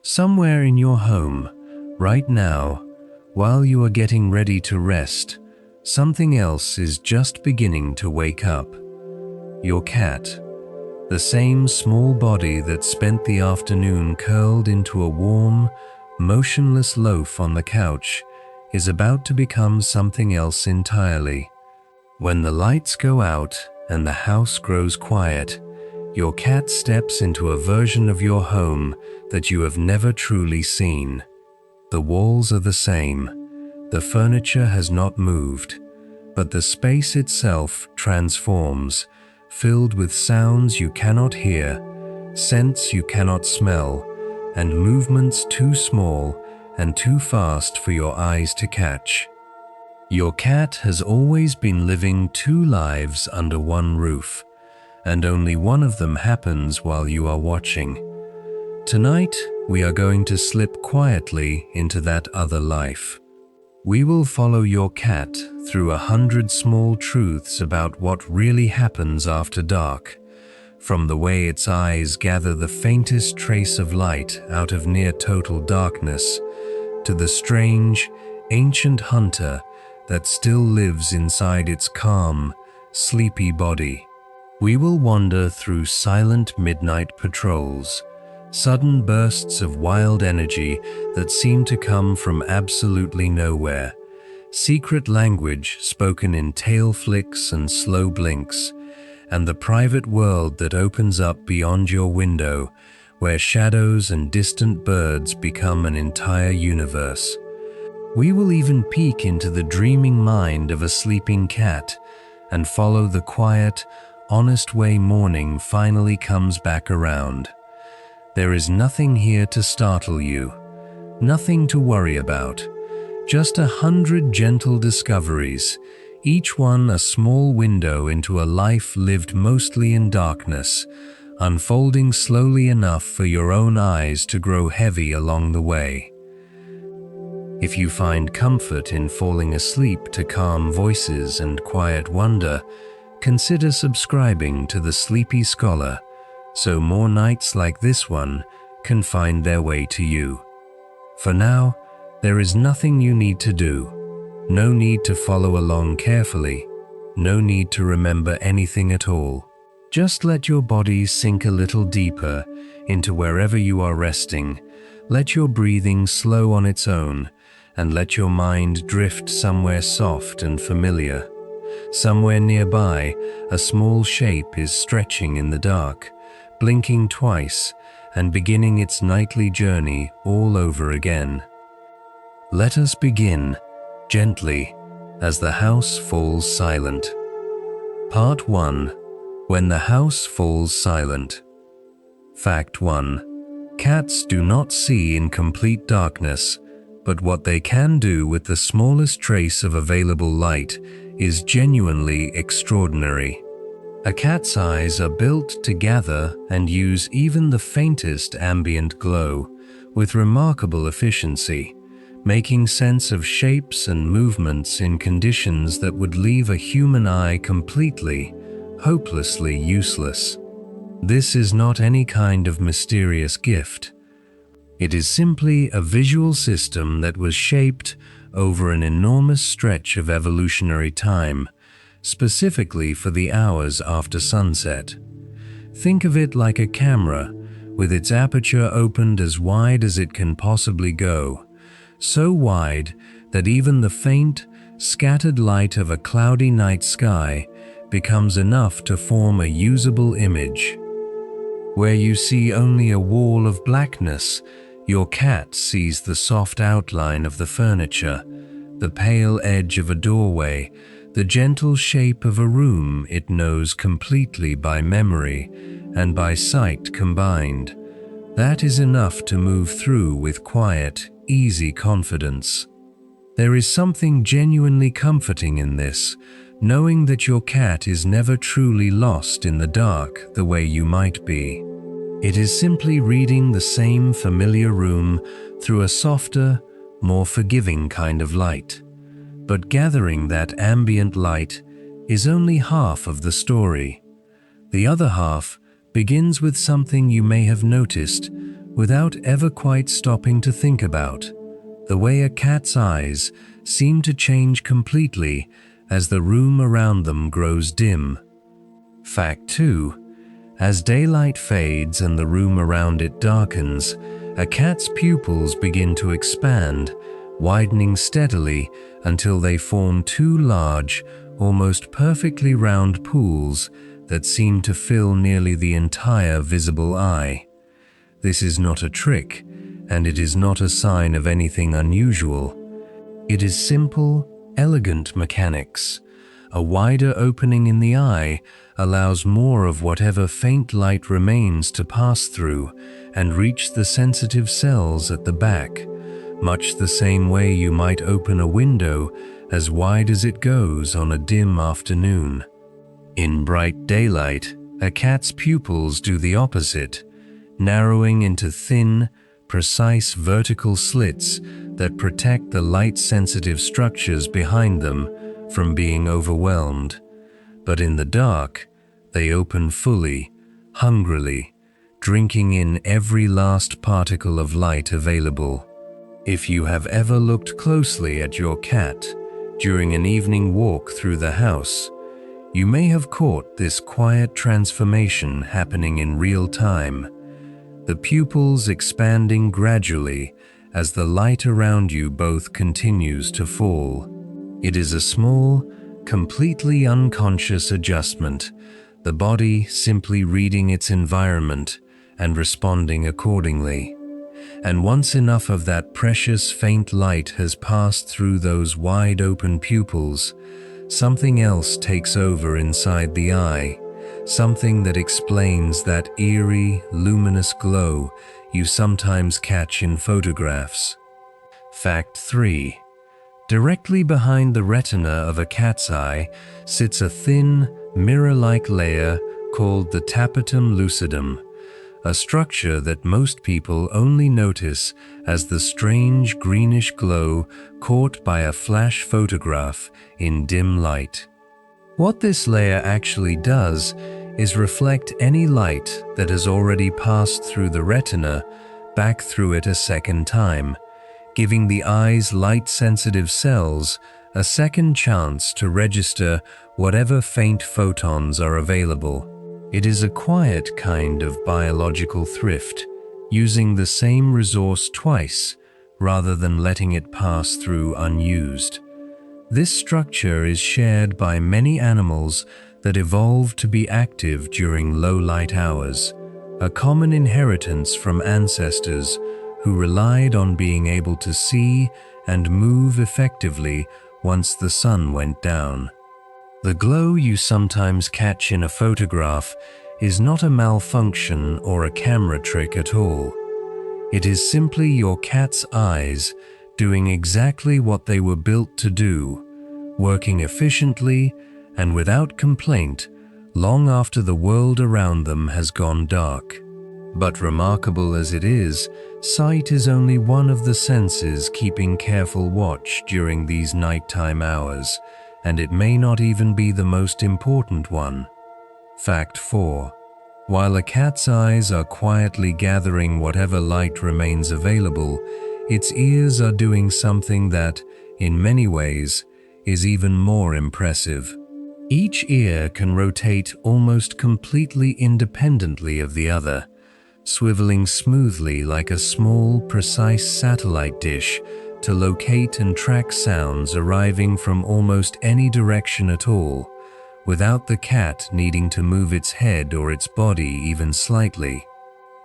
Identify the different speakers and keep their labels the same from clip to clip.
Speaker 1: Somewhere in your home, right now, while you are getting ready to rest, something else is just beginning to wake up. Your cat. The same small body that spent the afternoon curled into a warm, motionless loaf on the couch is about to become something else entirely. When the lights go out and the house grows quiet, your cat steps into a version of your home that you have never truly seen. The walls are the same, the furniture has not moved, but the space itself transforms, filled with sounds you cannot hear, scents you cannot smell, and movements too small and too fast for your eyes to catch. Your cat has always been living two lives under one roof, and only one of them happens while you are watching. Tonight, we are going to slip quietly into that other life. We will follow your cat through 100 small truths about what really happens after dark, from the way its eyes gather the faintest trace of light out of near total darkness, to the strange, ancient hunter that still lives inside its calm, sleepy body. We will wander through silent midnight patrols, sudden bursts of wild energy that seem to come from absolutely nowhere, secret language spoken in tail flicks and slow blinks, and the private world that opens up beyond your window, where shadows and distant birds become an entire universe. We will even peek into the dreaming mind of a sleeping cat and follow the quiet, honest way morning finally comes back around. There is nothing here to startle you, nothing to worry about, just 100 gentle discoveries, each one a small window into a life lived mostly in darkness, unfolding slowly enough for your own eyes to grow heavy along the way. If you find comfort in falling asleep to calm voices and quiet wonder, consider subscribing to The Sleepy Scholar, so more nights like this one can find their way to you. For now, there is nothing you need to do. No need to follow along carefully. No need to remember anything at all. Just let your body sink a little deeper into wherever you are resting. Let your breathing slow on its own, and let your mind drift somewhere soft and familiar. Somewhere nearby, a small shape is stretching in the dark, blinking twice, and beginning its nightly journey all over again. Let us begin, gently, as the house falls silent. Part 1. When the house falls silent. Fact 1. Cats do not see in complete darkness, but what they can do with the smallest trace of available light is genuinely extraordinary. A cat's eyes are built to gather and use even the faintest ambient glow with remarkable efficiency, making sense of shapes and movements in conditions that would leave a human eye completely, hopelessly useless. This is not any kind of mysterious gift. It is simply a visual system that was shaped over an enormous stretch of evolutionary time, specifically for the hours after sunset. Think of it like a camera, with its aperture opened as wide as it can possibly go, so wide that even the faint, scattered light of a cloudy night sky becomes enough to form a usable image. Where you see only a wall of blackness, your cat sees the soft outline of the furniture, the pale edge of a doorway, the gentle shape of a room it knows completely by memory and by sight combined. That is enough to move through with quiet, easy confidence. There is something genuinely comforting in this, knowing that your cat is never truly lost in the dark the way you might be. It is simply reading the same familiar room through a softer, more forgiving kind of light. But gathering that ambient light is only half of the story. The other half begins with something you may have noticed without ever quite stopping to think about the way a cat's eyes seem to change completely as the room around them grows dim. Fact 2. As daylight fades and the room around it darkens, a cat's pupils begin to expand, widening steadily until they form two large, almost perfectly round pools that seem to fill nearly the entire visible eye. This is not a trick, and it is not a sign of anything unusual. It is simple, elegant mechanics. A wider opening in the eye allows more of whatever faint light remains to pass through and reach the sensitive cells at the back, much the same way you might open a window as wide as it goes on a dim afternoon. In bright daylight, a cat's pupils do the opposite, narrowing into thin, precise vertical slits that protect the light-sensitive structures behind them from being overwhelmed. But in the dark, they open fully, hungrily, drinking in every last particle of light available. If you have ever looked closely at your cat during an evening walk through the house, you may have caught this quiet transformation happening in real time, the pupils expanding gradually as the light around you both continues to fall. It is a small, completely unconscious adjustment, the body simply reading its environment and responding accordingly. And once enough of that precious faint light has passed through those wide-open pupils, something else takes over inside the eye, something that explains that eerie, luminous glow you sometimes catch in photographs. Fact 3. Directly behind the retina of a cat's eye sits a thin, mirror-like layer called the tapetum lucidum, a structure that most people only notice as the strange greenish glow caught by a flash photograph in dim light. What this layer actually does is reflect any light that has already passed through the retina back through it a second time, giving the eye's light-sensitive cells a second chance to register whatever faint photons are available. It is a quiet kind of biological thrift, using the same resource twice rather than letting it pass through unused. This structure is shared by many animals that evolved to be active during low-light hours, a common inheritance from ancestors who relied on being able to see and move effectively once the sun went down. The glow you sometimes catch in a photograph is not a malfunction or a camera trick at all. It is simply your cat's eyes doing exactly what they were built to do, working efficiently and without complaint long after the world around them has gone dark. But remarkable as it is, sight is only one of the senses keeping careful watch during these nighttime hours, and it may not even be the most important one. Fact 4. While a cat's eyes are quietly gathering whatever light remains available, its ears are doing something that, in many ways, is even more impressive. Each ear can rotate almost completely independently of the other, swiveling smoothly like a small, precise satellite dish to locate and track sounds arriving from almost any direction at all, without the cat needing to move its head or its body even slightly.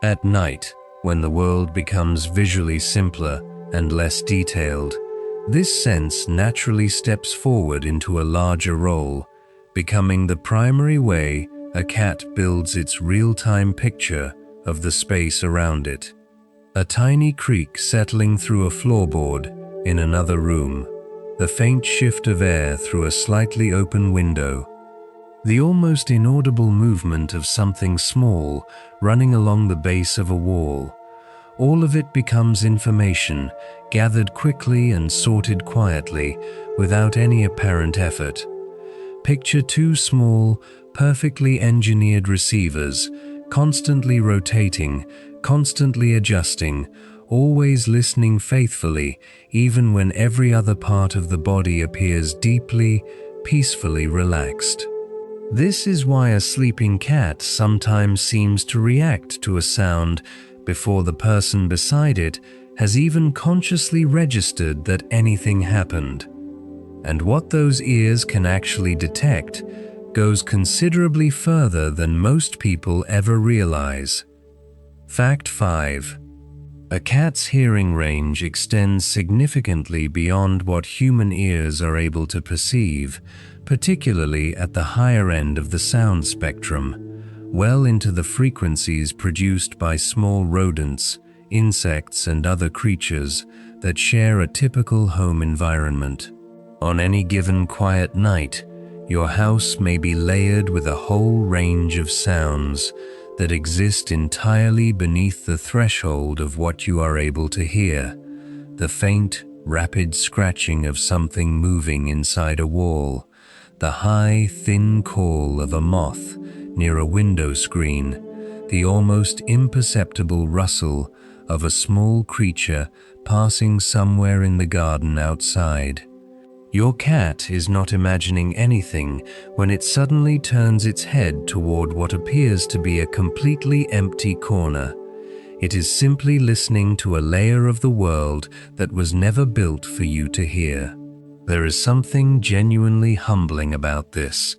Speaker 1: At night, when the world becomes visually simpler and less detailed, this sense naturally steps forward into a larger role, becoming the primary way a cat builds its real-time picture of the space around it. A tiny creak settling through a floorboard in another room, the faint shift of air through a slightly open window, the almost inaudible movement of something small running along the base of a wall. All of it becomes information, gathered quickly and sorted quietly, without any apparent effort. Picture two small, perfectly engineered receivers, constantly rotating, constantly adjusting, always listening faithfully, even when every other part of the body appears deeply, peacefully relaxed. This is why a sleeping cat sometimes seems to react to a sound before the person beside it has even consciously registered that anything happened. And what those ears can actually detect goes considerably further than most people ever realize. Fact 5. A cat's hearing range extends significantly beyond what human ears are able to perceive, particularly at the higher end of the sound spectrum, well into the frequencies produced by small rodents, insects, and other creatures that share a typical home environment. On any given quiet night, your house may be layered with a whole range of sounds that exist entirely beneath the threshold of what you are able to hear. The faint, rapid scratching of something moving inside a wall, the high, thin call of a moth near a window screen, the almost imperceptible rustle of a small creature passing somewhere in the garden outside. Your cat is not imagining anything when it suddenly turns its head toward what appears to be a completely empty corner. It is simply listening to a layer of the world that was never built for you to hear. There is something genuinely humbling about this,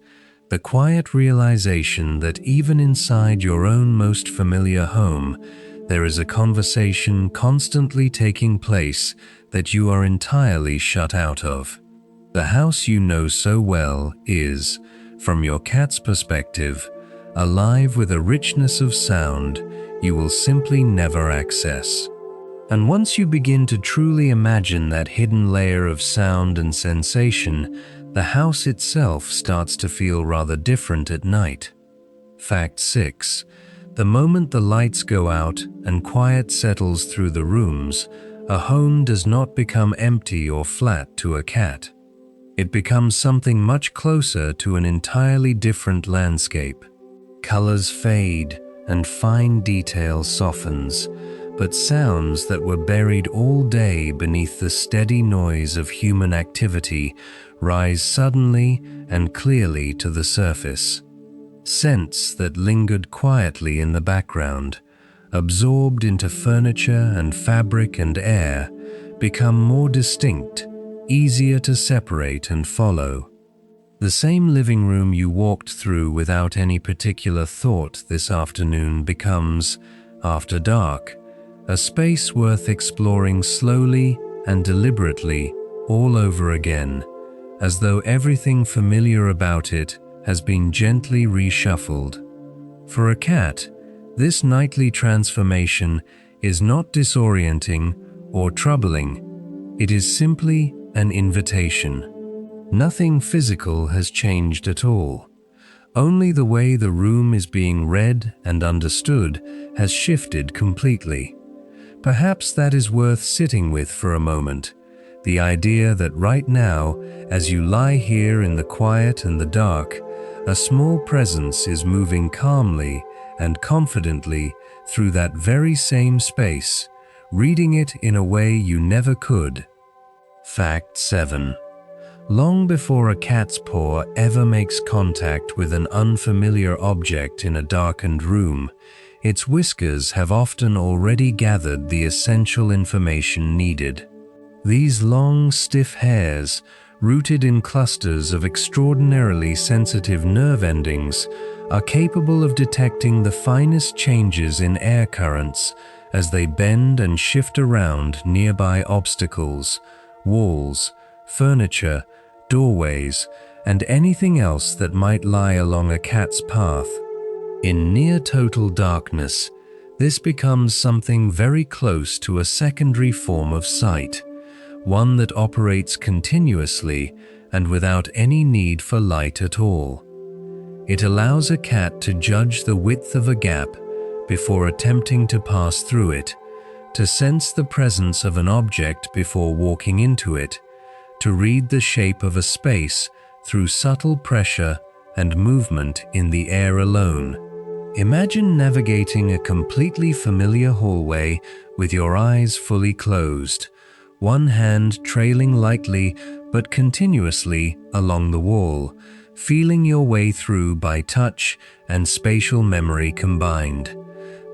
Speaker 1: the quiet realization that even inside your own most familiar home, there is a conversation constantly taking place that you are entirely shut out of. The house you know so well is, from your cat's perspective, alive with a richness of sound you will simply never access. And once you begin to truly imagine that hidden layer of sound and sensation, the house itself starts to feel rather different at night. Fact 6. The moment the lights go out and quiet settles through the rooms, a home does not become empty or flat to a cat. It becomes something much closer to an entirely different landscape. Colors fade and fine detail softens, but sounds that were buried all day beneath the steady noise of human activity rise suddenly and clearly to the surface. Scents that lingered quietly in the background, absorbed into furniture and fabric and air, become more distinct, easier to separate and follow. The same living room you walked through without any particular thought this afternoon becomes, after dark, a space worth exploring slowly and deliberately all over again, as though everything familiar about it has been gently reshuffled. For a cat, this nightly transformation is not disorienting or troubling. It is simply an invitation. Nothing physical has changed at all. Only the way the room is being read and understood has shifted completely. Perhaps that is worth sitting with for a moment. The idea that right now, as you lie here in the quiet and the dark, a small presence is moving calmly and confidently through that very same space, reading it in a way you never could. Fact 7. Long before a cat's paw ever makes contact with an unfamiliar object in a darkened room, its whiskers have often already gathered the essential information needed. These long, stiff hairs, rooted in clusters of extraordinarily sensitive nerve endings, are capable of detecting the finest changes in air currents as they bend and shift around nearby obstacles, walls, furniture, doorways, and anything else that might lie along a cat's path. In near total darkness, this becomes something very close to a secondary form of sight, one that operates continuously and without any need for light at all. It allows a cat to judge the width of a gap before attempting to pass through it, to sense the presence of an object before walking into it, to read the shape of a space through subtle pressure and movement in the air alone. Imagine navigating a completely familiar hallway with your eyes fully closed, one hand trailing lightly but continuously along the wall, feeling your way through by touch and spatial memory combined.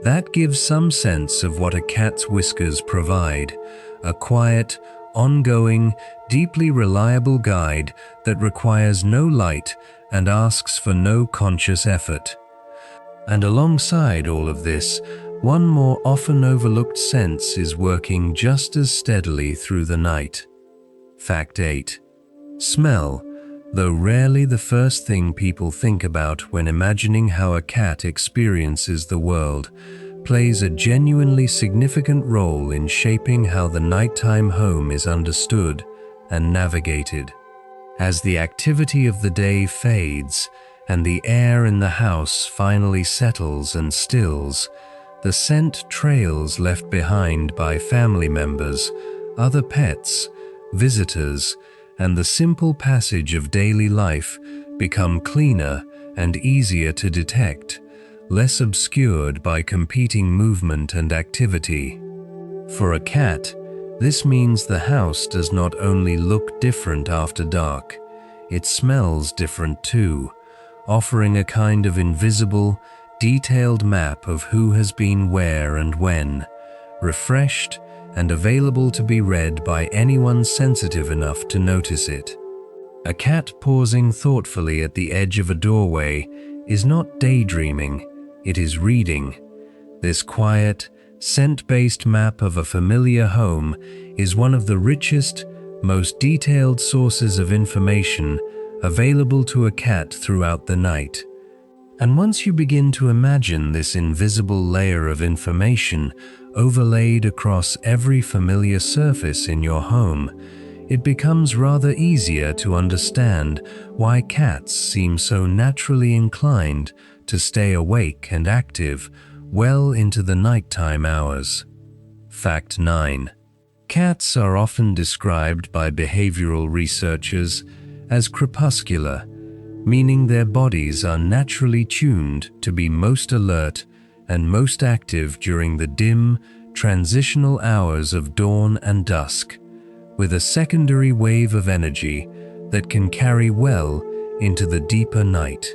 Speaker 1: That gives some sense of what a cat's whiskers provide, a quiet, ongoing, deeply reliable guide that requires no light and asks for no conscious effort. And alongside all of this, one more often overlooked sense is working just as steadily through the night. Fact 8. Smell, though rarely the first thing people think about when imagining how a cat experiences the world, plays a genuinely significant role in shaping how the nighttime home is understood and navigated. As the activity of the day fades and the air in the house finally settles and stills, the scent trails left behind by family members, other pets, visitors, and the simple passage of daily life become cleaner and easier to detect, less obscured by competing movement and activity. For a cat, this means the house does not only look different after dark, it smells different too, offering a kind of invisible, detailed map of who has been where and when, refreshed and available to be read by anyone sensitive enough to notice it. A cat pausing thoughtfully at the edge of a doorway is not daydreaming, it is reading. This quiet, scent-based map of a familiar home is one of the richest, most detailed sources of information available to a cat throughout the night. And once you begin to imagine this invisible layer of information overlaid across every familiar surface in your home, it becomes rather easier to understand why cats seem so naturally inclined to stay awake and active well into the nighttime hours. Fact 9. Cats are often described by behavioral researchers as crepuscular, meaning their bodies are naturally tuned to be most alert and most active during the dim, transitional hours of dawn and dusk, with a secondary wave of energy that can carry well into the deeper night.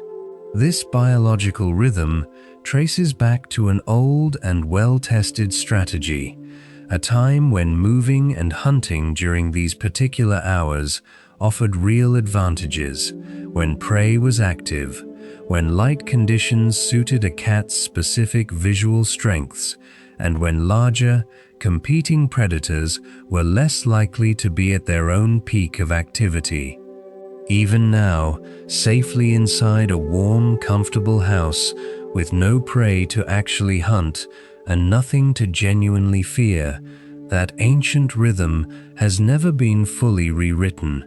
Speaker 1: This biological rhythm traces back to an old and well-tested strategy, a time when moving and hunting during these particular hours offered real advantages, when prey was active, when light conditions suited a cat's specific visual strengths, and when larger, competing predators were less likely to be at their own peak of activity. Even now, safely inside a warm, comfortable house with no prey to actually hunt and nothing to genuinely fear, that ancient rhythm has never been fully rewritten.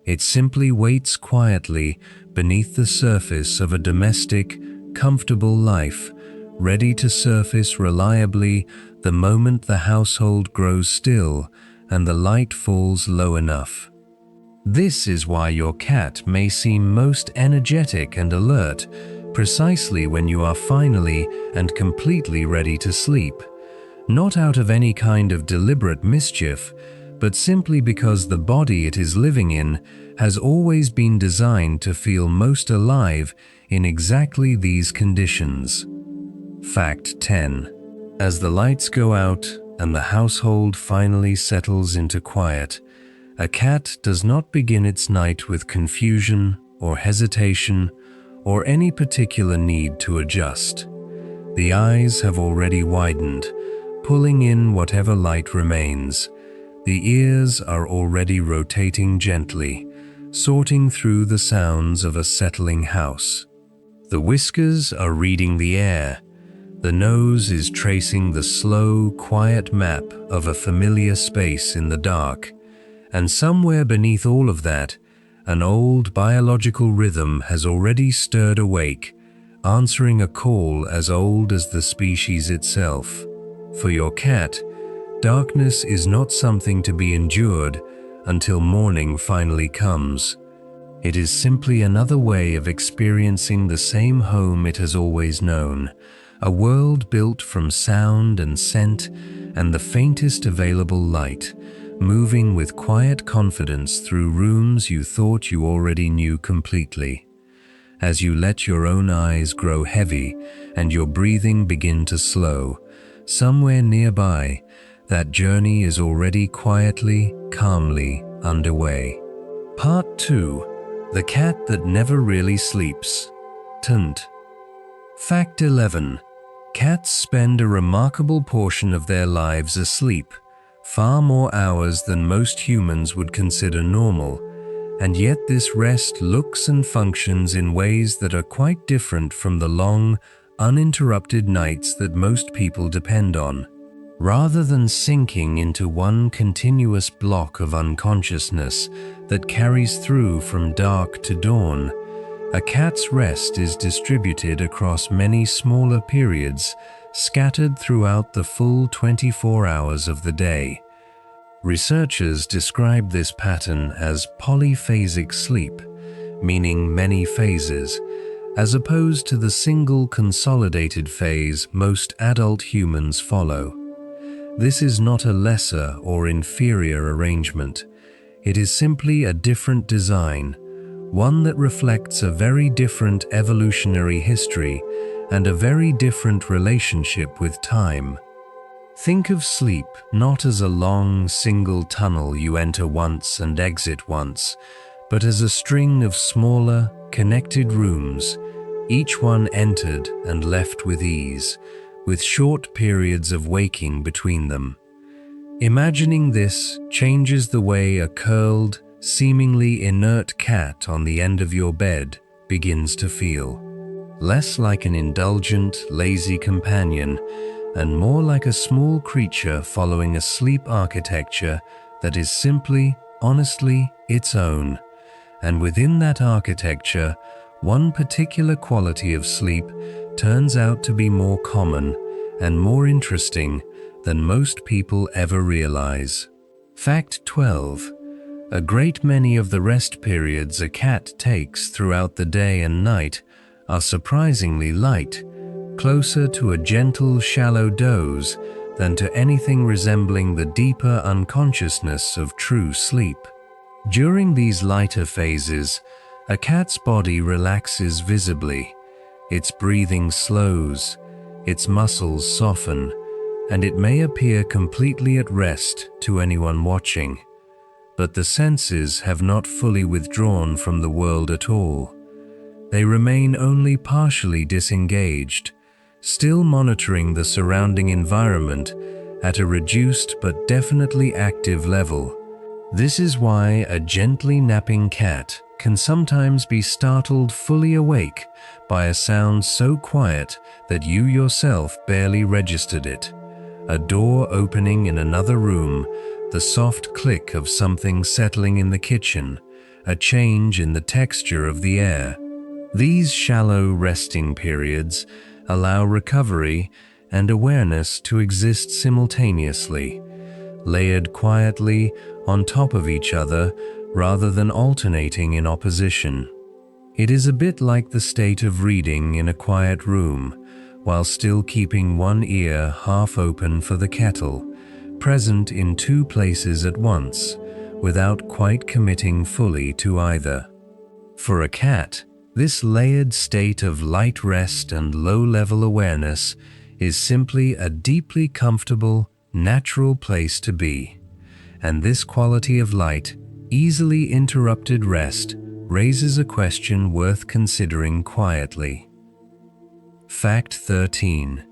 Speaker 1: It simply waits quietly beneath the surface of a domestic, comfortable life, ready to surface reliably the moment the household grows still and the light falls low enough. This is why your cat may seem most energetic and alert precisely when you are finally and completely ready to sleep, not out of any kind of deliberate mischief, but simply because the body it is living in has always been designed to feel most alive in exactly these conditions. Fact 10. As the lights go out and the household finally settles into quiet, a cat does not begin its night with confusion or hesitation or any particular need to adjust. The eyes have already widened, pulling in whatever light remains. The ears are already rotating gently, sorting through the sounds of a settling house. The whiskers are reading the air. The nose is tracing the slow, quiet map of a familiar space in the dark. And somewhere beneath all of that, an old biological rhythm has already stirred awake, answering a call as old as the species itself. For your cat, darkness is not something to be endured until morning finally comes. It is simply another way of experiencing the same home it has always known, a world built from sound and scent and the faintest available light, moving with quiet confidence through rooms you thought you already knew completely. As you let your own eyes grow heavy and your breathing begin to slow, somewhere nearby, that journey is already quietly, calmly underway. Part 2. The Cat That Never Really Sleeps. Tunt. Fact 11. Cats spend a remarkable portion of their lives asleep, far more hours than most humans would consider normal, and yet this rest looks and functions in ways that are quite different from the long, uninterrupted nights that most people depend on. Rather than sinking into one continuous block of unconsciousness that carries through from dark to dawn, a cat's rest is distributed across many smaller periods, scattered throughout the full 24 hours of the day. Researchers describe this pattern as polyphasic sleep, meaning many phases, as opposed to the single consolidated phase most adult humans follow. This is not a lesser or inferior arrangement. It is simply a different design, one that reflects a very different evolutionary history and a very different relationship with time. Think of sleep not as a long, single tunnel you enter once and exit once, but as a string of smaller, connected rooms, each one entered and left with ease, with short periods of waking between them. Imagining this changes the way a curled, seemingly inert cat on the end of your bed begins to feel. Less like an indulgent, lazy companion, and more like a small creature following a sleep architecture that is simply, honestly, its own. And within that architecture, one particular quality of sleep turns out to be more common and more interesting than most people ever realize. Fact 12. A great many of the rest periods a cat takes throughout the day and night are surprisingly light, closer to a gentle, shallow doze than to anything resembling the deeper unconsciousness of true sleep. During these lighter phases, a cat's body relaxes visibly, its breathing slows, its muscles soften, and it may appear completely at rest to anyone watching. But the senses have not fully withdrawn from the world at all. They remain only partially disengaged, still monitoring the surrounding environment at a reduced but definitely active level. This is why a gently napping cat can sometimes be startled fully awake by a sound so quiet that you yourself barely registered it. A door opening in another room, the soft click of something settling in the kitchen, a change in the texture of the air. These shallow resting periods allow recovery and awareness to exist simultaneously, layered quietly on top of each other rather than alternating in opposition. It is a bit like the state of reading in a quiet room, while still keeping one ear half open for the kettle, present in two places at once, without quite committing fully to either. For a cat, this layered state of light rest and low-level awareness is simply a deeply comfortable, natural place to be. And this quality of light, easily interrupted rest raises a question worth considering quietly. Fact 13.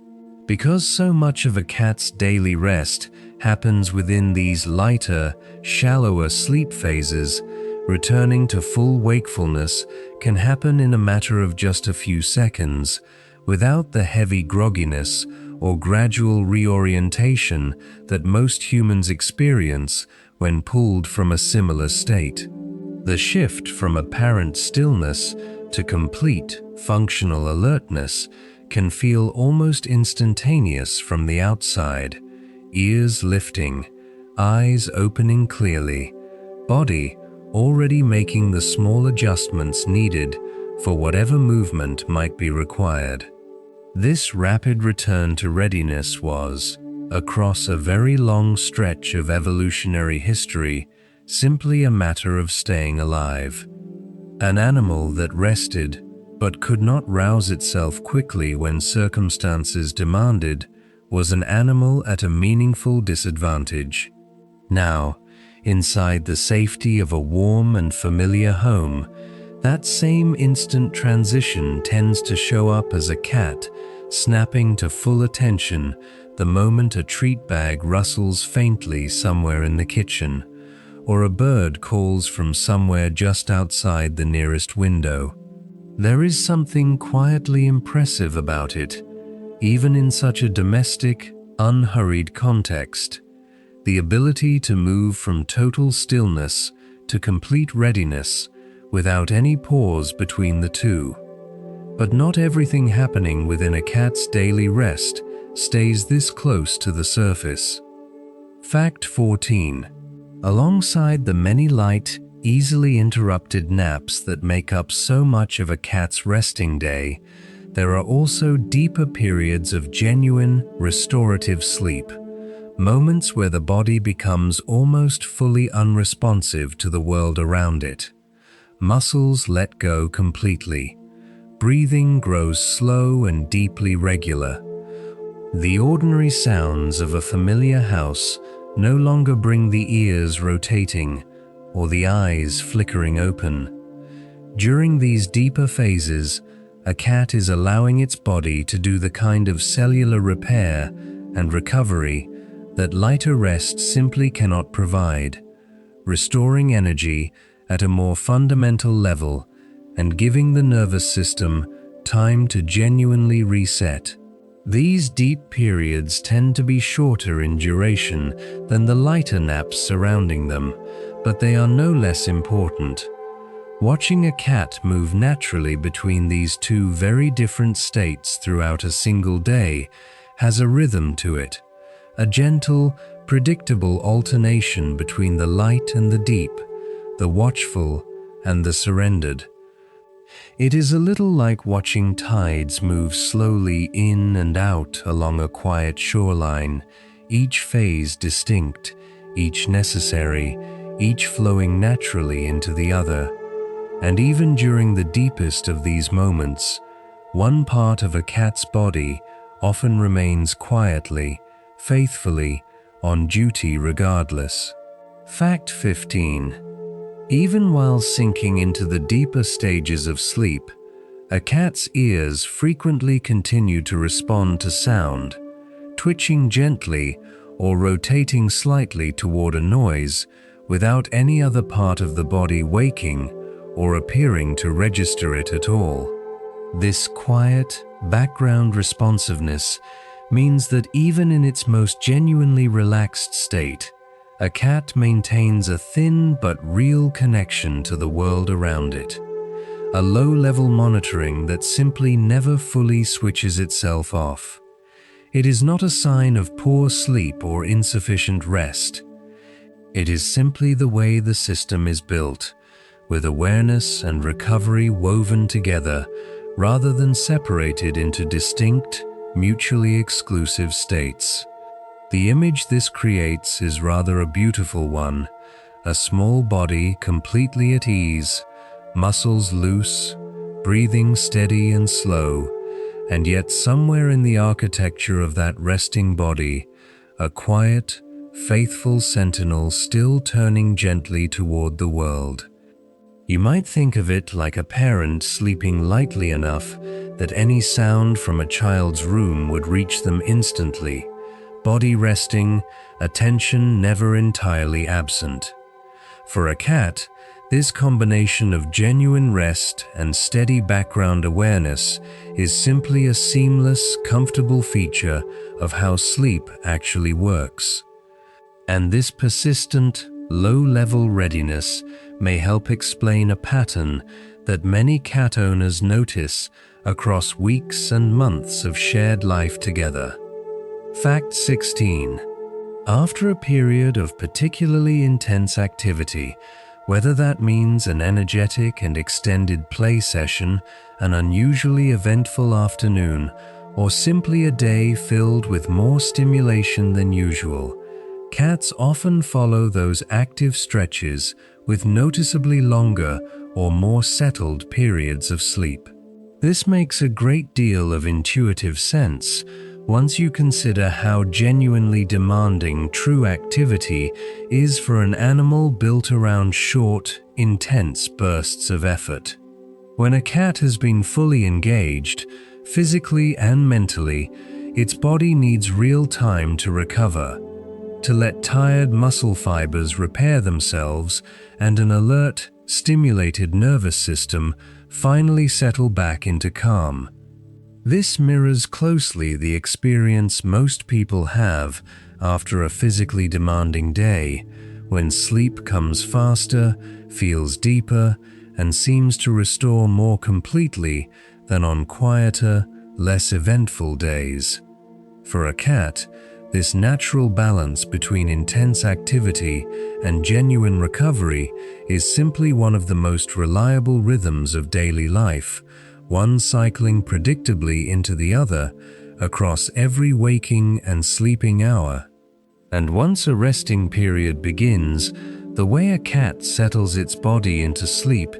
Speaker 1: Because so much of a cat's daily rest happens within these lighter, shallower sleep phases, returning to full wakefulness can happen in a matter of just a few seconds, without the heavy grogginess or gradual reorientation that most humans experience when pulled from a similar state. The shift from apparent stillness to complete, functional alertness can feel almost instantaneous from the outside, ears lifting, eyes opening clearly, body already making the small adjustments needed for whatever movement might be required. This rapid return to readiness was, across a very long stretch of evolutionary history, simply a matter of staying alive. An animal that rested but could not rouse itself quickly when circumstances demanded was an animal at a meaningful disadvantage. Now, inside the safety of a warm and familiar home, that same instant transition tends to show up as a cat snapping to full attention the moment a treat bag rustles faintly somewhere in the kitchen, or a bird calls from somewhere just outside the nearest window. There is something quietly impressive about it, even in such a domestic, unhurried context. The ability to move from total stillness to complete readiness without any pause between the two. But not everything happening within a cat's daily rest stays this close to the surface. Fact 14. Alongside the many light, easily interrupted naps that make up so much of a cat's resting day, there are also deeper periods of genuine, restorative sleep, moments where the body becomes almost fully unresponsive to the world around it. Muscles let go completely. Breathing grows slow and deeply regular. The ordinary sounds of a familiar house no longer bring the ears rotating or the eyes flickering open. During these deeper phases, a cat is allowing its body to do the kind of cellular repair and recovery that lighter rest simply cannot provide, restoring energy at a more fundamental level and giving the nervous system time to genuinely reset. These deep periods tend to be shorter in duration than the lighter naps surrounding them, but they are no less important. Watching a cat move naturally between these two very different states throughout a single day has a rhythm to it, a gentle, predictable alternation between the light and the deep, the watchful and the surrendered. It is a little like watching tides move slowly in and out along a quiet shoreline, each phase distinct, each necessary, each flowing naturally into the other. And even during the deepest of these moments, one part of a cat's body often remains quietly, faithfully, on duty regardless. Fact 15. Even while sinking into the deeper stages of sleep, a cat's ears frequently continue to respond to sound, twitching gently or rotating slightly toward a noise without any other part of the body waking or appearing to register it at all. This quiet, background responsiveness means that even in its most genuinely relaxed state, a cat maintains a thin but real connection to the world around it, a low-level monitoring that simply never fully switches itself off. It is not a sign of poor sleep or insufficient rest. It is simply the way the system is built, with awareness and recovery woven together rather than separated into distinct, mutually exclusive states. The image this creates is rather a beautiful one, a small body completely at ease, muscles loose, breathing steady and slow, and yet somewhere in the architecture of that resting body, a quiet, faithful sentinel still turning gently toward the world. You might think of it like a parent sleeping lightly enough that any sound from a child's room would reach them instantly, body resting, attention never entirely absent. For a cat, this combination of genuine rest and steady background awareness is simply a seamless, comfortable feature of how sleep actually works. And this persistent, low-level readiness may help explain a pattern that many cat owners notice across weeks and months of shared life together. Fact 16. After a period of particularly intense activity, Whether that means an energetic and extended play session, an unusually eventful afternoon, or simply a day filled with more stimulation than usual, cats often follow those active stretches with noticeably longer or more settled periods of sleep. This makes a great deal of intuitive sense once you consider how genuinely demanding true activity is for an animal built around short, intense bursts of effort. When a cat has been fully engaged, physically and mentally, its body needs real time to recover, to let tired muscle fibers repair themselves and an alert, stimulated nervous system finally settle back into calm. This mirrors closely the experience most people have after a physically demanding day, when sleep comes faster, feels deeper, and seems to restore more completely than on quieter, less eventful days. For a cat, this natural balance between intense activity and genuine recovery is simply one of the most reliable rhythms of daily life, one cycling predictably into the other across every waking and sleeping hour. And once a resting period begins, the way a cat settles its body into sleep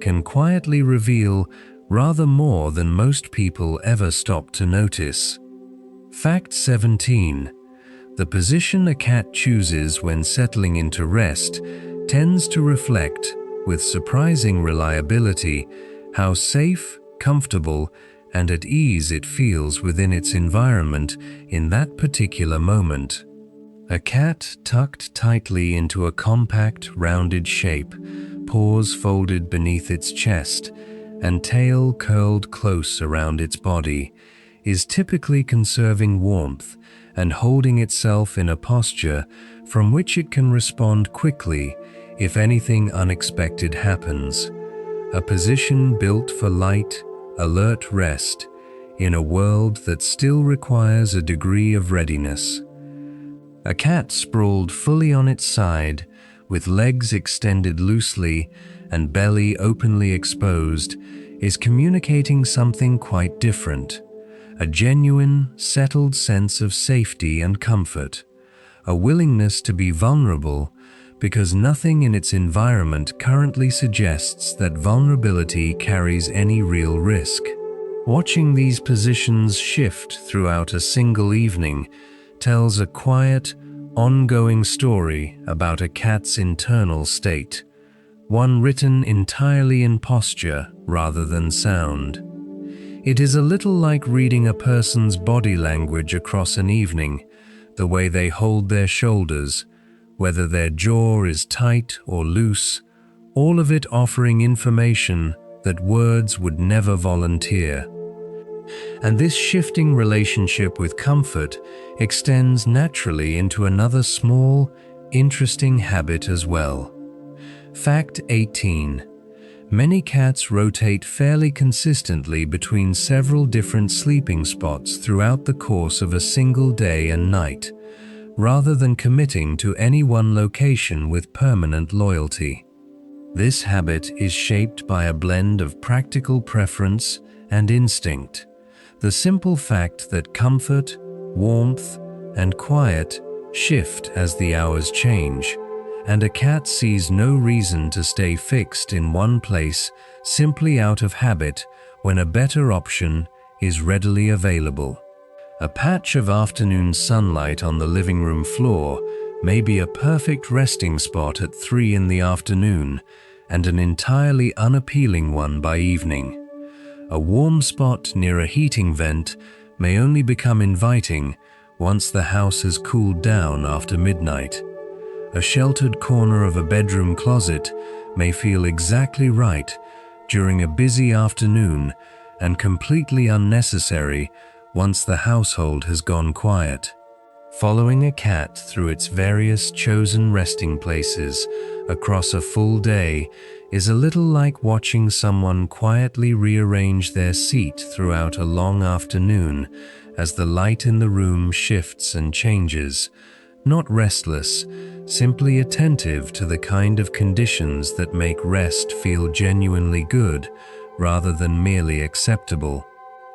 Speaker 1: can quietly reveal rather more than most people ever stop to notice. Fact 17. The position a cat chooses when settling into rest tends to reflect, with surprising reliability, how safe, comfortable, and at ease it feels within its environment in that particular moment. A cat tucked tightly into a compact, rounded shape, paws folded beneath its chest, and tail curled close around its body, is typically conserving warmth and holding itself in a posture from which it can respond quickly if anything unexpected happens. A position built for light, alert rest in a world that still requires a degree of readiness. A cat sprawled fully on its side, with legs extended loosely and belly openly exposed, is communicating something quite different. A genuine, settled sense of safety and comfort, a willingness to be vulnerable because nothing in its environment currently suggests that vulnerability carries any real risk. Watching these positions shift throughout a single evening tells a quiet, ongoing story about a cat's internal state, one written entirely in posture rather than sound. It is a little like reading a person's body language across an evening, the way they hold their shoulders, whether their jaw is tight or loose, all of it offering information that words would never volunteer. And this shifting relationship with comfort extends naturally into another small, interesting habit as well. Fact 18. Many cats rotate fairly consistently between several different sleeping spots throughout the course of a single day and night, rather than committing to any one location with permanent loyalty. This habit is shaped by a blend of practical preference and instinct, the simple fact that comfort, warmth, and quiet shift as the hours change, and a cat sees no reason to stay fixed in one place simply out of habit when a better option is readily available. A patch of afternoon sunlight on the living room floor may be a perfect resting spot at 3 in the afternoon and an entirely unappealing one by evening. A warm spot near a heating vent may only become inviting once the house has cooled down after midnight. A sheltered corner of a bedroom closet may feel exactly right during a busy afternoon and completely unnecessary once the household has gone quiet. Following a cat through its various chosen resting places across a full day is a little like watching someone quietly rearrange their seat throughout a long afternoon as the light in the room shifts and changes, not restless, simply attentive to the kind of conditions that make rest feel genuinely good rather than merely acceptable.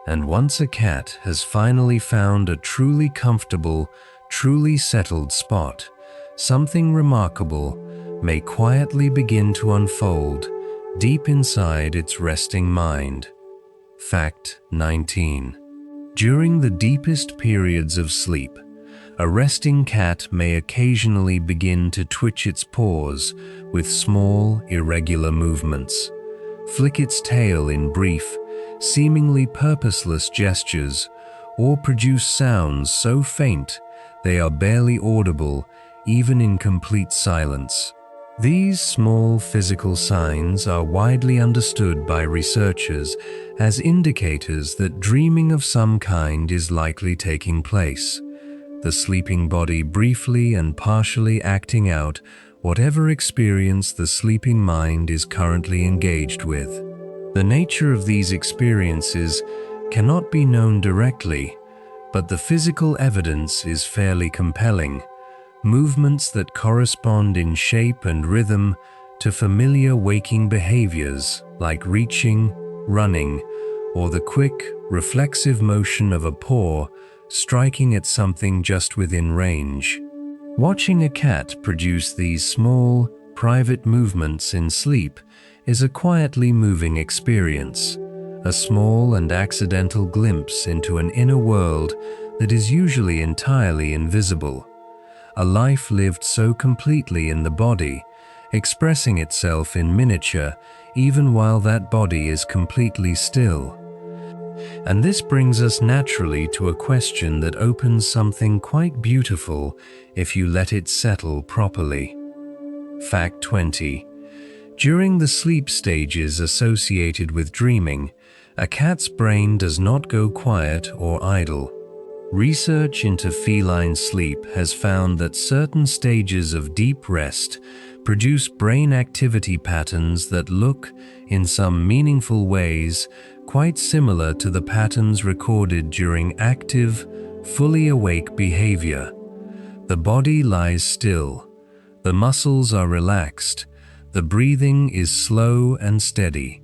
Speaker 1: And once a cat has finally found a truly comfortable, truly settled spot, something remarkable may quietly begin to unfold deep inside its resting mind. Fact 19. During the deepest periods of sleep, a resting cat may occasionally begin to twitch its paws with small, irregular movements, flick its tail in brief, seemingly purposeless gestures, or produce sounds so faint they are barely audible even in complete silence. These small physical signs are widely understood by researchers as indicators that dreaming of some kind is likely taking place, the sleeping body briefly and partially acting out whatever experience the sleeping mind is currently engaged with. The nature of these experiences cannot be known directly, but the physical evidence is fairly compelling. Movements that correspond in shape and rhythm to familiar waking behaviors like reaching, running, or the quick, reflexive motion of a paw striking at something just within range. Watching a cat produce these small, private movements in sleep is a quietly moving experience, a small and accidental glimpse into an inner world that is usually entirely invisible. A life lived so completely in the body, expressing itself in miniature even while that body is completely still. And this brings us naturally to a question that opens something quite beautiful if you let it settle properly. Fact 20. During the sleep stages associated with dreaming, a cat's brain does not go quiet or idle. Research into feline sleep has found that certain stages of deep rest produce brain activity patterns that look, in some meaningful ways, quite similar to the patterns recorded during active, fully awake behavior. The body lies still, the muscles are relaxed, the breathing is slow and steady.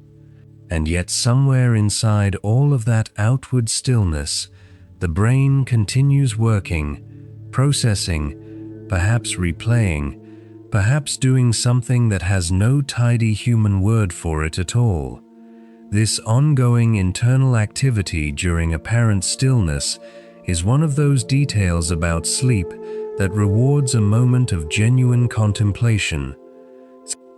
Speaker 1: And yet somewhere inside all of that outward stillness, the brain continues working, processing, perhaps replaying, perhaps doing something that has no tidy human word for it at all. This ongoing internal activity during apparent stillness is one of those details about sleep that rewards a moment of genuine contemplation.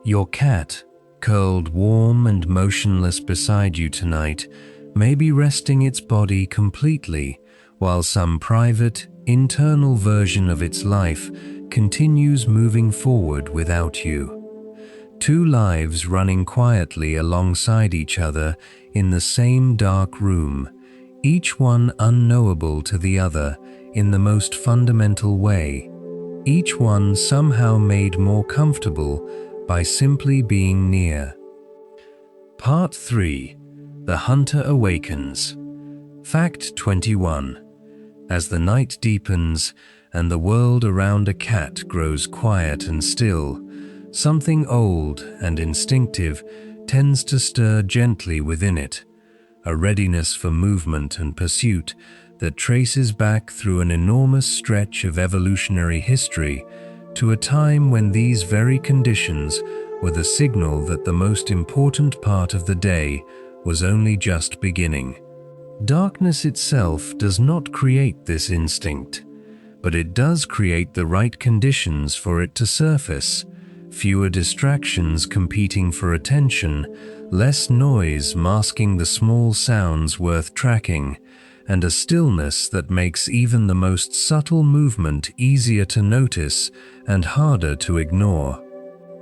Speaker 1: Your cat, curled warm and motionless beside you tonight, may be resting its body completely, while some private, internal version of its life continues moving forward without you. Two lives running quietly alongside each other in the same dark room, each one unknowable to the other in the most fundamental way, each one somehow made more comfortable by simply being near. Part 3. The Hunter Awakens. Fact 21. As the night deepens and the world around a cat grows quiet and still, something old and instinctive tends to stir gently within it, a readiness for movement and pursuit that traces back through an enormous stretch of evolutionary history to a time when these very conditions were the signal that the most important part of the day was only just beginning. Darkness itself does not create this instinct, but it does create the right conditions for it to surface. Fewer distractions competing for attention, less noise masking the small sounds worth tracking, and a stillness that makes even the most subtle movement easier to notice and harder to ignore.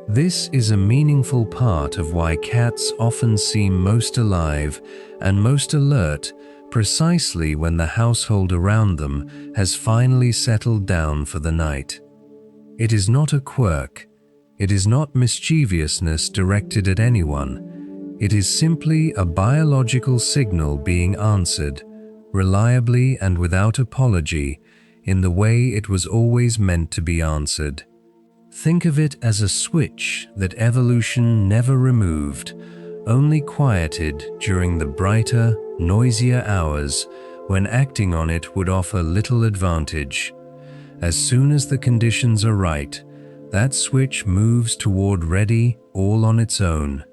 Speaker 1: This is a meaningful part of why cats often seem most alive and most alert precisely when the household around them has finally settled down for the night. It is not a quirk. It is not mischievousness directed at anyone. It is simply a biological signal being answered, reliably and without apology, in the way it was always meant to be answered. Think of it as a switch that evolution never removed, only quieted during the brighter, noisier hours when acting on it would offer little advantage. As soon as the conditions are right, that switch moves toward ready all on its own.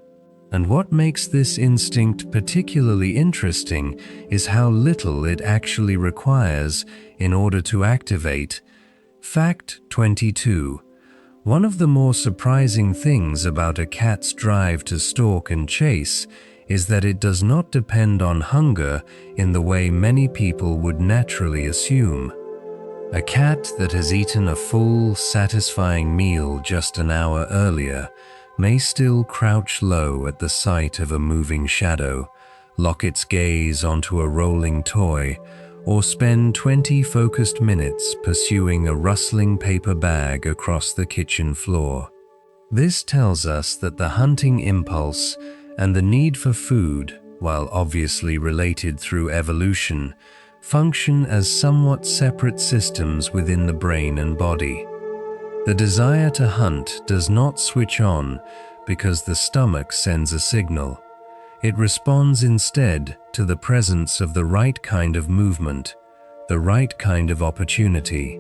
Speaker 1: And what makes this instinct particularly interesting is how little it actually requires in order to activate. Fact 22. One of the more surprising things about a cat's drive to stalk and chase is that it does not depend on hunger in the way many people would naturally assume. A cat that has eaten a full, satisfying meal just an hour earlier may still crouch low at the sight of a moving shadow, lock its gaze onto a rolling toy, or spend 20 focused minutes pursuing a rustling paper bag across the kitchen floor. This tells us that the hunting impulse and the need for food, while obviously related through evolution, function as somewhat separate systems within the brain and body. The desire to hunt does not switch on because the stomach sends a signal. It responds instead to the presence of the right kind of movement, the right kind of opportunity.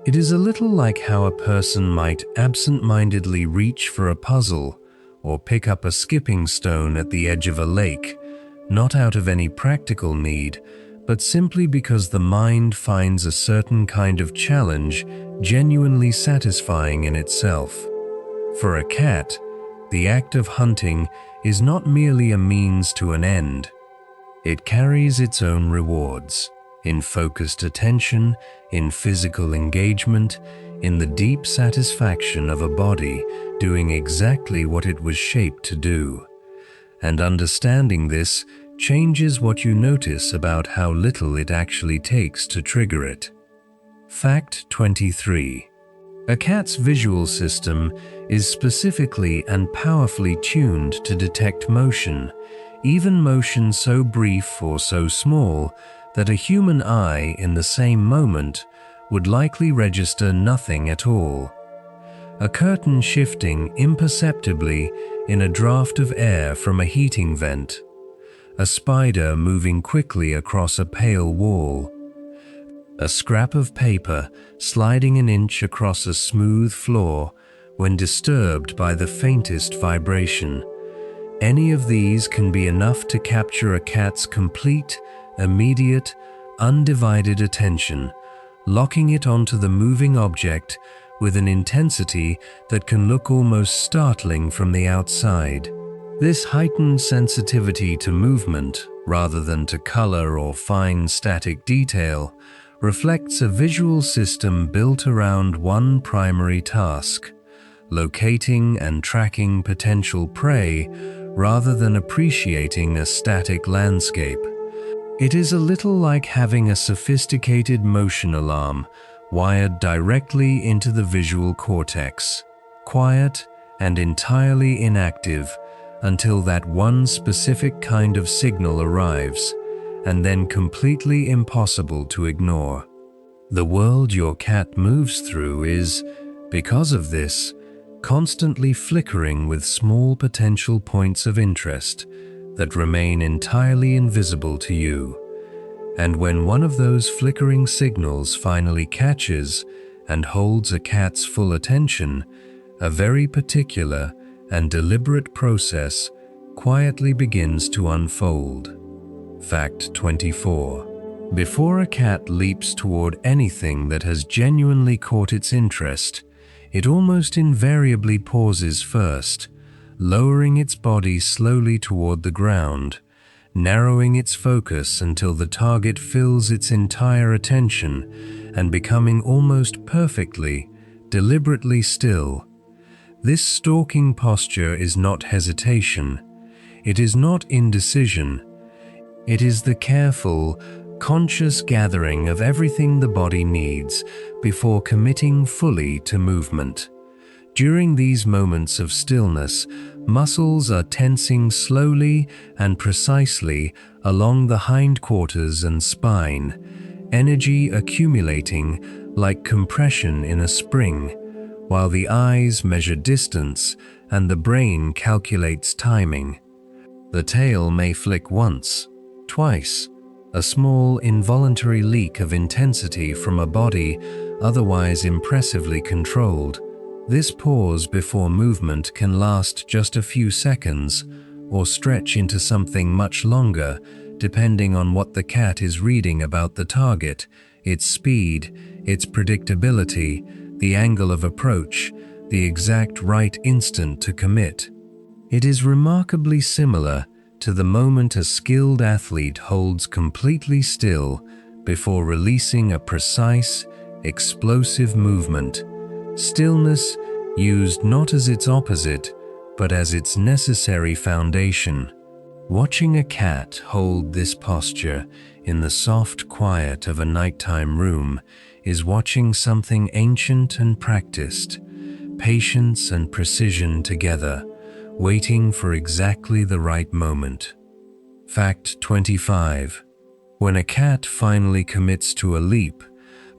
Speaker 1: It is a little like how a person might absent-mindedly reach for a puzzle or pick up a skipping stone at the edge of a lake, not out of any practical need, but simply because the mind finds a certain kind of challenge genuinely satisfying in itself. For a cat, the act of hunting is not merely a means to an end. It carries its own rewards, in focused attention, in physical engagement, in the deep satisfaction of a body doing exactly what it was shaped to do. And understanding this changes what you notice about how little it actually takes to trigger it. Fact 23. A cat's visual system is specifically and powerfully tuned to detect motion, even motion so brief or so small that a human eye in the same moment would likely register nothing at all. A curtain shifting imperceptibly in a draft of air from a heating vent, a spider moving quickly across a pale wall, a scrap of paper sliding an inch across a smooth floor when disturbed by the faintest vibration. Any of these can be enough to capture a cat's complete, immediate, undivided attention, locking it onto the moving object with an intensity that can look almost startling from the outside. This heightened sensitivity to movement, rather than to color or fine static detail, reflects a visual system built around one primary task: locating and tracking potential prey rather than appreciating a static landscape. It is a little like having a sophisticated motion alarm wired directly into the visual cortex, quiet and entirely inactive until that one specific kind of signal arrives, and then completely impossible to ignore. The world your cat moves through is, because of this, constantly flickering with small potential points of interest that remain entirely invisible to you. And when one of those flickering signals finally catches and holds a cat's full attention, a very particular and deliberate process quietly begins to unfold. Fact 24. Before a cat leaps toward anything that has genuinely caught its interest, it almost invariably pauses first, lowering its body slowly toward the ground, narrowing its focus until the target fills its entire attention and becoming almost perfectly, deliberately still. This stalking posture is not hesitation. It is not indecision. It is the careful, conscious gathering of everything the body needs before committing fully to movement. During these moments of stillness, muscles are tensing slowly and precisely along the hindquarters and spine, energy accumulating like compression in a spring, while the eyes measure distance and the brain calculates timing. The tail may flick once, twice, a small involuntary leak of intensity from a body otherwise impressively controlled. This pause before movement can last just a few seconds or stretch into something much longer, depending on what the cat is reading about the target, its speed, its predictability, the angle of approach, the exact right instant to commit. It is remarkably similar to the moment a skilled athlete holds completely still before releasing a precise, explosive movement. Stillness used not as its opposite, but as its necessary foundation. Watching a cat hold this posture in the soft quiet of a nighttime room is watching something ancient and practiced, patience and precision together, waiting for exactly the right moment. Fact 25. When a cat finally commits to a leap,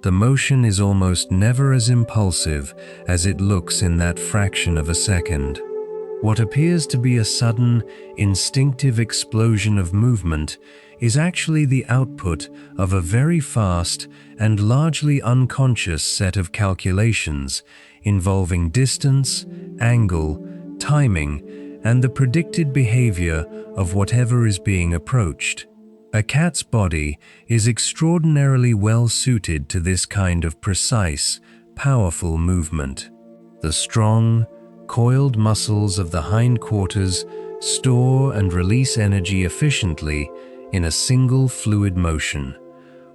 Speaker 1: the motion is almost never as impulsive as it looks in that fraction of a second. What appears to be a sudden, instinctive explosion of movement is actually the output of a very fast and largely unconscious set of calculations involving distance, angle, timing, and the predicted behavior of whatever is being approached. A cat's body is extraordinarily well suited to this kind of precise, powerful movement. The strong, coiled muscles of the hindquarters store and release energy efficiently in a single fluid motion,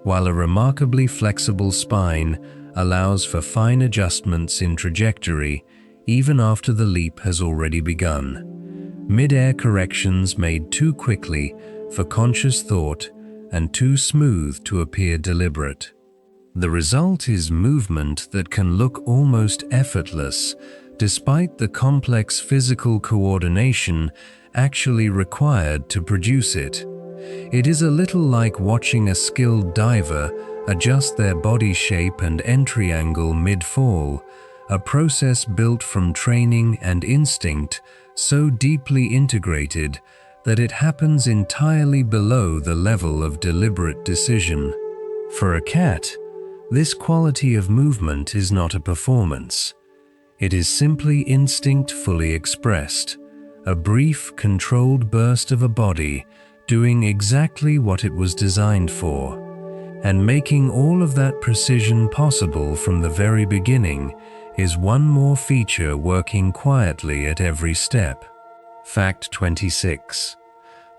Speaker 1: while a remarkably flexible spine allows for fine adjustments in trajectory even after the leap has already begun. Mid-air corrections made too quickly for conscious thought and too smooth to appear deliberate. The result is movement that can look almost effortless, despite the complex physical coordination actually required to produce it. It is a little like watching a skilled diver adjust their body shape and entry angle mid-fall, a process built from training and instinct so deeply integrated that it happens entirely below the level of deliberate decision. For a cat, this quality of movement is not a performance. It is simply instinct fully expressed, a brief, controlled burst of a body doing exactly what it was designed for, and making all of that precision possible from the very beginning is one more feature working quietly at every step. Fact 26.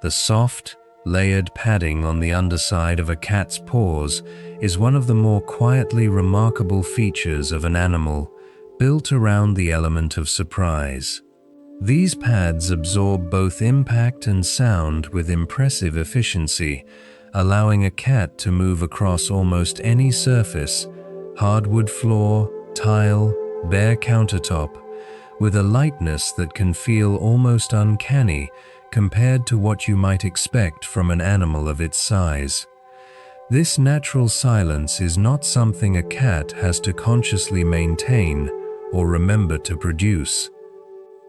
Speaker 1: The soft, layered padding on the underside of a cat's paws is one of the more quietly remarkable features of an animal built around the element of surprise. These pads absorb both impact and sound with impressive efficiency, allowing a cat to move across almost any surface, hardwood floor, tile, bare countertop, with a lightness that can feel almost uncanny compared to what you might expect from an animal of its size. This natural silence is not something a cat has to consciously maintain or remember to produce.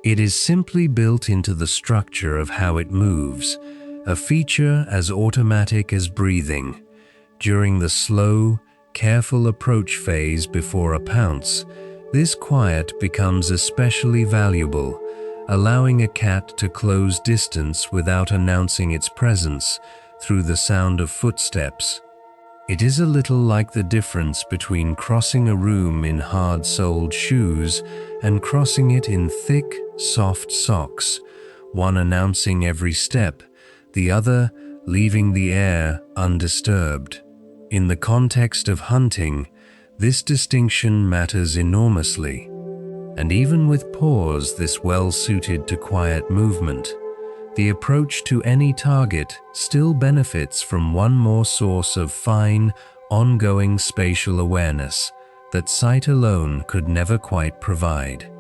Speaker 1: It is simply built into the structure of how it moves, a feature as automatic as breathing. During the slow, careful approach phase before a pounce, this quiet becomes especially valuable, allowing a cat to close distance without announcing its presence through the sound of footsteps. It is a little like the difference between crossing a room in hard-soled shoes and crossing it in thick, soft socks, one announcing every step, the other leaving the air undisturbed. In the context of hunting, this distinction matters enormously. And even with paws this well suited to quiet movement, the approach to any target still benefits from one more source of fine, ongoing spatial awareness that sight alone could never quite provide.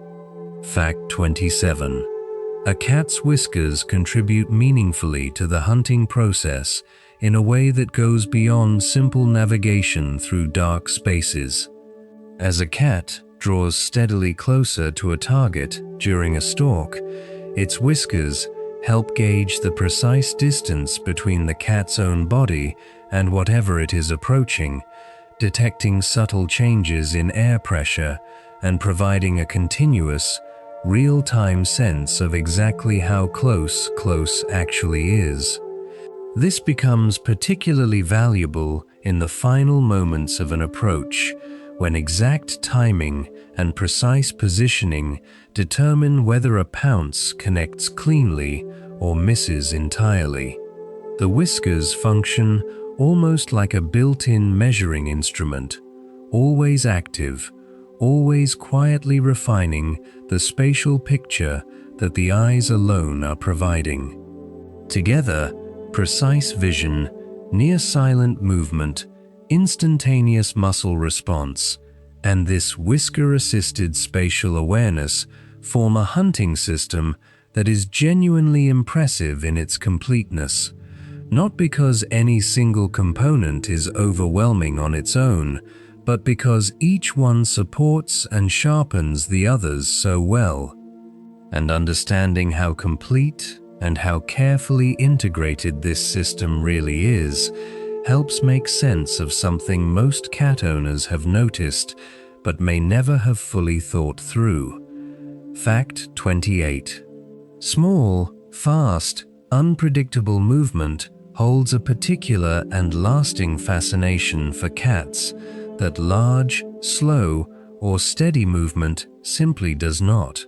Speaker 1: Fact 27. A cat's whiskers contribute meaningfully to the hunting process in a way that goes beyond simple navigation through dark spaces. As a cat, draws steadily closer to a target during a stalk, its whiskers help gauge the precise distance between the cat's own body and whatever it is approaching, detecting subtle changes in air pressure and providing a continuous, real-time sense of exactly how close actually is. This becomes particularly valuable in the final moments of an approach, when exact timing and precise positioning determine whether a pounce connects cleanly or misses entirely. The whiskers function almost like a built-in measuring instrument, always active, always quietly refining the spatial picture that the eyes alone are providing. Together, precise vision, near-silent movement, instantaneous muscle response, and this whisker-assisted spatial awareness form a hunting system that is genuinely impressive in its completeness, not because any single component is overwhelming on its own, but because each one supports and sharpens the others so well. And understanding how complete and how carefully integrated this system really is helps make sense of something most cat owners have noticed but may never have fully thought through. Fact 28. Small, fast, unpredictable movement holds a particular and lasting fascination for cats that large, slow, or steady movement simply does not.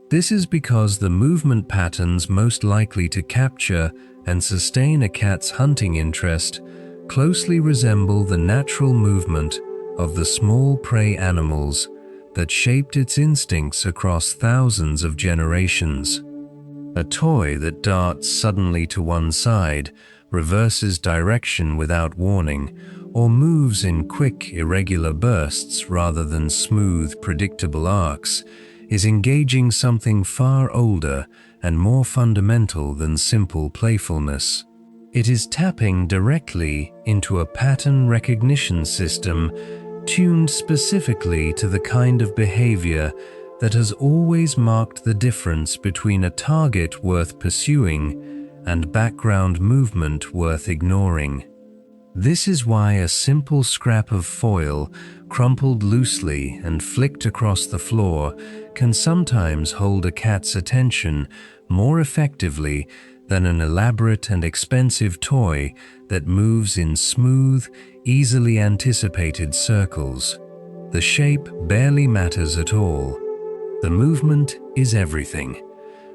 Speaker 1: This is because the movement patterns most likely to capture and sustain a cat's hunting interest closely resemble the natural movement of the small prey animals that shaped its instincts across thousands of generations. A toy that darts suddenly to one side, reverses direction without warning, or moves in quick, irregular bursts rather than smooth, predictable arcs, is engaging something far older and more fundamental than simple playfulness. It is tapping directly into a pattern recognition system tuned specifically to the kind of behavior that has always marked the difference between a target worth pursuing and background movement worth ignoring. This is why a simple scrap of foil, crumpled loosely and flicked across the floor, can sometimes hold a cat's attention more effectively than an elaborate and expensive toy that moves in smooth, easily anticipated circles. The shape barely matters at all. The movement is everything,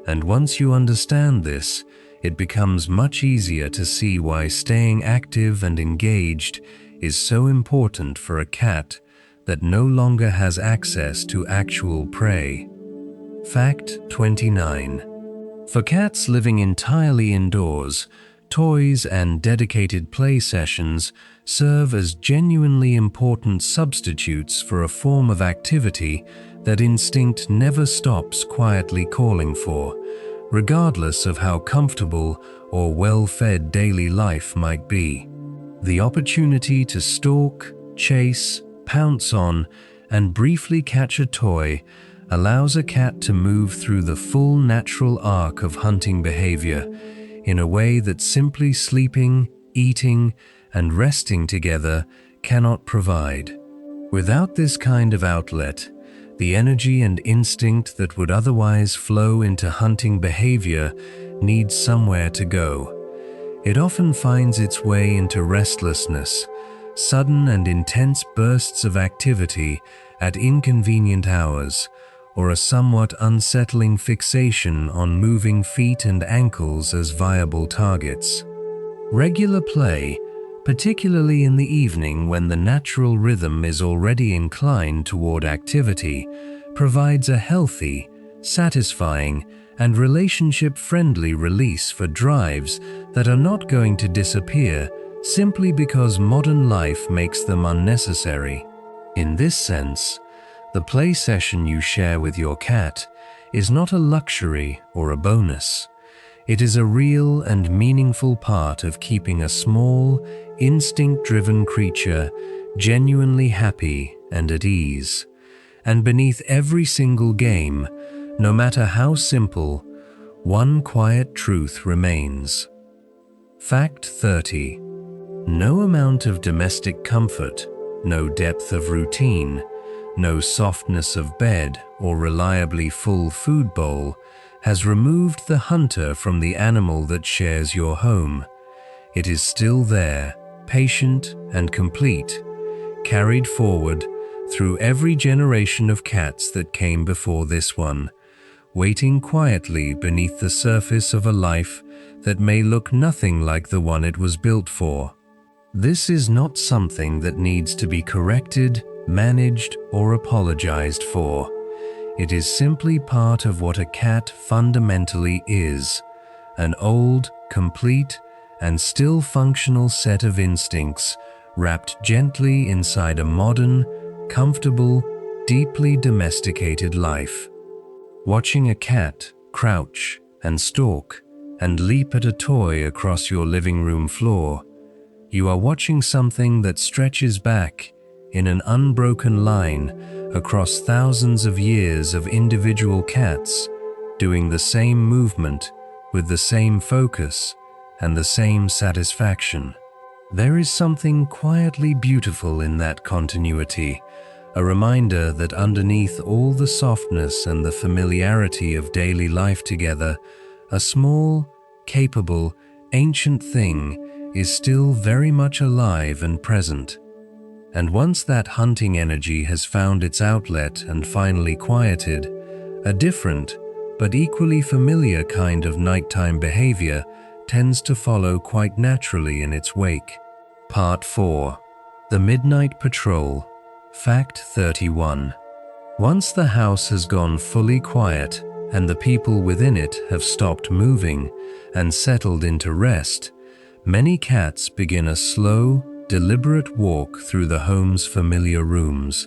Speaker 1: and once you understand this, it becomes much easier to see why staying active and engaged is so important for a cat that no longer has access to actual prey. Fact 29. For cats living entirely indoors, toys and dedicated play sessions serve as genuinely important substitutes for a form of activity that instinct never stops quietly calling for, regardless of how comfortable or well-fed daily life might be. The opportunity to stalk, chase, pounce on, and briefly catch a toy allows a cat to move through the full natural arc of hunting behavior in a way that simply sleeping, eating, and resting together cannot provide. Without this kind of outlet, the energy and instinct that would otherwise flow into hunting behavior needs somewhere to go. It often finds its way into restlessness, sudden and intense bursts of activity at inconvenient hours, or a somewhat unsettling fixation on moving feet and ankles as viable targets. Regular play, particularly in the evening when the natural rhythm is already inclined toward activity, provides a healthy, satisfying, and relationship-friendly release for drives that are not going to disappear simply because modern life makes them unnecessary. In this sense, the play session you share with your cat is not a luxury or a bonus. It is a real and meaningful part of keeping a small, instinct-driven creature genuinely happy and at ease. And beneath every single game, no matter how simple, one quiet truth remains. Fact 30. No amount of domestic comfort, no depth of routine, no softness of bed or reliably full food bowl has removed the hunter from the animal that shares your home. It is still there, patient and complete, carried forward through every generation of cats that came before this one, waiting quietly beneath the surface of a life that may look nothing like the one it was built for. This is not something that needs to be corrected, managed, or apologized for. It is simply part of what a cat fundamentally is: an old, complete, and still functional set of instincts wrapped gently inside a modern, comfortable, deeply domesticated life. Watching a cat crouch and stalk and leap at a toy across your living room floor, you are watching something that stretches back in an unbroken line across thousands of years of individual cats doing the same movement with the same focus and the same satisfaction. There is something quietly beautiful in that continuity, a reminder that underneath all the softness and the familiarity of daily life together, a small, capable, ancient thing is still very much alive and present. And once that hunting energy has found its outlet and finally quieted, a different but equally familiar kind of nighttime behavior tends to follow quite naturally in its wake. Part 4. The Midnight Patrol. Fact 31. Once the house has gone fully quiet and the people within it have stopped moving and settled into rest, many cats begin a slow, deliberate walk through the home's familiar rooms,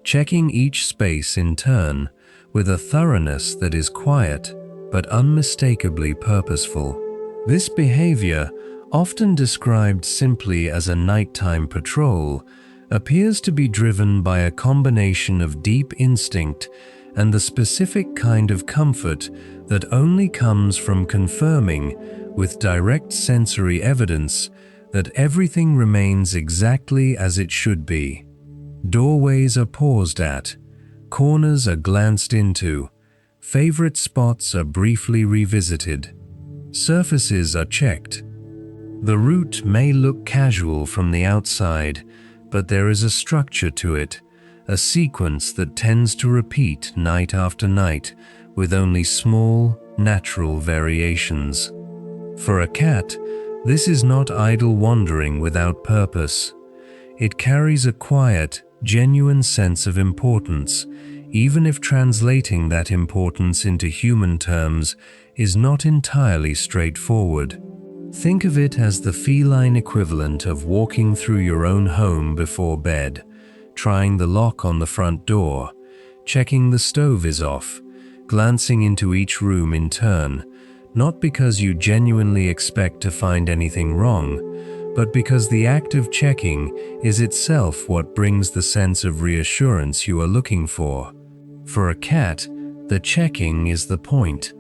Speaker 1: checking each space in turn with a thoroughness that is quiet but unmistakably purposeful. This behavior, often described simply as a nighttime patrol, appears to be driven by a combination of deep instinct and the specific kind of comfort that only comes from confirming with direct sensory evidence that everything remains exactly as it should be. Doorways are paused at, corners are glanced into, favorite spots are briefly revisited, surfaces are checked. The route may look casual from the outside, but there is a structure to it, a sequence that tends to repeat night after night with only small, natural variations. For a cat, this is not idle wandering without purpose. It carries a quiet, genuine sense of importance, even if translating that importance into human terms is not entirely straightforward. Think of it as the feline equivalent of walking through your own home before bed, trying the lock on the front door, checking the stove is off, glancing into each room in turn, not because you genuinely expect to find anything wrong, but because the act of checking is itself what brings the sense of reassurance you are looking for. For a cat, the checking is the point,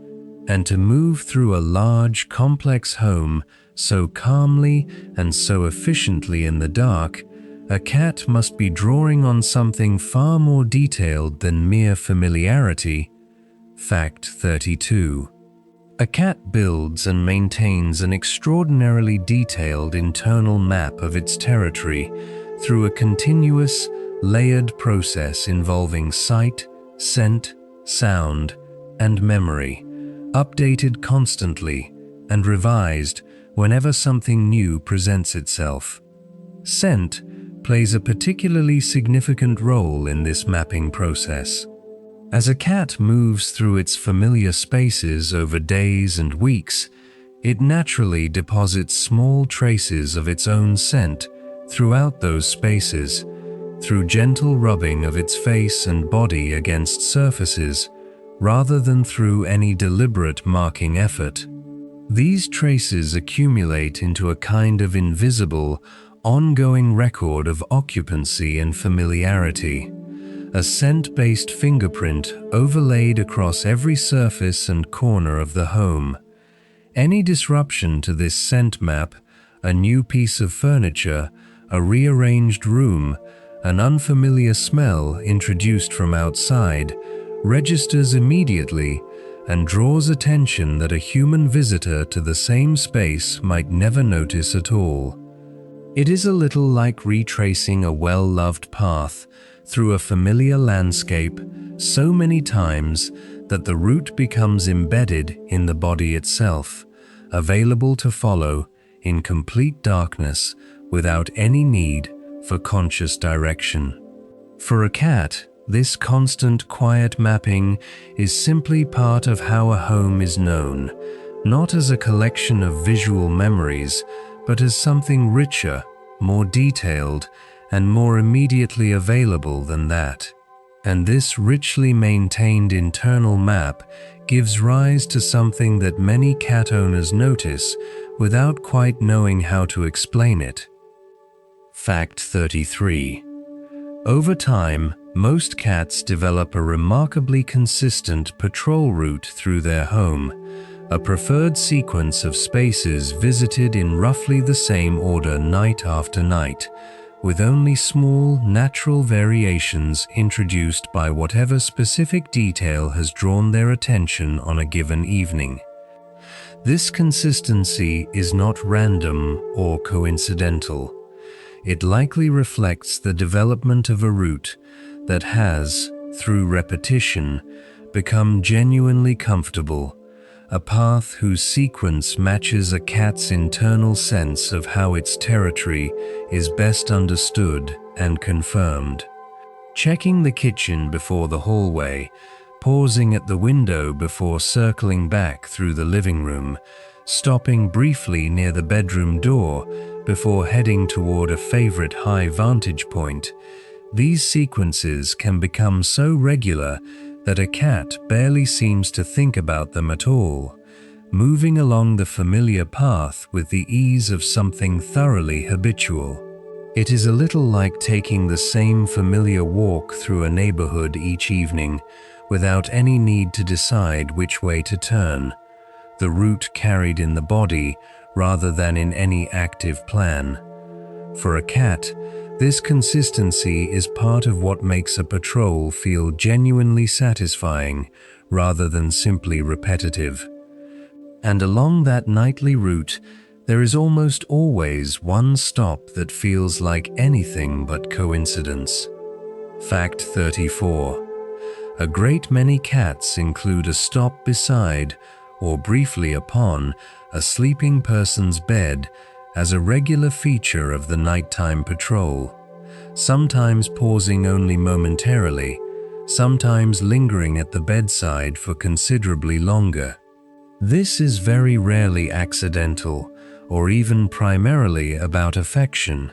Speaker 1: and to move through a large, complex home so calmly and so efficiently in the dark, a cat must be drawing on something far more detailed than mere familiarity. Fact 32. A cat builds and maintains an extraordinarily detailed internal map of its territory through a continuous, layered process involving sight, scent, sound, and memory, updated constantly and revised whenever something new presents itself. Scent plays a particularly significant role in this mapping process. As a cat moves through its familiar spaces over days and weeks, it naturally deposits small traces of its own scent throughout those spaces, through gentle rubbing of its face and body against surfaces, rather than through any deliberate marking effort. These traces accumulate into a kind of invisible, ongoing record of occupancy and familiarity, a scent-based fingerprint overlaid across every surface and corner of the home. Any disruption to this scent map, a new piece of furniture, a rearranged room, an unfamiliar smell introduced from outside, registers immediately and draws attention that a human visitor to the same space might never notice at all. It is a little like retracing a well-loved path through a familiar landscape so many times that the route becomes embedded in the body itself, available to follow in complete darkness without any need for conscious direction. For a cat, this constant quiet mapping is simply part of how a home is known, not as a collection of visual memories, but as something richer, more detailed, and more immediately available than that. And this richly maintained internal map gives rise to something that many cat owners notice without quite knowing how to explain it. Fact 33. Over time, most cats develop a remarkably consistent patrol route through their home, a preferred sequence of spaces visited in roughly the same order night after night, with only small, natural variations introduced by whatever specific detail has drawn their attention on a given evening. This consistency is not random or coincidental. It likely reflects the development of a route that has, through repetition, become genuinely comfortable, a path whose sequence matches a cat's internal sense of how its territory is best understood and confirmed. Checking the kitchen before the hallway, pausing at the window before circling back through the living room, stopping briefly near the bedroom door before heading toward a favorite high vantage point, these sequences can become so regular that a cat barely seems to think about them at all, moving along the familiar path with the ease of something thoroughly habitual. It is a little like taking the same familiar walk through a neighborhood each evening without any need to decide which way to turn, the route carried in the body rather than in any active plan. For a cat, this consistency is part of what makes a patrol feel genuinely satisfying rather than simply repetitive. And along that nightly route, there is almost always one stop that feels like anything but coincidence. Fact 34. A great many cats include a stop beside, or briefly upon, a sleeping person's bed as a regular feature of the nighttime patrol, sometimes pausing only momentarily, sometimes lingering at the bedside for considerably longer. This is very rarely accidental, or even primarily about affection,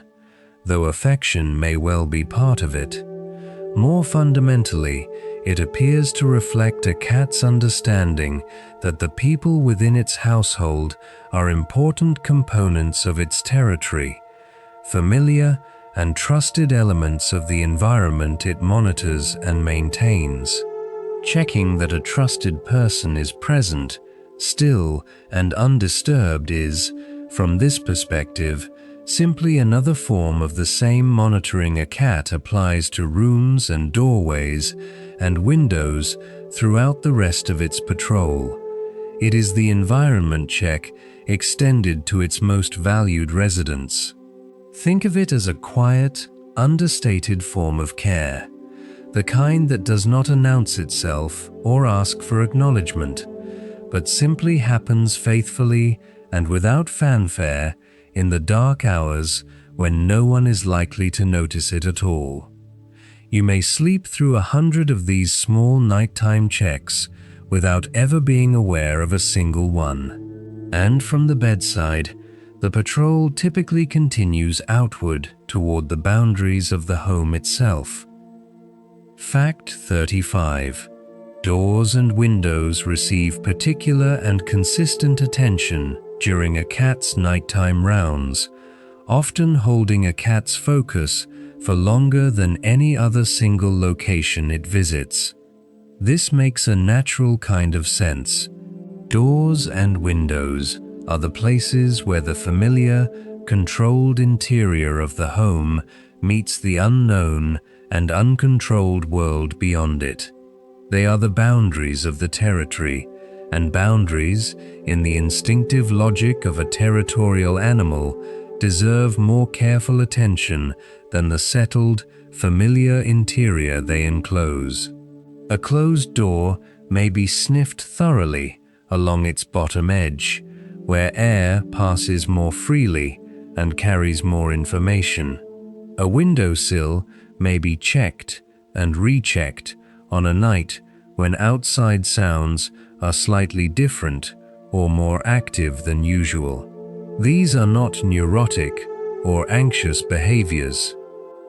Speaker 1: though affection may well be part of it. More fundamentally, it appears to reflect a cat's understanding that the people within its household are important components of its territory, familiar and trusted elements of the environment it monitors and maintains. Checking that a trusted person is present, still and undisturbed is, from this perspective, simply another form of the same monitoring a cat applies to rooms and doorways and windows throughout the rest of its patrol. It is the environment check extended to its most valued residents. Think of it as a quiet, understated form of care, the kind that does not announce itself or ask for acknowledgement, but simply happens faithfully and without fanfare in the dark hours when no one is likely to notice it at all. You may sleep through 100 of these small nighttime checks without ever being aware of a single one. And from the bedside, the patrol typically continues outward toward the boundaries of the home itself. Fact 35. Doors and windows receive particular and consistent attention during a cat's nighttime rounds, often holding a cat's focus for longer than any other single location it visits. This makes a natural kind of sense. Doors and windows are the places where the familiar, controlled interior of the home meets the unknown and uncontrolled world beyond it. They are the boundaries of the territory, and boundaries, in the instinctive logic of a territorial animal, deserve more careful attention than the settled, familiar interior they enclose. A closed door may be sniffed thoroughly along its bottom edge, where air passes more freely and carries more information. A windowsill may be checked and rechecked on a night when outside sounds are slightly different or more active than usual. These are not neurotic or anxious behaviors.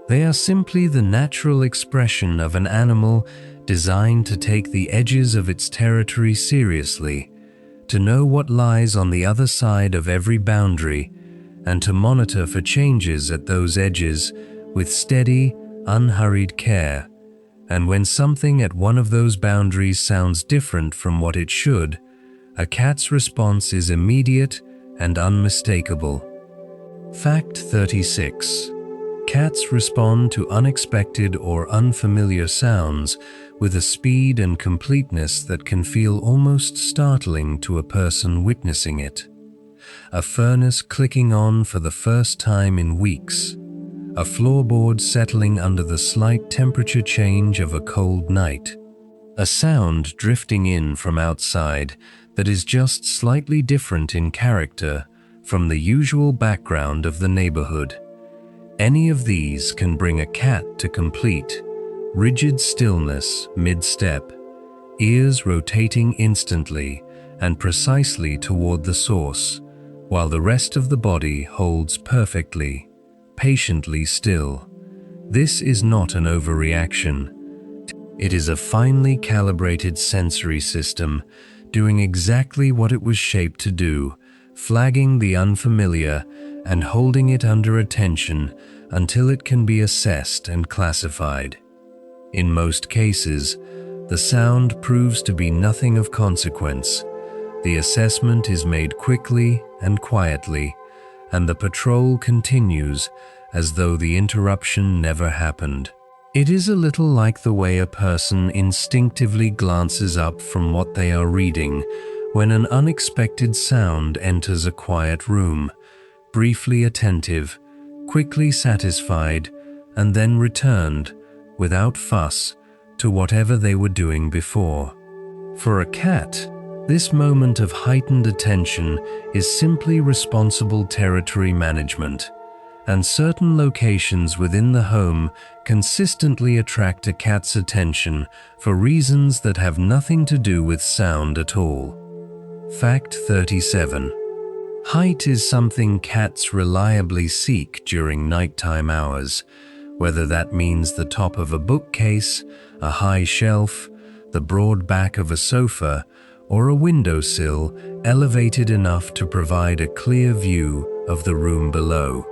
Speaker 1: They are simply the natural expression of an animal designed to take the edges of its territory seriously, to know what lies on the other side of every boundary, and to monitor for changes at those edges with steady, unhurried care. And when something at one of those boundaries sounds different from what it should, a cat's response is immediate and unmistakable. Fact 36. Cats respond to unexpected or unfamiliar sounds with a speed and completeness that can feel almost startling to a person witnessing it. A furnace clicking on for the first time in weeks. A floorboard settling under the slight temperature change of a cold night. A sound drifting in from outside that is just slightly different in character from the usual background of the neighborhood. Any of these can bring a cat to complete, rigid stillness mid-step, ears rotating instantly and precisely toward the source, while the rest of the body holds perfectly, patiently still. This is not an overreaction. It is a finely calibrated sensory system doing exactly what it was shaped to do, flagging the unfamiliar and holding it under attention until it can be assessed and classified. In most cases, the sound proves to be nothing of consequence. The assessment is made quickly and quietly, and the patrol continues as though the interruption never happened. It is a little like the way a person instinctively glances up from what they are reading when an unexpected sound enters a quiet room, briefly attentive, quickly satisfied, and then returned, without fuss, to whatever they were doing before. For a cat, this moment of heightened attention is simply responsible territory management, and certain locations within the home consistently attract a cat's attention for reasons that have nothing to do with sound at all. Fact 37. Height is something cats reliably seek during nighttime hours, whether that means the top of a bookcase, a high shelf, the broad back of a sofa, or a windowsill elevated enough to provide a clear view of the room below.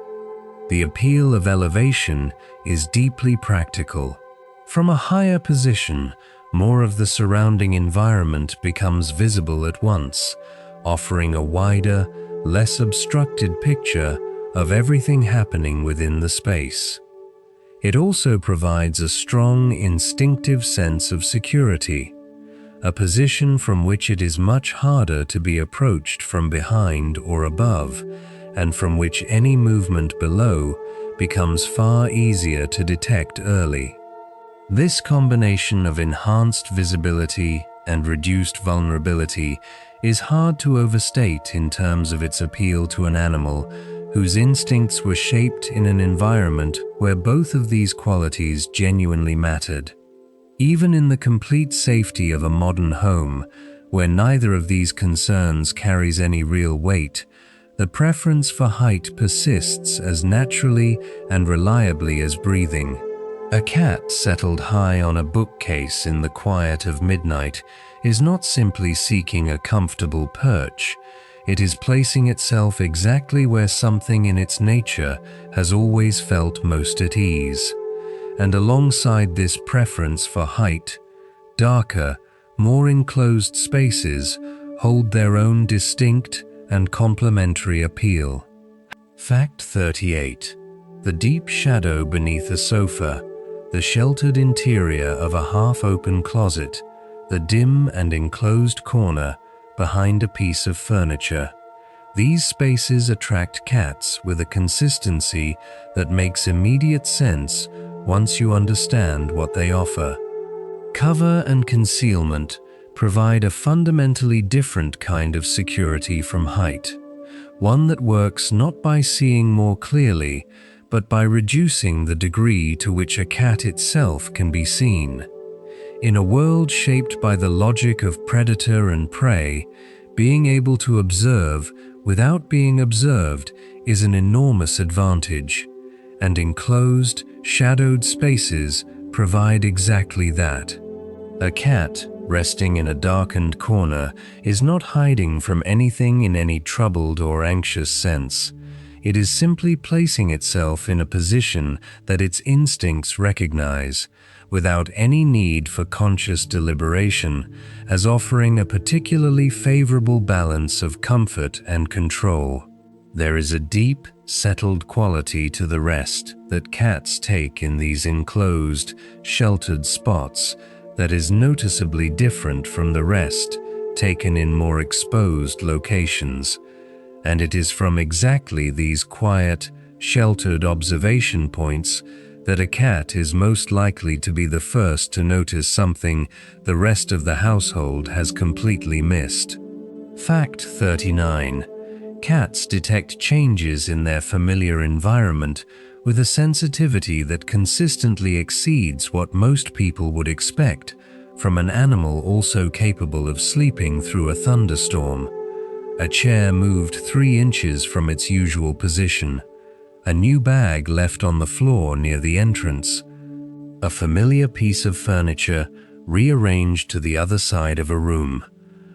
Speaker 1: The appeal of elevation is deeply practical. From a higher position, more of the surrounding environment becomes visible at once, offering a wider, less obstructed picture of everything happening within the space. It also provides a strong instinctive sense of security, a position from which it is much harder to be approached from behind or above, and from which any movement below becomes far easier to detect early. This combination of enhanced visibility and reduced vulnerability is hard to overstate in terms of its appeal to an animal whose instincts were shaped in an environment where both of these qualities genuinely mattered. Even in the complete safety of a modern home, where neither of these concerns carries any real weight, the preference for height persists as naturally and reliably as breathing. A cat settled high on a bookcase in the quiet of midnight is not simply seeking a comfortable perch. It is placing itself exactly where something in its nature has always felt most at ease. And alongside this preference for height, darker, more enclosed spaces hold their own distinct and complementary appeal. Fact 38. The deep shadow beneath a sofa, the sheltered interior of a half-open closet, the dim and enclosed corner behind a piece of furniture. These spaces attract cats with a consistency that makes immediate sense once you understand what they offer. Cover and concealment provide a fundamentally different kind of security from height, one that works not by seeing more clearly, but by reducing the degree to which a cat itself can be seen. In a world shaped by the logic of predator and prey, being able to observe without being observed is an enormous advantage, and enclosed, shadowed spaces provide exactly that. A cat, resting in a darkened corner, is not hiding from anything in any troubled or anxious sense. It is simply placing itself in a position that its instincts recognize, without any need for conscious deliberation, as offering a particularly favorable balance of comfort and control. There is a deep, settled quality to the rest that cats take in these enclosed, sheltered spots that is noticeably different from the rest taken in more exposed locations. And it is from exactly these quiet, sheltered observation points that a cat is most likely to be the first to notice something the rest of the household has completely missed. Fact 39. Cats detect changes in their familiar environment with a sensitivity that consistently exceeds what most people would expect from an animal also capable of sleeping through a thunderstorm. A chair moved 3 inches from its usual position. A new bag left on the floor near the entrance. A familiar piece of furniture rearranged to the other side of a room.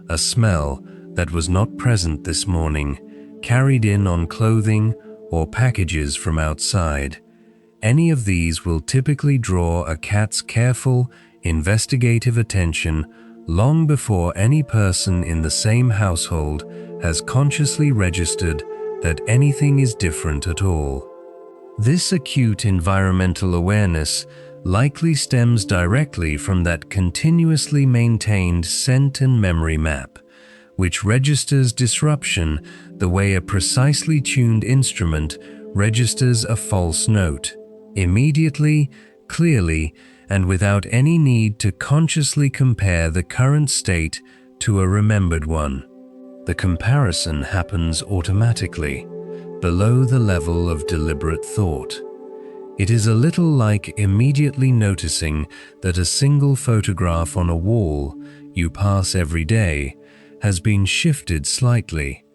Speaker 1: A smell that was not present this morning, carried in on clothing or packages from outside. Any of these will typically draw a cat's careful, investigative attention long before any person in the same household has consciously registered that anything is different at all. This acute environmental awareness likely stems directly from that continuously maintained scent and memory map, which registers disruption the way a precisely tuned instrument registers a false note, immediately, clearly, and without any need to consciously compare the current state to a remembered one. The comparison happens automatically, below the level of deliberate thought. It is a little like immediately noticing that a single photograph on a wall you pass every day has been shifted slightly,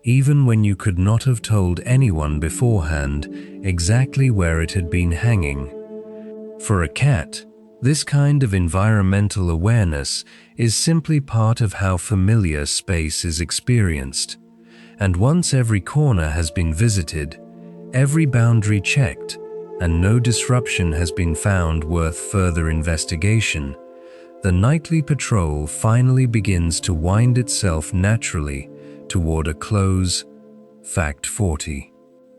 Speaker 1: even when you could not have told anyone beforehand exactly where it had been hanging. For a cat, this kind of environmental awareness is simply part of how familiar space is experienced. And once every corner has been visited, every boundary checked, and no disruption has been found worth further investigation, the nightly patrol finally begins to wind itself naturally toward a close. Fact 40.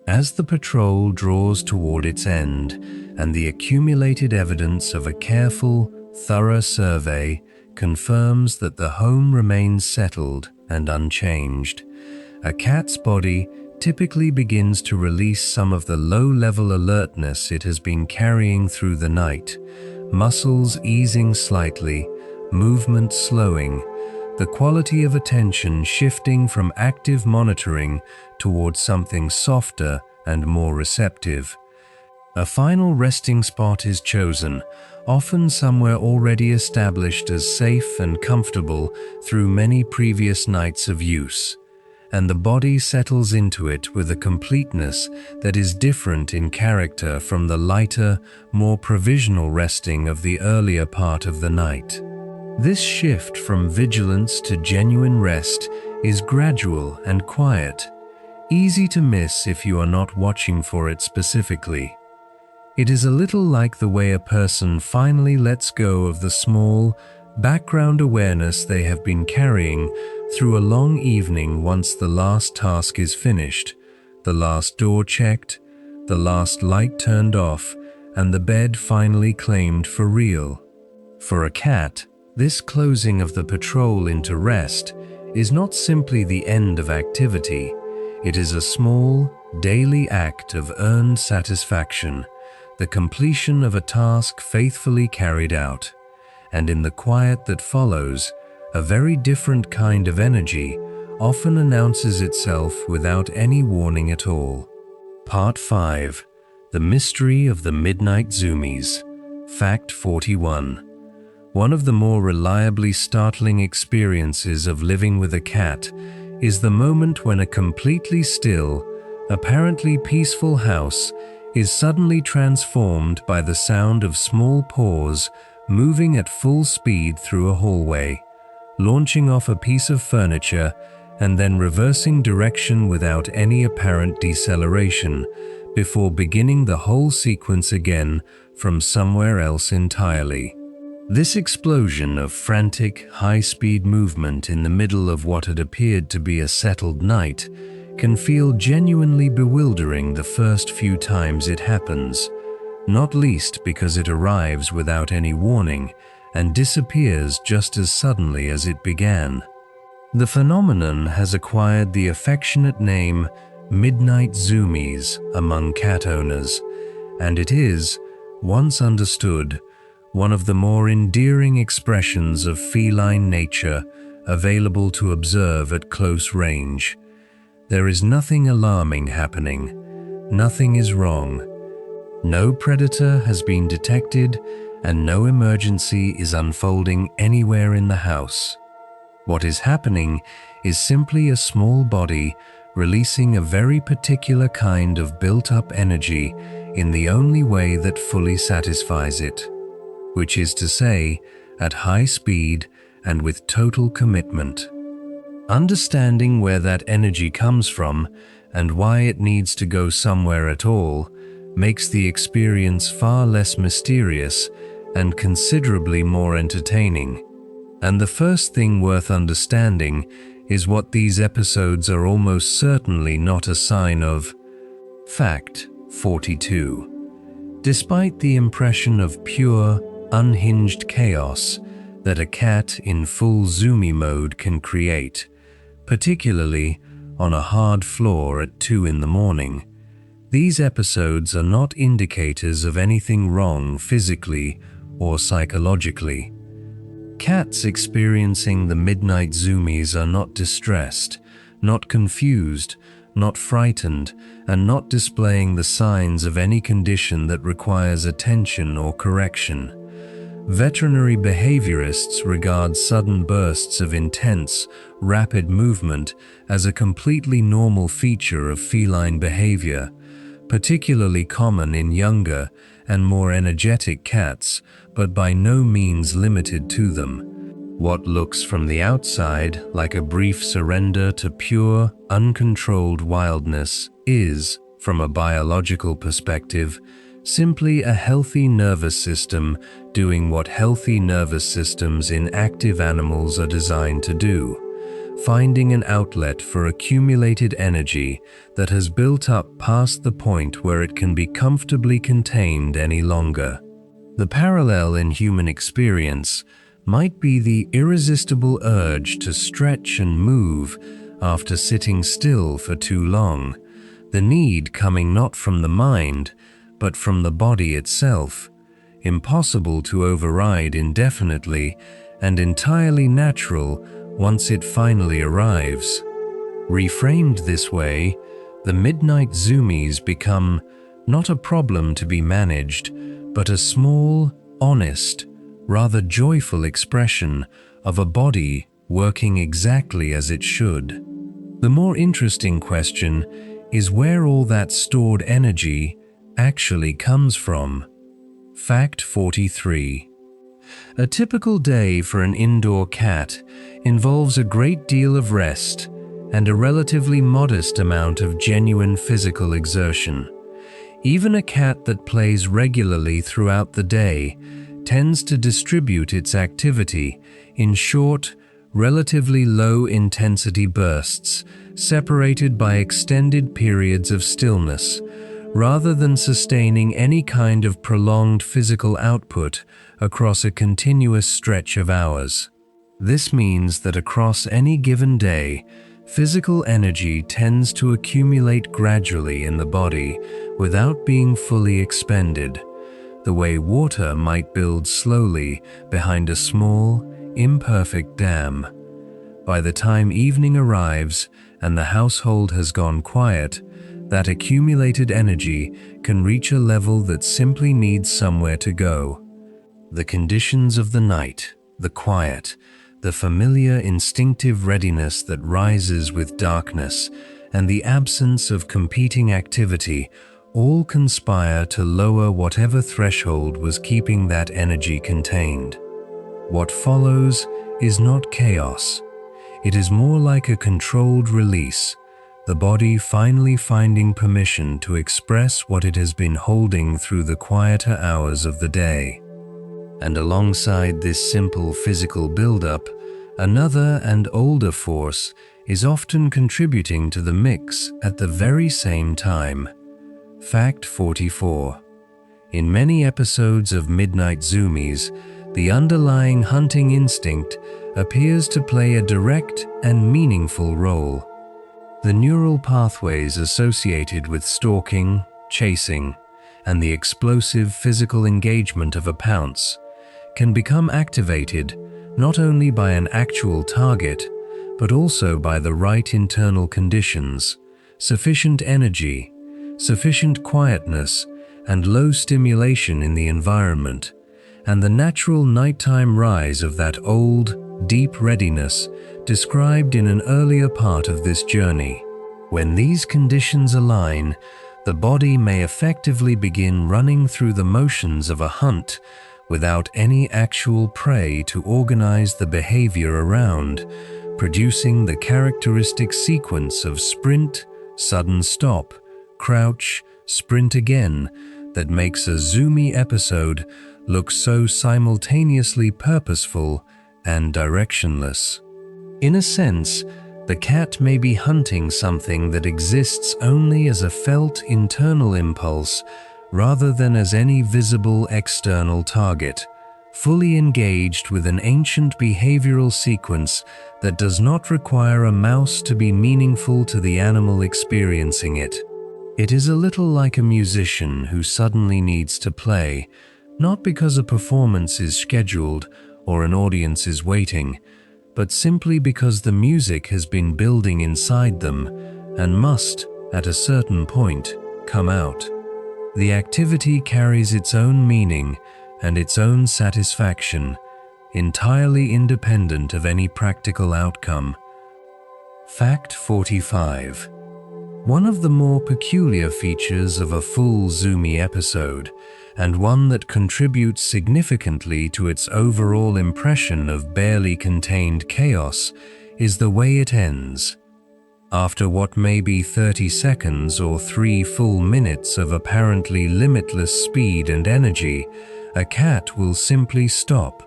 Speaker 1: As the patrol draws toward its end, and the accumulated evidence of a careful, thorough survey confirms that the home remains settled and unchanged, a cat's body typically begins to release some of the low-level alertness it has been carrying through the night, muscles easing slightly, movement slowing, the quality of attention shifting from active monitoring towards something softer and more receptive. A final resting spot is chosen, often somewhere already established as safe and comfortable through many previous nights of use, and the body settles into it with a completeness that is different in character from the lighter, more provisional resting of the earlier part of the night. This shift from vigilance to genuine rest is gradual and quiet, easy to miss if you are not watching for it specifically. It is a little like the way a person finally lets go of the small, background awareness they have been carrying through a long evening once the last task is finished, the last door checked, the last light turned off, and the bed finally claimed for real. For a cat, this closing of the patrol into rest is not simply the end of activity. It is a small, daily act of earned satisfaction, the completion of a task faithfully carried out. And in the quiet that follows, a very different kind of energy often announces itself without any warning at all. Part 5. The Mystery of the Midnight Zoomies. Fact 41. One of the more reliably startling experiences of living with a cat is the moment when a completely still, apparently peaceful house is suddenly transformed by the sound of small paws moving at full speed through a hallway, launching off a piece of furniture and then reversing direction without any apparent deceleration, before beginning the whole sequence again from somewhere else entirely. This explosion of frantic, high-speed movement in the middle of what had appeared to be a settled night can feel genuinely bewildering the first few times it happens, not least because it arrives without any warning and disappears just as suddenly as it began. The phenomenon has acquired the affectionate name Midnight Zoomies among cat owners, and it is, once understood, one of the more endearing expressions of feline nature available to observe at close range. There is nothing alarming happening, nothing is wrong. No predator has been detected, and no emergency is unfolding anywhere in the house. What is happening is simply a small body releasing a very particular kind of built-up energy in the only way that fully satisfies it, which is to say, at high speed and with total commitment. Understanding where that energy comes from and why it needs to go somewhere at all makes the experience far less mysterious and considerably more entertaining. And the first thing worth understanding is what these episodes are almost certainly not a sign of. Fact 42. Despite the impression of pure, unhinged chaos that a cat in full zoomy mode can create, particularly on a hard floor at 2 in the morning, these episodes are not indicators of anything wrong physically or psychologically. Cats experiencing the midnight zoomies are not distressed, not confused, not frightened, and not displaying the signs of any condition that requires attention or correction. Veterinary behaviorists regard sudden bursts of intense, rapid movement as a completely normal feature of feline behavior, particularly common in younger and more energetic cats, but by no means limited to them. What looks from the outside like a brief surrender to pure, uncontrolled wildness is, from a biological perspective, simply a healthy nervous system doing what healthy nervous systems in active animals are designed to do, finding an outlet for accumulated energy that has built up past the point where it can be comfortably contained any longer. The parallel in human experience might be the irresistible urge to stretch and move after sitting still for too long, the need coming not from the mind, but from the body itself, impossible to override indefinitely and entirely natural once it finally arrives. Reframed this way, the midnight zoomies become not a problem to be managed, but a small, honest, rather joyful expression of a body working exactly as it should. The more interesting question is where all that stored energy actually comes from. Fact 43. A typical day for an indoor cat involves a great deal of rest and a relatively modest amount of genuine physical exertion. Even a cat that plays regularly throughout the day tends to distribute its activity in short, relatively low-intensity bursts, separated by extended periods of stillness, rather than sustaining any kind of prolonged physical output across a continuous stretch of hours. This means that across any given day, physical energy tends to accumulate gradually in the body without being fully expended, the way water might build slowly behind a small, imperfect dam. By the time evening arrives and the household has gone quiet, that accumulated energy can reach a level that simply needs somewhere to go. The conditions of the night, the quiet, the familiar instinctive readiness that rises with darkness, and the absence of competing activity all conspire to lower whatever threshold was keeping that energy contained. What follows is not chaos. It is more like a controlled release, the body finally finding permission to express what it has been holding through the quieter hours of the day. And alongside this simple physical buildup, another and older force is often contributing to the mix at the very same time. Fact 44. In many episodes of Midnight Zoomies, the underlying hunting instinct appears to play a direct and meaningful role. The neural pathways associated with stalking, chasing, and the explosive physical engagement of a pounce can become activated not only by an actual target, but also by the right internal conditions, sufficient energy, sufficient quietness, and low stimulation in the environment, and the natural nighttime rise of that old, deep readiness described in an earlier part of this journey. When these conditions align, the body may effectively begin running through the motions of a hunt without any actual prey to organize the behavior around, producing the characteristic sequence of sprint, sudden stop, crouch, sprint again that makes a zoomy episode look so simultaneously purposeful and directionless. In a sense, the cat may be hunting something that exists only as a felt internal impulse rather than as any visible external target, fully engaged with an ancient behavioral sequence that does not require a mouse to be meaningful to the animal experiencing it. It is a little like a musician who suddenly needs to play, not because a performance is scheduled or an audience is waiting, but simply because the music has been building inside them and must, at a certain point, come out. The activity carries its own meaning and its own satisfaction, entirely independent of any practical outcome. Fact 45. One of the more peculiar features of a full zoomy episode, and one that contributes significantly to its overall impression of barely contained chaos, is the way it ends. After what may be 30 seconds or 3 full minutes of apparently limitless speed and energy, a cat will simply stop.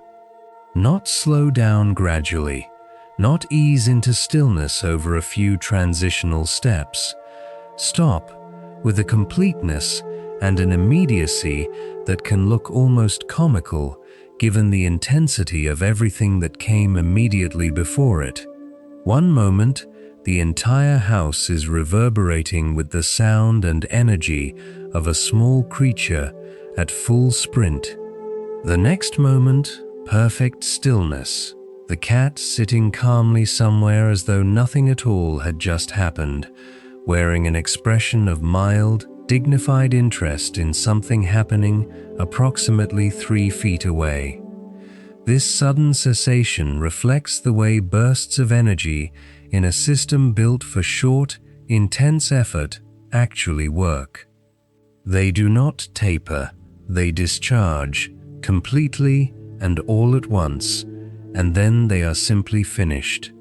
Speaker 1: Not slow down gradually, not ease into stillness over a few transitional steps. Stop with a completeness and an immediacy that can look almost comical given the intensity of everything that came immediately before it. One moment, the entire house is reverberating with the sound and energy of a small creature at full sprint. The next moment, perfect stillness, the cat sitting calmly somewhere as though nothing at all had just happened, wearing an expression of mild, dignified interest in something happening approximately 3 feet away. This sudden cessation reflects the way bursts of energy in a system built for short, intense effort actually work. They do not taper, they discharge, completely and all at once, and then they are simply finished.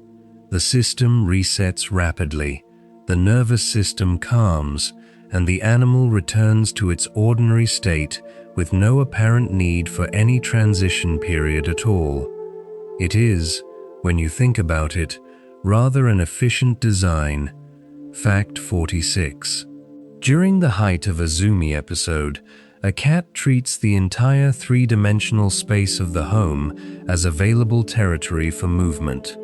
Speaker 1: The system resets rapidly, the nervous system calms, and the animal returns to its ordinary state with no apparent need for any transition period at all. It is, when you think about it, rather an efficient design. Fact 46. During the height of a Zumi episode, a cat treats the entire three-dimensional space of the home as available territory for movement,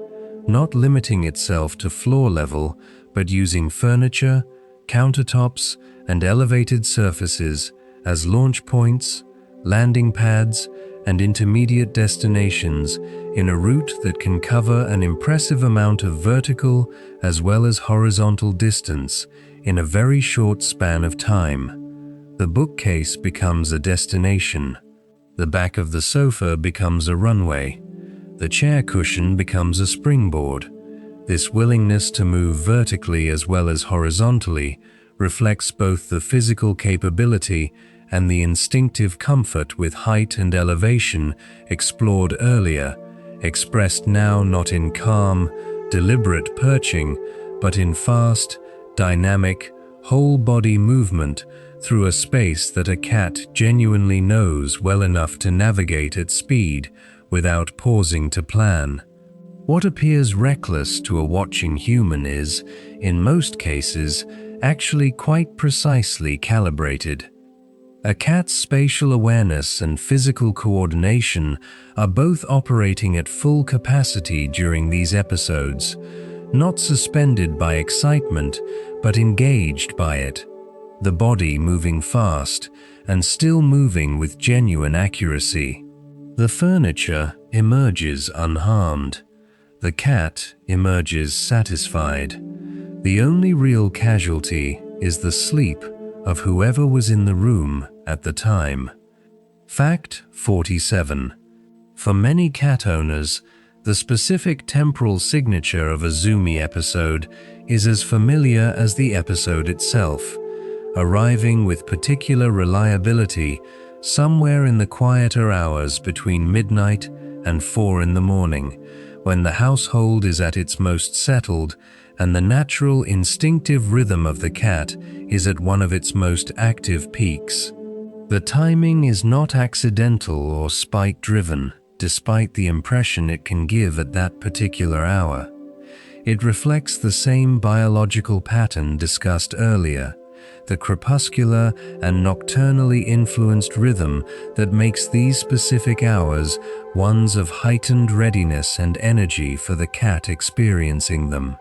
Speaker 1: not limiting itself to floor level, but using furniture, countertops, and elevated surfaces as launch points, landing pads, and intermediate destinations in a route that can cover an impressive amount of vertical as well as horizontal distance in a very short span of time. The bookcase becomes a destination. The back of the sofa becomes a runway. The chair cushion becomes a springboard. This willingness to move vertically as well as horizontally reflects both the physical capability and the instinctive comfort with height and elevation explored earlier, expressed now not in calm, deliberate perching, but in fast, dynamic, whole-body movement through a space that a cat genuinely knows well enough to navigate at speed without pausing to plan. What appears reckless to a watching human is, in most cases, actually quite precisely calibrated. A cat's spatial awareness and physical coordination are both operating at full capacity during these episodes, not suspended by excitement, but engaged by it. The body moving fast and still moving with genuine accuracy. The furniture emerges unharmed. The cat emerges satisfied. The only real casualty is the sleep of whoever was in the room at the time. Fact 47. For many cat owners, the specific temporal signature of a Zumi episode is as familiar as the episode itself, arriving with particular reliability somewhere in the quieter hours between midnight and 4 in the morning, when the household is at its most settled and the natural instinctive rhythm of the cat is at one of its most active peaks. The timing is not accidental or spite-driven, despite the impression it can give at that particular hour. It reflects the same biological pattern discussed earlier, the crepuscular and nocturnally influenced rhythm that makes these specific hours ones of heightened readiness and energy for the cat experiencing them.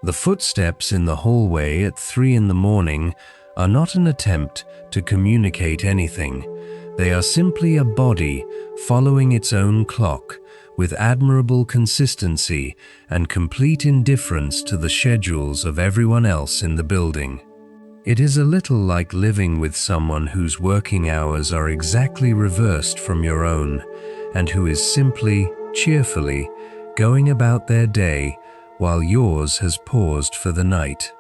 Speaker 1: The footsteps in the hallway at 3 in the morning are not an attempt to communicate anything. They are simply a body following its own clock with admirable consistency and complete indifference to the schedules of everyone else in the building. It is a little like living with someone whose working hours are exactly reversed from your own, and who is simply, cheerfully, going about their day while yours has paused for the night.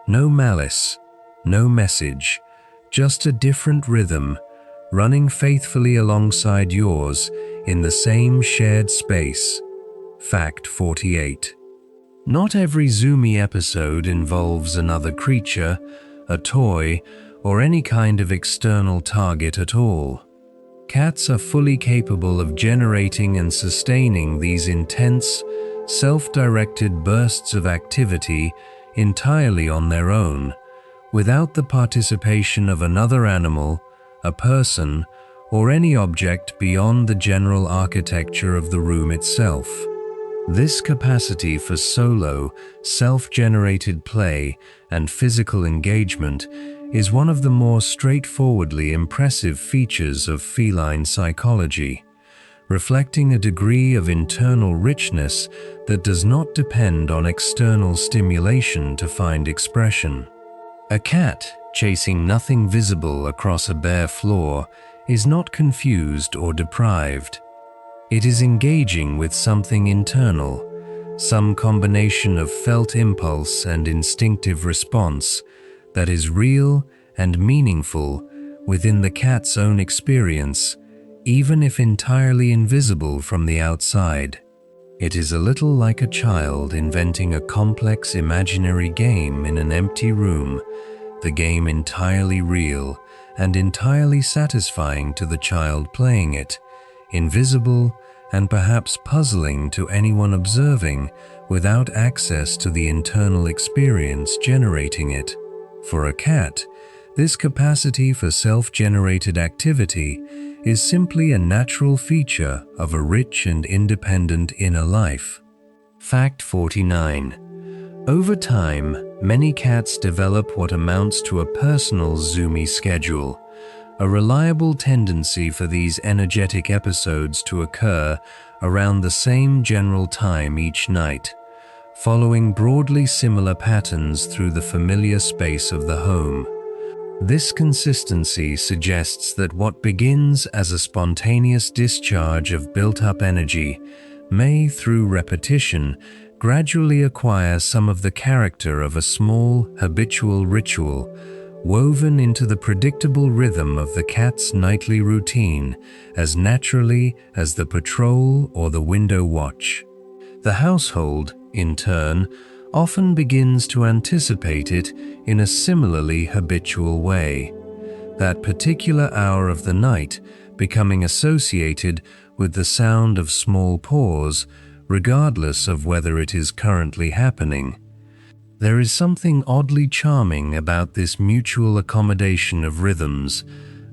Speaker 1: No malice, no message, just a different rhythm, running faithfully alongside yours in the same shared space. Fact 48. Not every Zumi episode involves another creature, a toy, or any kind of external target at all. Cats are fully capable of generating and sustaining these intense, self-directed bursts of activity entirely on their own, without the participation of another animal, a person, or any object beyond the general architecture of the room itself. This capacity for solo, self-generated play and physical engagement is one of the more straightforwardly impressive features of feline psychology, reflecting a degree of internal richness that does not depend on external stimulation to find expression. A cat chasing nothing visible across a bare floor is not confused or deprived. It is engaging with something internal, some combination of felt impulse and instinctive response that is real and meaningful within the cat's own experience, even if entirely invisible from the outside. It is a little like a child inventing a complex imaginary game in an empty room, the game entirely real and entirely satisfying to the child playing it, invisible and perhaps puzzling to anyone observing without access to the internal experience generating it. For a cat, this capacity for self-generated activity is simply a natural feature of a rich and independent inner life. Fact 49. Over time, many cats develop what amounts to a personal zoomy schedule, a reliable tendency for these energetic episodes to occur around the same general time each night, following broadly similar patterns through the familiar space of the home. This consistency suggests that what begins as a spontaneous discharge of built-up energy may, through repetition, gradually acquire some of the character of a small, habitual ritual, woven into the predictable rhythm of the cat's nightly routine as naturally as the patrol or the window watch. The household, in turn, often begins to anticipate it in a similarly habitual way, that particular hour of the night becoming associated with the sound of small paws, regardless of whether it is currently happening. There is something oddly charming about this mutual accommodation of rhythms,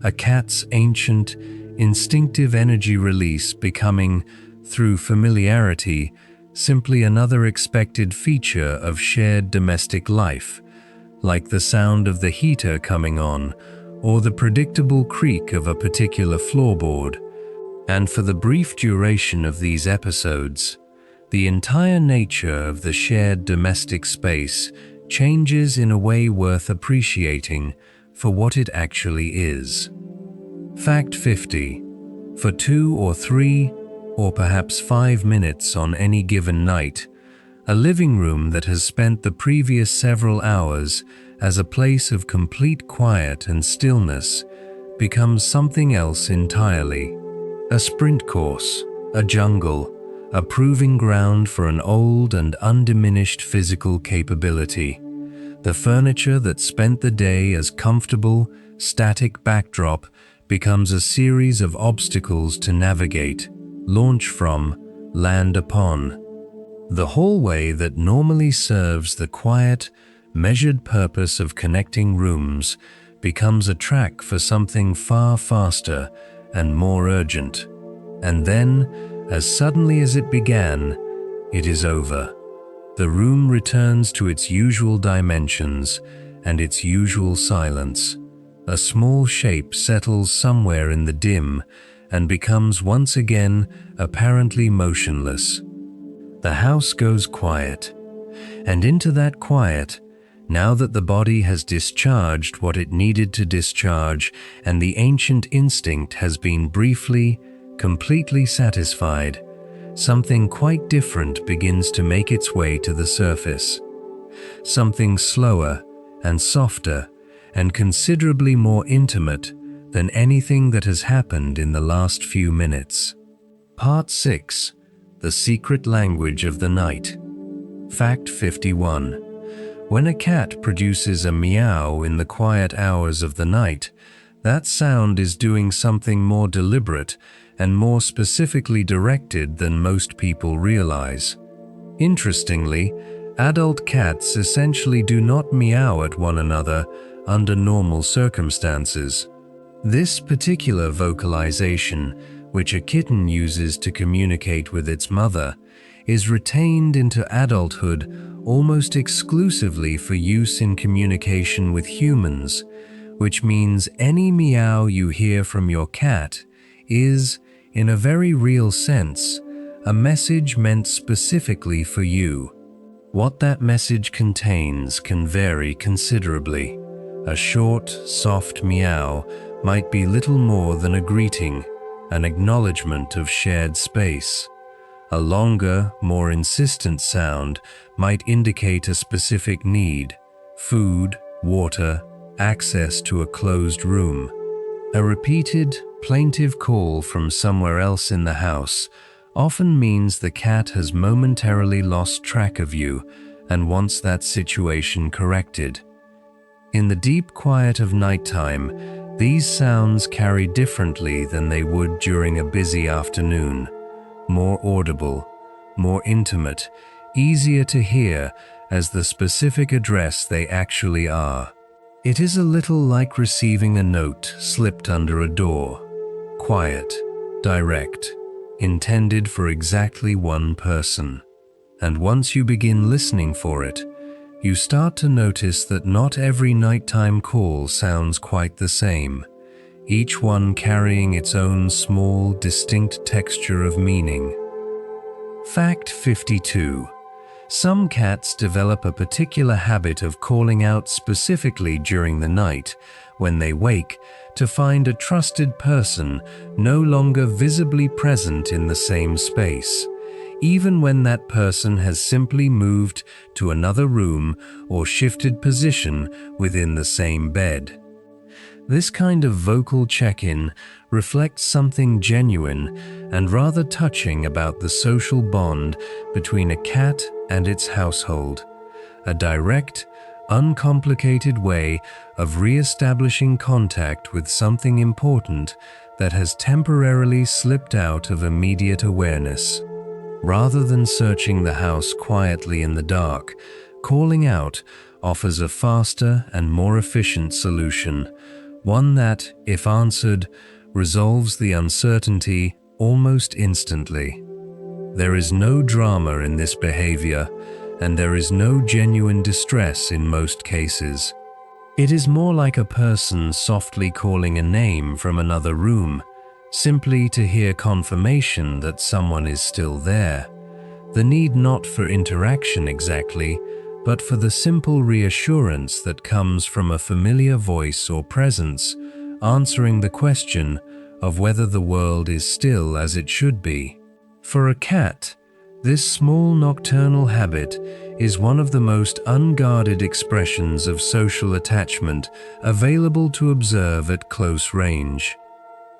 Speaker 1: a cat's ancient, instinctive energy release becoming, through familiarity, simply another expected feature of shared domestic life, like the sound of the heater coming on or the predictable creak of a particular floorboard. And for the brief duration of these episodes, the entire nature of the shared domestic space changes in a way worth appreciating for what it actually is. Fact 50. For 2 or 3 or perhaps 5 minutes on any given night, a living room that has spent the previous several hours as a place of complete quiet and stillness becomes something else entirely. A sprint course, a jungle, a proving ground for an old and undiminished physical capability. The furniture that spent the day as comfortable, static backdrop becomes a series of obstacles to navigate, launch from, land upon. The hallway that normally serves the quiet, measured purpose of connecting rooms becomes a track for something far faster and more urgent. And then, as suddenly as it began, it is over. The room returns to its usual dimensions and its usual silence. A small shape settles somewhere in the dim and becomes once again apparently motionless. The house goes quiet, and into that quiet, now that the body has discharged what it needed to discharge and the ancient instinct has been briefly, completely satisfied, something quite different begins to make its way to the surface. Something slower and softer and considerably more intimate than anything that has happened in the last few minutes. Part 6. The Secret Language of the Night. Fact 51. When a cat produces a meow in the quiet hours of the night, that sound is doing something more deliberate and more specifically directed than most people realize. Interestingly, adult cats essentially do not meow at one another under normal circumstances. This particular vocalization, which a kitten uses to communicate with its mother, is retained into adulthood almost exclusively for use in communication with humans, which means any meow you hear from your cat is, in a very real sense, a message meant specifically for you. What that message contains can vary considerably. A short, soft meow might be little more than a greeting, an acknowledgement of shared space. A longer, more insistent sound might indicate a specific need: food, water, access to a closed room. A repeated, plaintive call from somewhere else in the house often means the cat has momentarily lost track of you and wants that situation corrected. In the deep quiet of nighttime, these sounds carry differently than they would during a busy afternoon. More audible, more intimate, easier to hear as the specific address they actually are. It is a little like receiving a note slipped under a door. Quiet, direct, intended for exactly one person. And once you begin listening for it, you start to notice that not every nighttime call sounds quite the same, each one carrying its own small, distinct texture of meaning. Fact 52. Some cats develop a particular habit of calling out specifically during the night, when they wake, to find a trusted person no longer visibly present in the same space, even when that person has simply moved to another room or shifted position within the same bed. This kind of vocal check-in reflects something genuine and rather touching about the social bond between a cat and its household, a direct, uncomplicated way of re-establishing contact with something important that has temporarily slipped out of immediate awareness. Rather than searching the house quietly in the dark, calling out offers a faster and more efficient solution, one that, if answered, resolves the uncertainty almost instantly. There is no drama in this behavior, and there is no genuine distress in most cases. It is more like a person softly calling a name from another room, simply to hear confirmation that someone is still there. The need not for interaction exactly, but for the simple reassurance that comes from a familiar voice or presence, answering the question of whether the world is still as it should be. For a cat, this small nocturnal habit is one of the most unguarded expressions of social attachment available to observe at close range.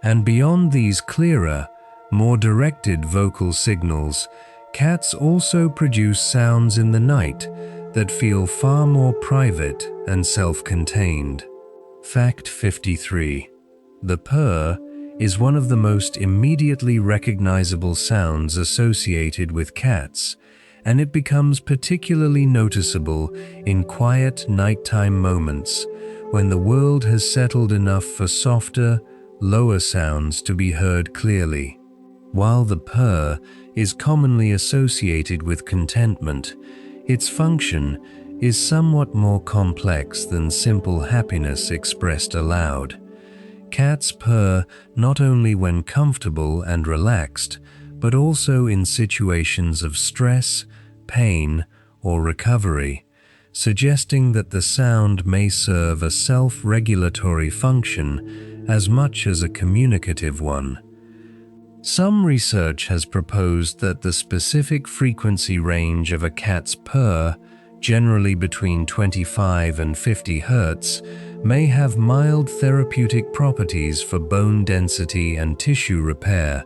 Speaker 1: And beyond these clearer, more directed vocal signals, cats also produce sounds in the night that feel far more private and self-contained. Fact 53. The purr is one of the most immediately recognizable sounds associated with cats, and it becomes particularly noticeable in quiet nighttime moments when the world has settled enough for softer, lower sounds to be heard clearly. While the purr is commonly associated with contentment, its function is somewhat more complex than simple happiness expressed aloud. Cats purr not only when comfortable and relaxed, but also in situations of stress, pain, or recovery, suggesting that the sound may serve a self-regulatory function as much as a communicative one. Some research has proposed that the specific frequency range of a cat's purr, generally between 25 and 50 Hz, may have mild therapeutic properties for bone density and tissue repair,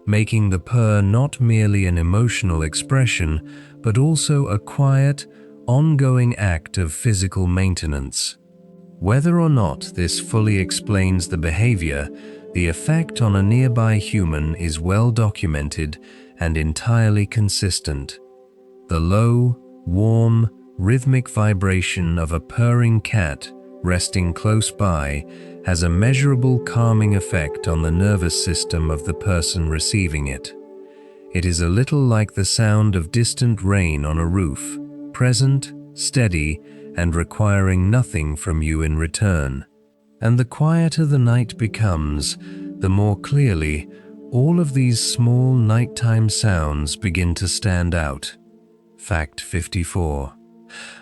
Speaker 1: making the purr not merely an emotional expression, but also a quiet, ongoing act of physical maintenance. Whether or not this fully explains the behavior, the effect on a nearby human is well documented and entirely consistent. The low, warm, rhythmic vibration of a purring cat resting close by has a measurable calming effect on the nervous system of the person receiving it. It is a little like the sound of distant rain on a roof, present, steady, and requiring nothing from you in return. And the quieter the night becomes, the more clearly all of these small nighttime sounds begin to stand out. Fact 54.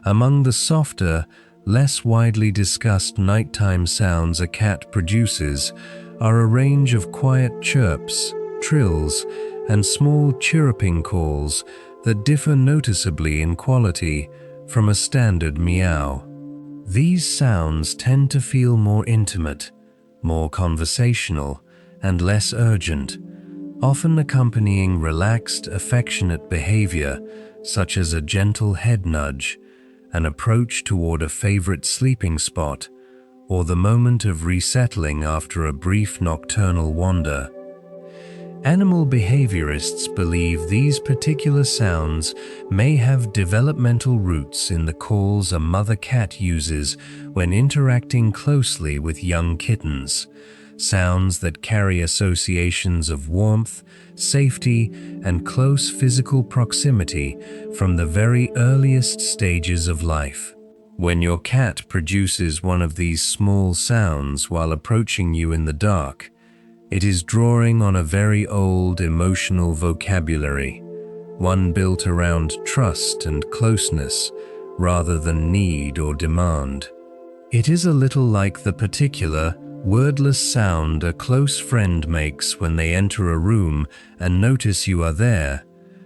Speaker 1: Among the softer, less widely discussed nighttime sounds a cat produces are a range of quiet chirps, trills, and small chirruping calls that differ noticeably in quality from a standard meow. These sounds tend to feel more intimate, more conversational, and less urgent, often accompanying relaxed, affectionate behavior such as a gentle head nudge, an approach toward a favorite sleeping spot, or the moment of resettling after a brief nocturnal wander. Animal behaviorists believe these particular sounds may have developmental roots in the calls a mother cat uses when interacting closely with young kittens, sounds that carry associations of warmth, safety, and close physical proximity from the very earliest stages of life. When your cat produces one of these small sounds while approaching you in the dark, it is drawing on a very old emotional vocabulary, one built around trust and closeness rather than need or demand. It is a little like the particular, wordless sound a close friend makes when they enter a room and notice you are there,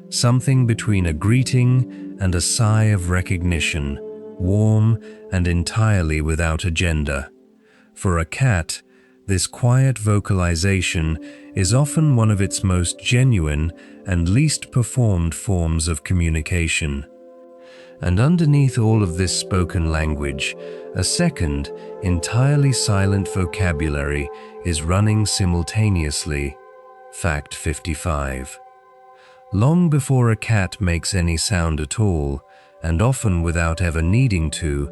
Speaker 1: something between a greeting and a sigh of recognition, warm and entirely without agenda. For a cat, this quiet vocalization is often one of its most genuine and least performed forms of communication. And underneath all of this spoken language, a second, entirely silent vocabulary is running simultaneously. Fact 55. Long before a cat makes any sound at all, and often without ever needing to,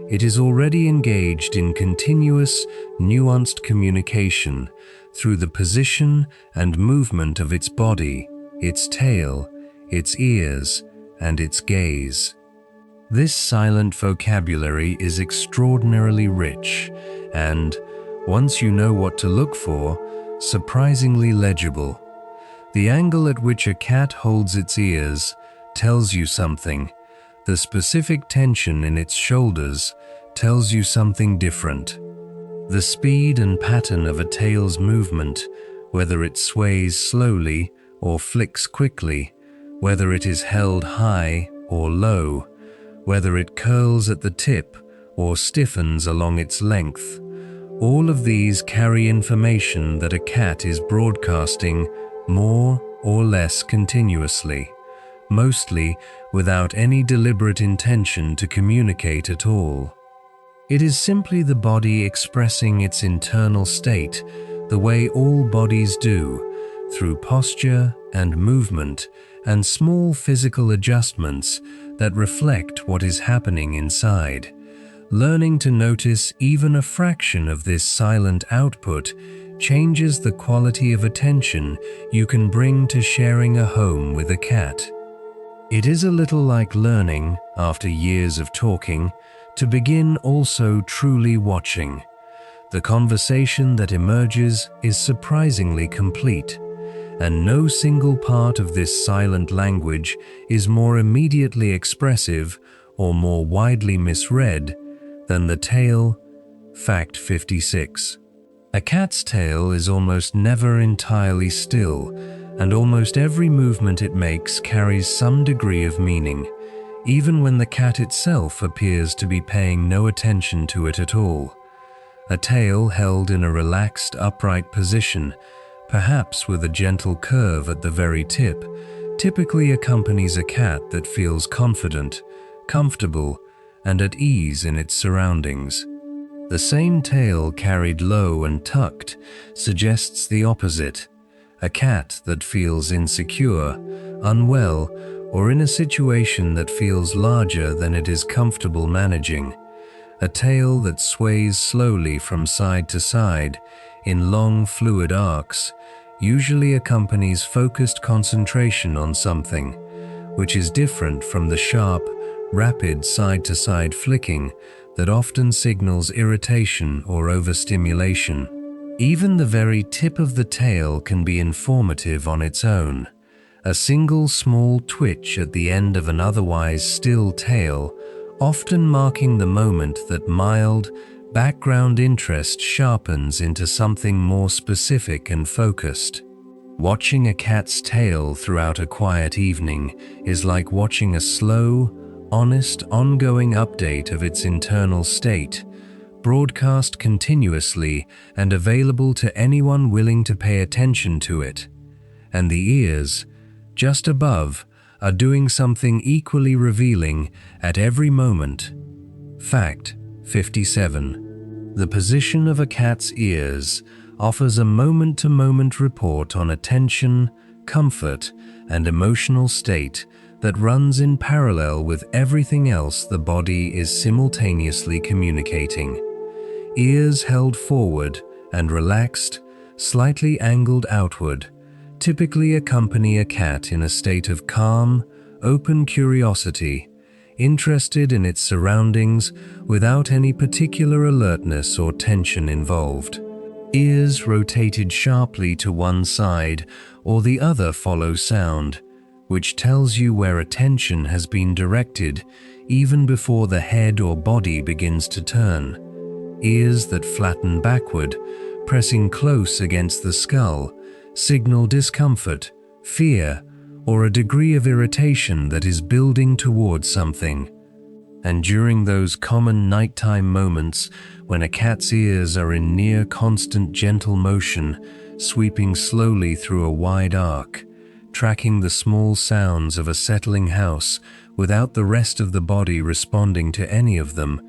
Speaker 1: it is already engaged in continuous, nuanced communication through the position and movement of its body, its tail, its ears, and its gaze. This silent vocabulary is extraordinarily rich and, once you know what to look for, surprisingly legible. The angle at which a cat holds its ears tells you something. The specific tension in its shoulders tells you something different. The speed and pattern of a tail's movement, whether it sways slowly or flicks quickly, whether it is held high or low, whether it curls at the tip or stiffens along its length, all of these carry information that a cat is broadcasting more or less continuously, mostly without any deliberate intention to communicate at all. It is simply the body expressing its internal state the way all bodies do, through posture and movement and small physical adjustments that reflect what is happening inside. Learning to notice even a fraction of this silent output changes the quality of attention you can bring to sharing a home with a cat. It is a little like learning, after years of talking, to begin also truly watching. The conversation that emerges is surprisingly complete, and no single part of this silent language is more immediately expressive or more widely misread than the tail. Fact 56. A cat's tail is almost never entirely still, and almost every movement it makes carries some degree of meaning, even when the cat itself appears to be paying no attention to it at all. A tail held in a relaxed, upright position, perhaps with a gentle curve at the very tip, typically accompanies a cat that feels confident, comfortable, and at ease in its surroundings. The same tail carried low and tucked suggests the opposite, a cat that feels insecure, unwell, or in a situation that feels larger than it is comfortable managing. A tail that sways slowly from side to side in long fluid arcs usually accompanies focused concentration on something, which is different from the sharp, rapid side-to-side flicking that often signals irritation or overstimulation. Even the very tip of the tail can be informative on its own. A single small twitch at the end of an otherwise still tail, often marking the moment that mild, background interest sharpens into something more specific and focused. Watching a cat's tail throughout a quiet evening is like watching a slow, honest, ongoing update of its internal state, broadcast continuously and available to anyone willing to pay attention to it. And the ears, just above, are doing something equally revealing at every moment. Fact 57. The position of a cat's ears offers a moment-to-moment report on attention, comfort, and emotional state that runs in parallel with everything else the body is simultaneously communicating. Ears held forward and relaxed, slightly angled outward, typically accompany a cat in a state of calm, open curiosity, interested in its surroundings without any particular alertness or tension involved. Ears rotated sharply to one side or the other follow sound, which tells you where attention has been directed even before the head or body begins to turn. Ears that flatten backward, pressing close against the skull, signal discomfort, fear, or a degree of irritation that is building towards something. And during those common nighttime moments when a cat's ears are in near constant gentle motion, sweeping slowly through a wide arc, tracking the small sounds of a settling house without the rest of the body responding to any of them,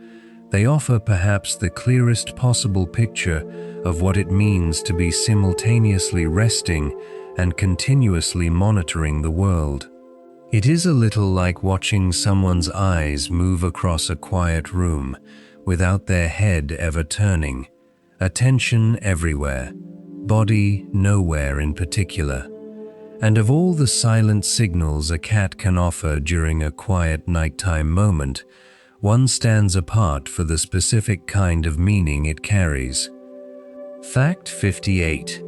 Speaker 1: they offer perhaps the clearest possible picture of what it means to be simultaneously resting and continuously monitoring the world. It is a little like watching someone's eyes move across a quiet room without their head ever turning, attention everywhere, body nowhere in particular. And of all the silent signals a cat can offer during a quiet nighttime moment, one stands apart for the specific kind of meaning it carries. Fact 58.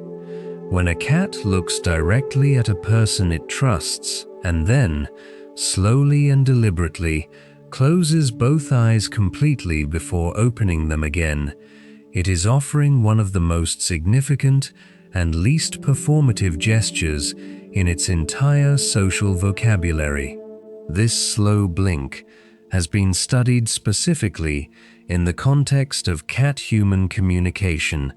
Speaker 1: When a cat looks directly at a person it trusts and then, slowly and deliberately, closes both eyes completely before opening them again, it is offering one of the most significant and least performative gestures in its entire social vocabulary. This slow blink has been studied specifically in the context of cat-human communication,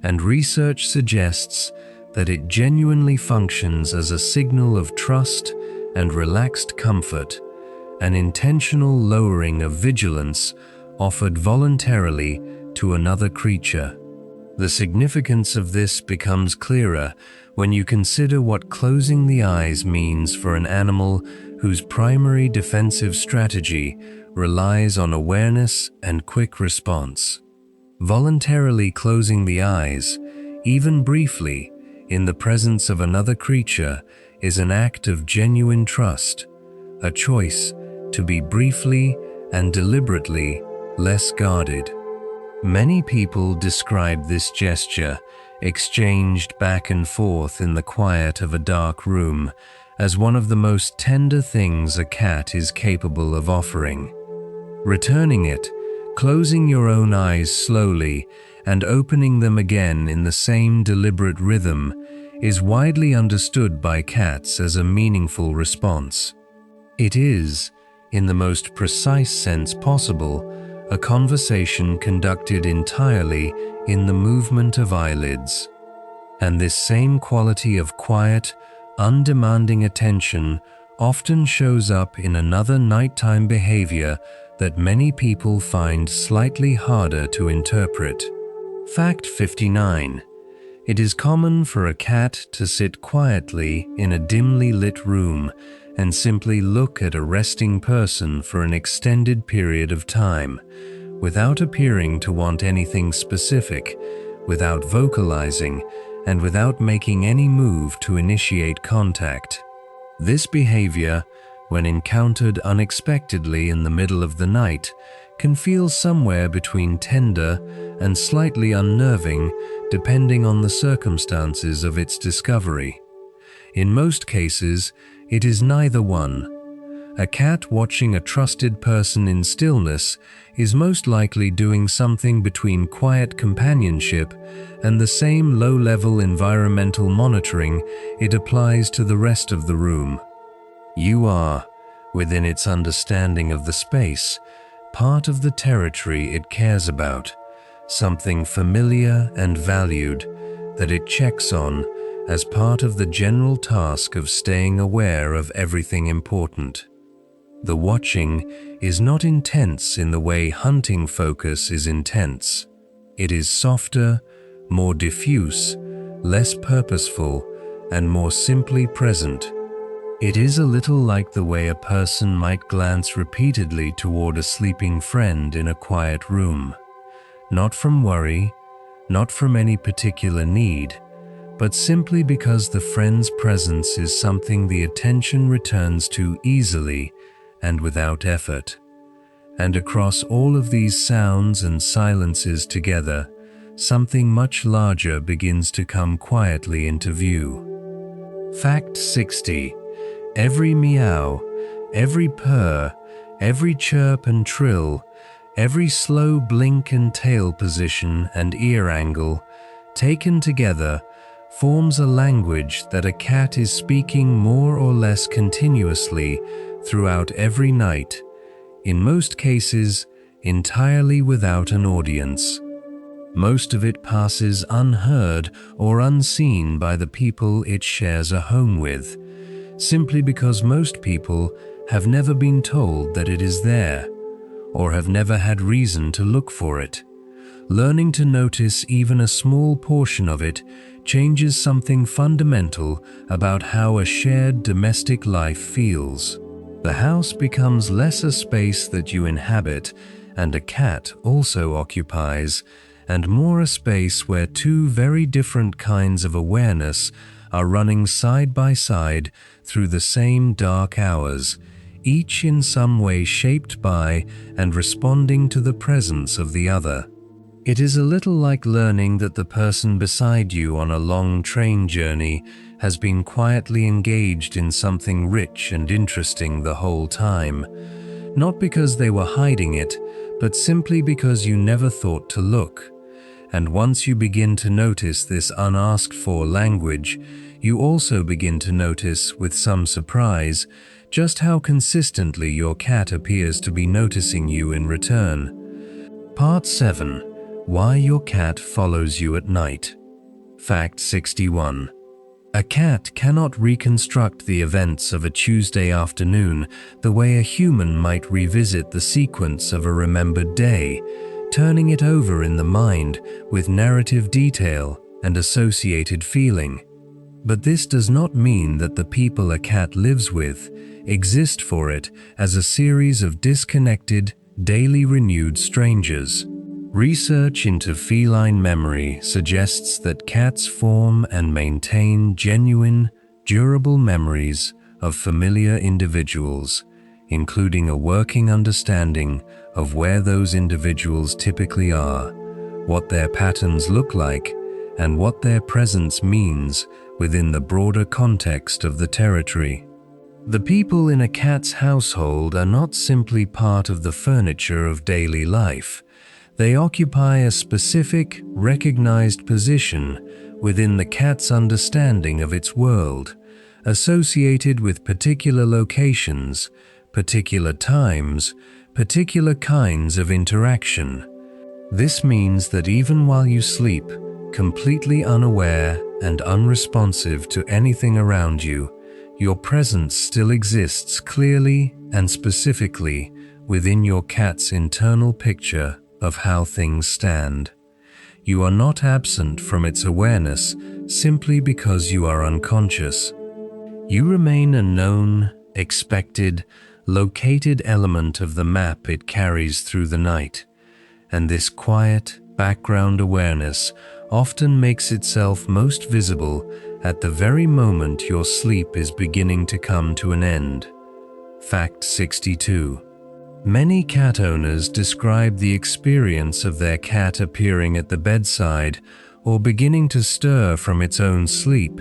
Speaker 1: and research suggests that it genuinely functions as a signal of trust and relaxed comfort, an intentional lowering of vigilance offered voluntarily to another creature. The significance of this becomes clearer when you consider what closing the eyes means for an animal whose primary defensive strategy relies on awareness and quick response. Voluntarily closing the eyes, even briefly, in the presence of another creature is an act of genuine trust, a choice to be briefly and deliberately less guarded. Many people describe this gesture, exchanged back and forth in the quiet of a dark room, as one of the most tender things a cat is capable of offering. Returning it, closing your own eyes slowly and opening them again in the same deliberate rhythm, is widely understood by cats as a meaningful response. It is, in the most precise sense possible, a conversation conducted entirely in the movement of eyelids. And this same quality of quiet, undemanding attention often shows up in another nighttime behavior that many people find slightly harder to interpret. Fact 59. It is common for a cat to sit quietly in a dimly lit room and simply look at a resting person for an extended period of time, without appearing to want anything specific, without vocalizing, and without making any move to initiate contact. This behavior, when encountered unexpectedly in the middle of the night, can feel somewhere between tender and slightly unnerving, depending on the circumstances of its discovery. In most cases, it is neither one. A cat watching a trusted person in stillness is most likely doing something between quiet companionship and the same low-level environmental monitoring it applies to the rest of the room. You are, within its understanding of the space, part of the territory it cares about, something familiar and valued that it checks on as part of the general task of staying aware of everything important. The watching is not intense in the way hunting focus is intense. It is softer, more diffuse, less purposeful, and more simply present. It is a little like the way a person might glance repeatedly toward a sleeping friend in a quiet room, not from worry, not from any particular need, but simply because the friend's presence is something the attention returns to easily and without effort. And across all of these sounds and silences together, something much larger begins to come quietly into view. Fact 60. Every meow, every purr, every chirp and trill, every slow blink and tail position and ear angle, taken together, forms a language that a cat is speaking more or less continuously throughout every night, in most cases entirely without an audience. Most of it passes unheard or unseen by the people it shares a home with, simply because most people have never been told that it is there, or have never had reason to look for it. Learning to notice even a small portion of it changes something fundamental about how a shared domestic life feels. The house becomes less a space that you inhabit and a cat also occupies, and more a space where two very different kinds of awareness are running side by side through the same dark hours, each in some way shaped by and responding to the presence of the other. It is a little like learning that the person beside you on a long train journey has been quietly engaged in something rich and interesting the whole time, not because they were hiding it, but simply because you never thought to look. And once you begin to notice this unasked for language, you also begin to notice, with some surprise, just how consistently your cat appears to be noticing you in return. Part 7. Why your cat follows you at night. Fact 61. A cat cannot reconstruct the events of a Tuesday afternoon the way a human might revisit the sequence of a remembered day, turning it over in the mind with narrative detail and associated feeling. But this does not mean that the people a cat lives with exist for it as a series of disconnected, daily renewed strangers. Research into feline memory suggests that cats form and maintain genuine, durable memories of familiar individuals, including a working understanding of where those individuals typically are, what their patterns look like, and what their presence means within the broader context of the territory. The people in a cat's household are not simply part of the furniture of daily life. They occupy a specific, recognized position within the cat's understanding of its world, associated with particular locations, particular times, particular kinds of interaction. This means that even while you sleep, completely unaware and unresponsive to anything around you, your presence still exists clearly and specifically within your cat's internal picture of how things stand. You are not absent from its awareness simply because you are unconscious. You remain a known, expected, located element of the map it carries through the night, and this quiet, background awareness often makes itself most visible at the very moment your sleep is beginning to come to an end. Fact 62. Many cat owners describe the experience of their cat appearing at the bedside or beginning to stir from its own sleep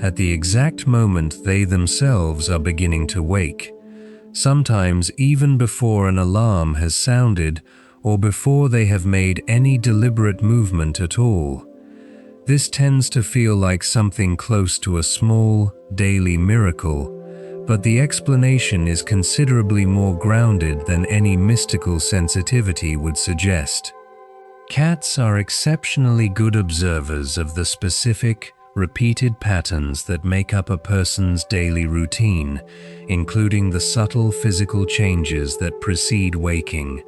Speaker 1: at the exact moment they themselves are beginning to wake, sometimes even before an alarm has sounded or before they have made any deliberate movement at all. This tends to feel like something close to a small, daily miracle, but the explanation is considerably more grounded than any mystical sensitivity would suggest. Cats are exceptionally good observers of the specific, repeated patterns that make up a person's daily routine, including the subtle physical changes that precede waking,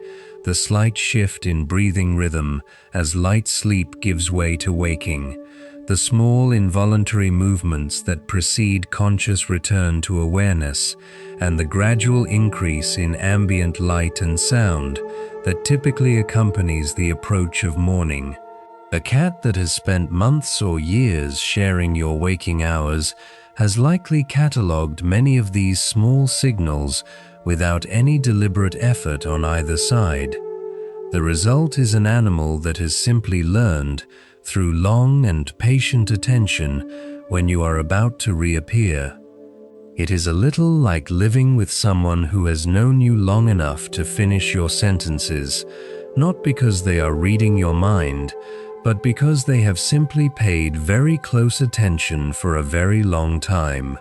Speaker 1: the slight shift in breathing rhythm as light sleep gives way to waking, the small involuntary movements that precede conscious return to awareness, and the gradual increase in ambient light and sound that typically accompanies the approach of morning. A cat that has spent months or years sharing your waking hours has likely catalogued many of these small signals without any deliberate effort on either side. The result is an animal that has simply learned, through long and patient attention, when you are about to reappear. It is a little like living with someone who has known you long enough to finish your sentences, not because they are reading your mind, but because they have simply paid very close attention for a very long time.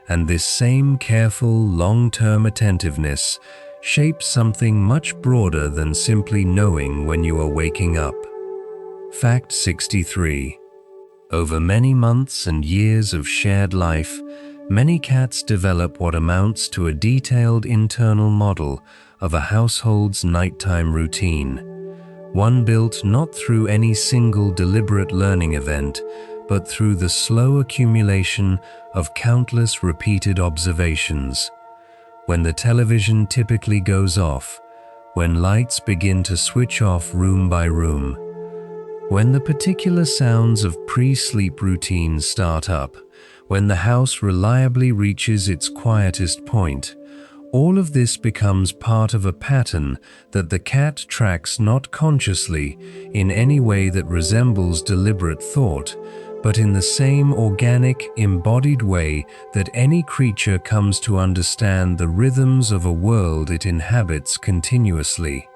Speaker 1: And this same careful, long-term attentiveness shapes something much broader than simply knowing when you are waking up. Fact 63. Over many months and years of shared life, many cats develop what amounts to a detailed internal model of a household's nighttime routine, one built not through any single deliberate learning event, but through the slow accumulation of countless repeated observations. When the television typically goes off, when lights begin to switch off room by room, when the particular sounds of pre-sleep routines start up, when the house reliably reaches its quietest point, all of this becomes part of a pattern that the cat tracks not consciously in any way that resembles deliberate thought, but in the same organic, embodied way that any creature comes to understand the rhythms of a world it inhabits continuously.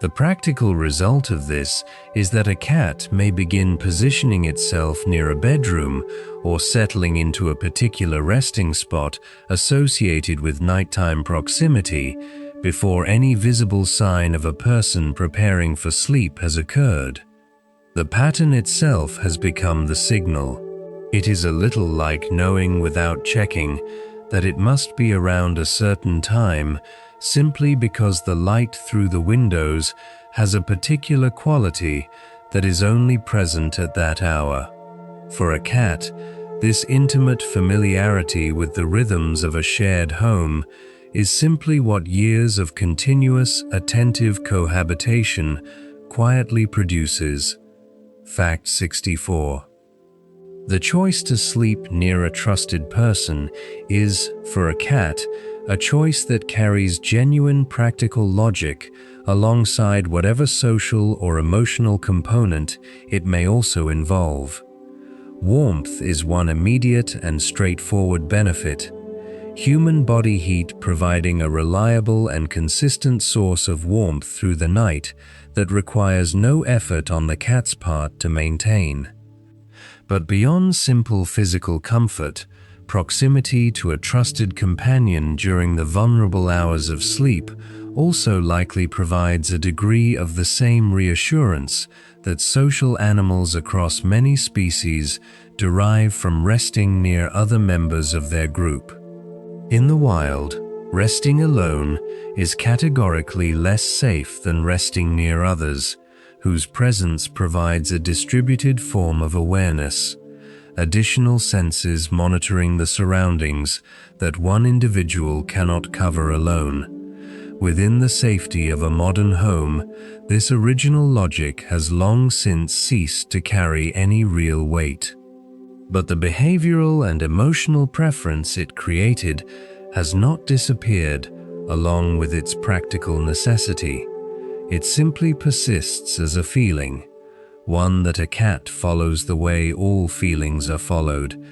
Speaker 1: The practical result of this is that a cat may begin positioning itself near a bedroom or settling into a particular resting spot associated with nighttime proximity before any visible sign of a person preparing for sleep has occurred. The pattern itself has become the signal. It is a little like knowing without checking that it must be around a certain time simply because the light through the windows has a particular quality that is only present at that hour. For a cat, this intimate familiarity with the rhythms of a shared home is simply what years of continuous, attentive cohabitation quietly produces. Fact 64. The choice to sleep near a trusted person is, for a cat, a choice that carries genuine practical logic alongside whatever social or emotional component it may also involve. Warmth is one immediate and straightforward benefit. Human body heat providing a reliable and consistent source of warmth through the night that requires no effort on the cat's part to maintain. But beyond simple physical comfort, proximity to a trusted companion during the vulnerable hours of sleep also likely provides a degree of the same reassurance that social animals across many species derive from resting near other members of their group. In the wild, resting alone is categorically less safe than resting near others, whose presence provides a distributed form of awareness, additional senses monitoring the surroundings that one individual cannot cover alone. Within the safety of a modern home, this original logic has long since ceased to carry any real weight. But the behavioral and emotional preference it created has not disappeared along with its practical necessity. It simply persists as a feeling, one that a cat follows the way all feelings are followed,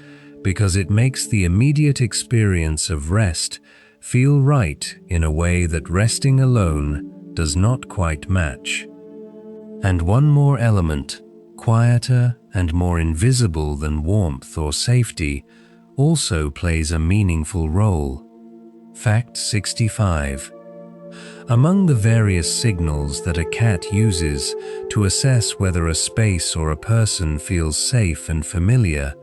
Speaker 1: because it makes the immediate experience of rest feel right in a way that resting alone does not quite match. And one more element, quieter and more invisible than warmth or safety, also plays a meaningful role. Fact 65. Among the various signals that a cat uses to assess whether a space or a person feels safe and familiar,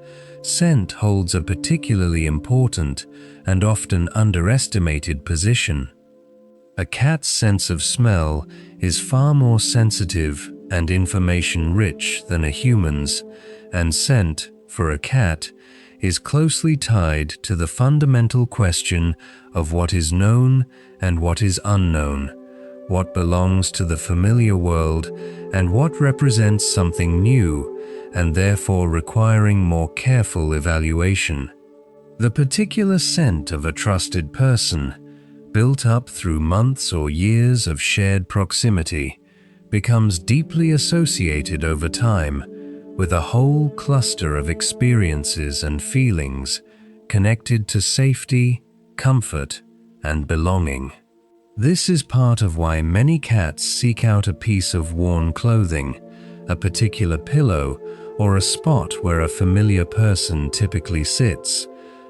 Speaker 1: scent holds a particularly important and often underestimated position. A cat's sense of smell is far more sensitive and information-rich than a human's, and scent, for a cat, is closely tied to the fundamental question of what is known and what is unknown, what belongs to the familiar world and what represents something new and therefore requiring more careful evaluation. The particular scent of a trusted person, built up through months or years of shared proximity, becomes deeply associated over time with a whole cluster of experiences and feelings connected to safety, comfort, and belonging. This is part of why many cats seek out a piece of worn clothing, a particular pillow, or a spot where a familiar person typically sits,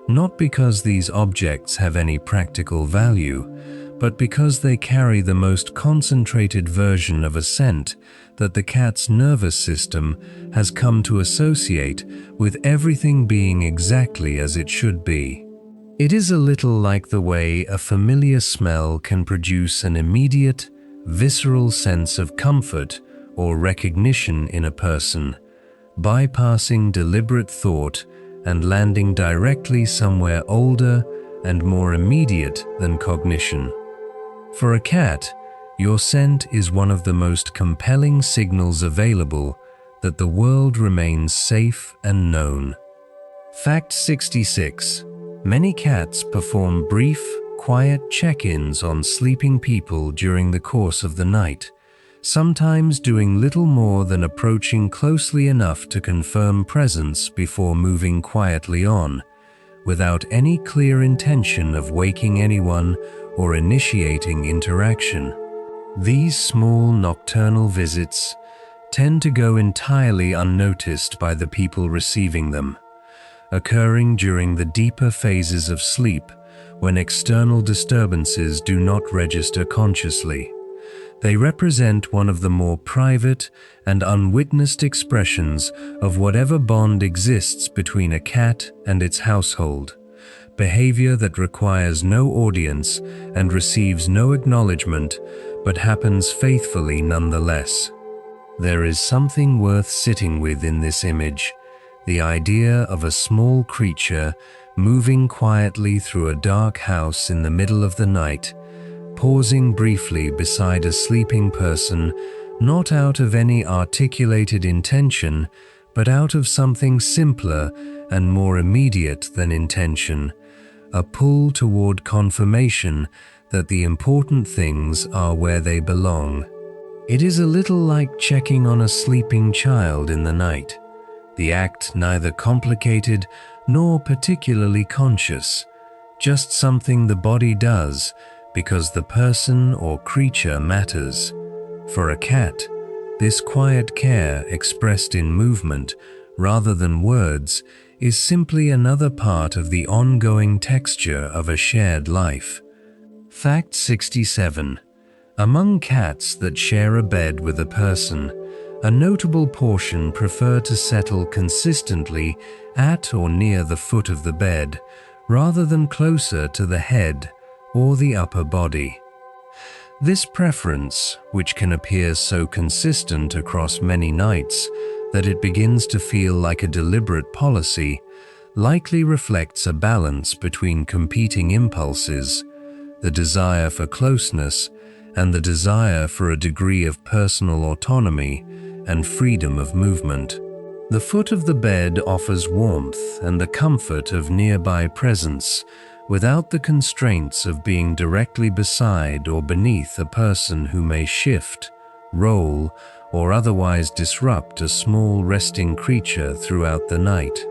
Speaker 1: not because these objects have any practical value, but because they carry the most concentrated version of a scent that the cat's nervous system has come to associate with everything being exactly as it should be. It is a little like the way a familiar smell can produce an immediate, visceral sense of comfort or recognition in a person, bypassing deliberate thought and landing directly somewhere older and more immediate than cognition. For a cat, your scent is one of the most compelling signals available that the world remains safe and known. Fact 66. Many cats perform brief, quiet check-ins on sleeping people during the course of the night, sometimes doing little more than approaching closely enough to confirm presence before moving quietly on, without any clear intention of waking anyone or initiating interaction. These small nocturnal visits tend to go entirely unnoticed by the people receiving them, occurring during the deeper phases of sleep when external disturbances do not register consciously. They represent one of the more private and unwitnessed expressions of whatever bond exists between a cat and its household, behavior that requires no audience and receives no acknowledgement, but happens faithfully nonetheless. There is something worth sitting with in this image, the idea of a small creature moving quietly through a dark house in the middle of the night, pausing briefly beside a sleeping person, not out of any articulated intention, but out of something simpler and more immediate than intention, a pull toward confirmation that the important things are where they belong. It is a little like checking on a sleeping child in the night, the act neither complicated nor particularly conscious, just something the body does because the person or creature matters. For a cat, this quiet care expressed in movement rather than words is simply another part of the ongoing texture of a shared life. Fact 67. Among cats that share a bed with a person, a notable portion prefer to settle consistently at or near the foot of the bed, rather than closer to the head or the upper body. This preference, which can appear so consistent across many nights that it begins to feel like a deliberate policy, likely reflects a balance between competing impulses, the desire for closeness and the desire for a degree of personal autonomy and freedom of movement. The foot of the bed offers warmth and the comfort of nearby presence, without the constraints of being directly beside or beneath a person who may shift, roll, or otherwise disrupt a small resting creature throughout the night.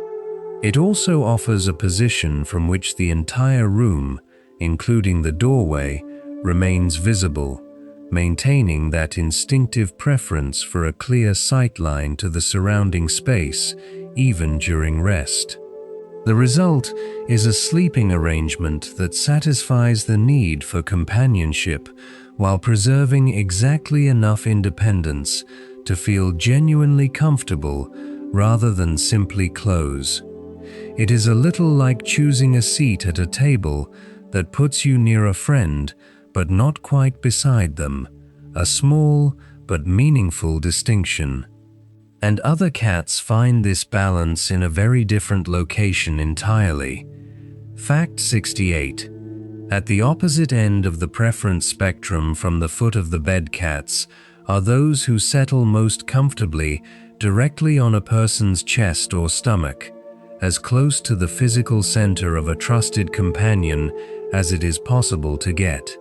Speaker 1: It also offers a position from which the entire room, including the doorway, remains visible, maintaining that instinctive preference for a clear sightline to the surrounding space, even during rest. The result is a sleeping arrangement that satisfies the need for companionship while preserving exactly enough independence to feel genuinely comfortable rather than simply close. It is a little like choosing a seat at a table that puts you near a friend but not quite beside them, a small but meaningful distinction. And other cats find this balance in a very different location entirely. Fact 68. At the opposite end of the preference spectrum from the foot of the bed cats are those who settle most comfortably directly on a person's chest or stomach, as close to the physical center of a trusted companion as it is possible to get.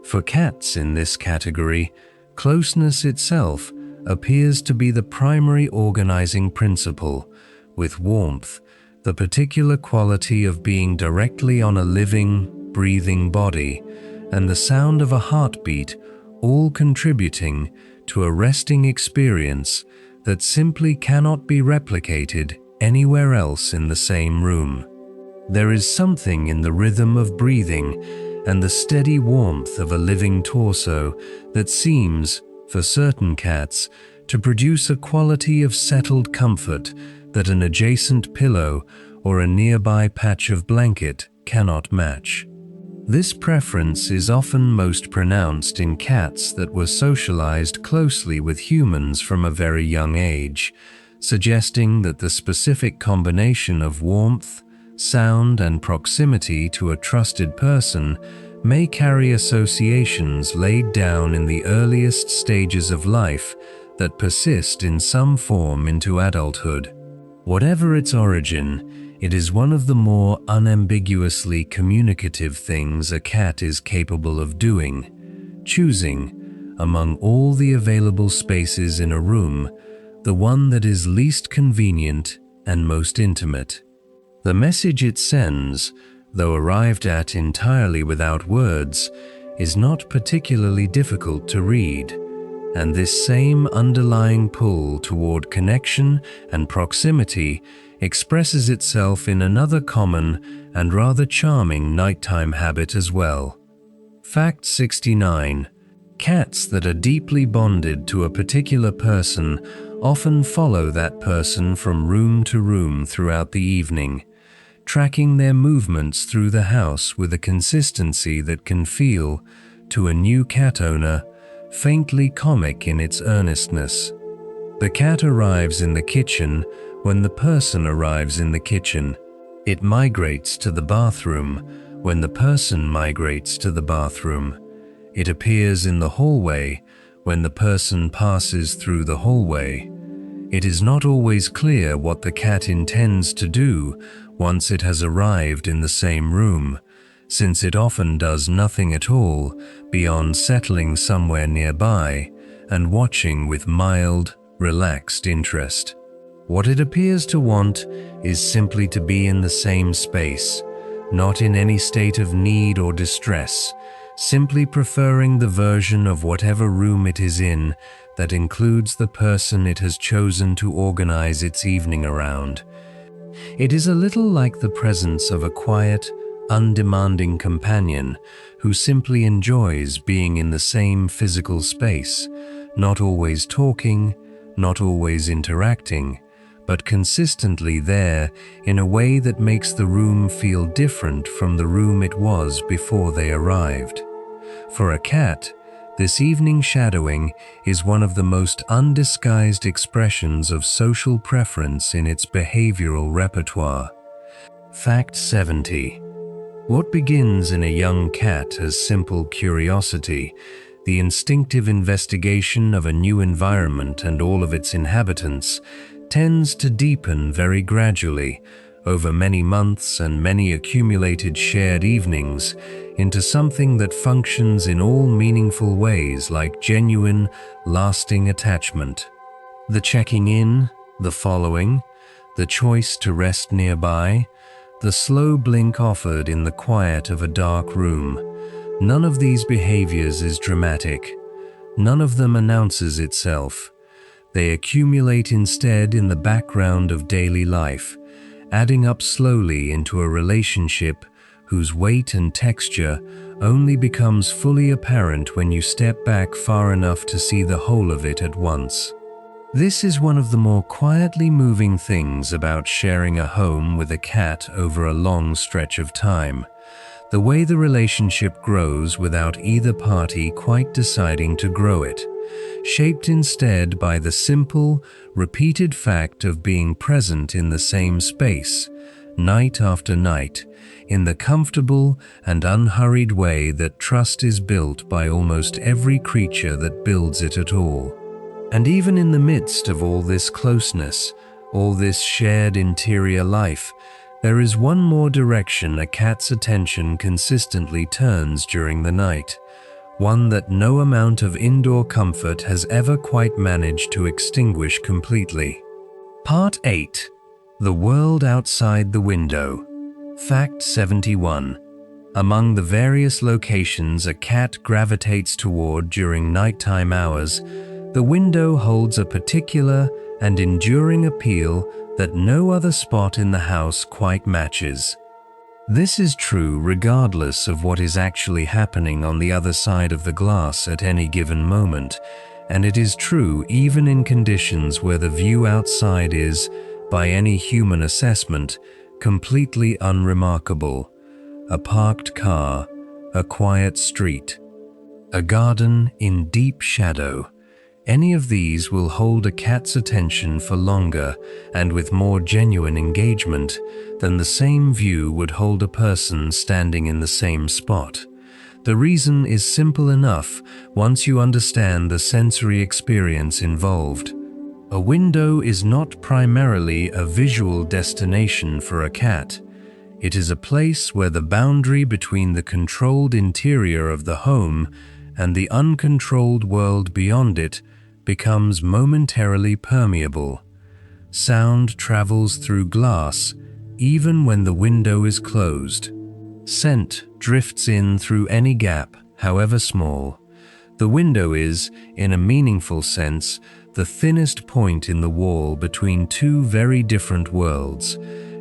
Speaker 1: For cats in this category, closeness itself appears to be the primary organizing principle, with warmth, the particular quality of being directly on a living, breathing body, and the sound of a heartbeat all contributing to a resting experience that simply cannot be replicated anywhere else in the same room. There is something in the rhythm of breathing and the steady warmth of a living torso that seems, for certain cats, to produce a quality of settled comfort that an adjacent pillow or a nearby patch of blanket cannot match. This preference is often most pronounced in cats that were socialized closely with humans from a very young age, suggesting that the specific combination of warmth, sound, and proximity to a trusted person may carry associations laid down in the earliest stages of life that persist in some form into adulthood. Whatever its origin, it is one of the more unambiguously communicative things a cat is capable of doing, choosing, among all the available spaces in a room, the one that is least convenient and most intimate. The message it sends, though arrived at entirely without words, is not particularly difficult to read, and this same underlying pull toward connection and proximity expresses itself in another common and rather charming nighttime habit as well. Fact 69. Cats that are deeply bonded to a particular person often follow that person from room to room throughout the evening, tracking their movements through the house with a consistency that can feel, to a new cat owner, faintly comic in its earnestness. The cat arrives in the kitchen when the person arrives in the kitchen. It migrates to the bathroom when the person migrates to the bathroom. It appears in the hallway when the person passes through the hallway. It is not always clear what the cat intends to do once it has arrived in the same room, since it often does nothing at all beyond settling somewhere nearby and watching with mild, relaxed interest. What it appears to want is simply to be in the same space, not in any state of need or distress, simply preferring the version of whatever room it is in that includes the person it has chosen to organize its evening around. It is a little like the presence of a quiet, undemanding companion who simply enjoys being in the same physical space, not always talking, not always interacting, but consistently there in a way that makes the room feel different from the room it was before they arrived. For a cat, this evening shadowing is one of the most undisguised expressions of social preference in its behavioral repertoire. Fact 70. What begins in a young cat as simple curiosity, the instinctive investigation of a new environment and all of its inhabitants, tends to deepen very gradually, over many months and many accumulated shared evenings, into something that functions in all meaningful ways like genuine, lasting attachment. The checking in, the following, the choice to rest nearby, the slow blink offered in the quiet of a dark room. None of these behaviors is dramatic. None of them announces itself. They accumulate instead in the background of daily life, adding up slowly into a relationship whose weight and texture only becomes fully apparent when you step back far enough to see the whole of it at once. This is one of the more quietly moving things about sharing a home with a cat over a long stretch of time. The way the relationship grows without either party quite deciding to grow it, shaped instead by the simple, repeated fact of being present in the same space, night after night, in the comfortable and unhurried way that trust is built by almost every creature that builds it at all. And even in the midst of all this closeness, all this shared interior life, there is one more direction a cat's attention consistently turns during the night, one that no amount of indoor comfort has ever quite managed to extinguish completely. Part 8. The World Outside the Window. Fact 71. Among the various locations a cat gravitates toward during nighttime hours, the window holds a particular and enduring appeal that no other spot in the house quite matches. This is true regardless of what is actually happening on the other side of the glass at any given moment, and it is true even in conditions where the view outside is, by any human assessment, completely unremarkable. A parked car, a quiet street, a garden in deep shadow. Any of these will hold a cat's attention for longer and with more genuine engagement than the same view would hold a person standing in the same spot. The reason is simple enough once you understand the sensory experience involved. A window is not primarily a visual destination for a cat. It is a place where the boundary between the controlled interior of the home and the uncontrolled world beyond it becomes momentarily permeable. Sound travels through glass even when the window is closed. Scent drifts in through any gap, however small. The window is, in a meaningful sense, the thinnest point in the wall between two very different worlds,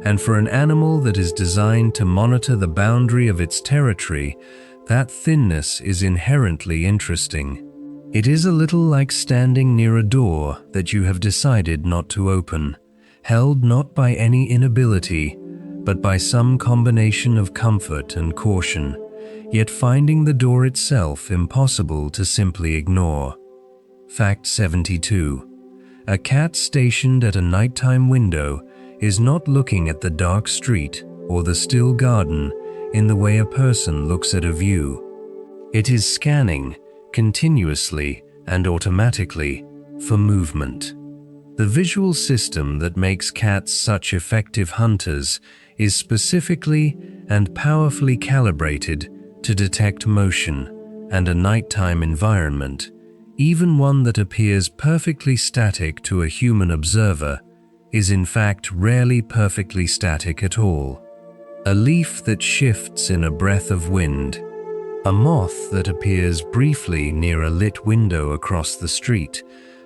Speaker 1: and for an animal that is designed to monitor the boundary of its territory, that thinness is inherently interesting. It is a little like standing near a door that you have decided not to open, held not by any inability, but by some combination of comfort and caution, yet finding the door itself impossible to simply ignore. Fact 72. A cat stationed at a nighttime window is not looking at the dark street or the still garden in the way a person looks at a view. It is scanning, continuously and automatically, for movement. The visual system that makes cats such effective hunters is specifically and powerfully calibrated to detect motion and a nighttime environment, even one that appears perfectly static to a human observer is in fact rarely perfectly static at all. A leaf that shifts in a breath of wind, a moth that appears briefly near a lit window across the street,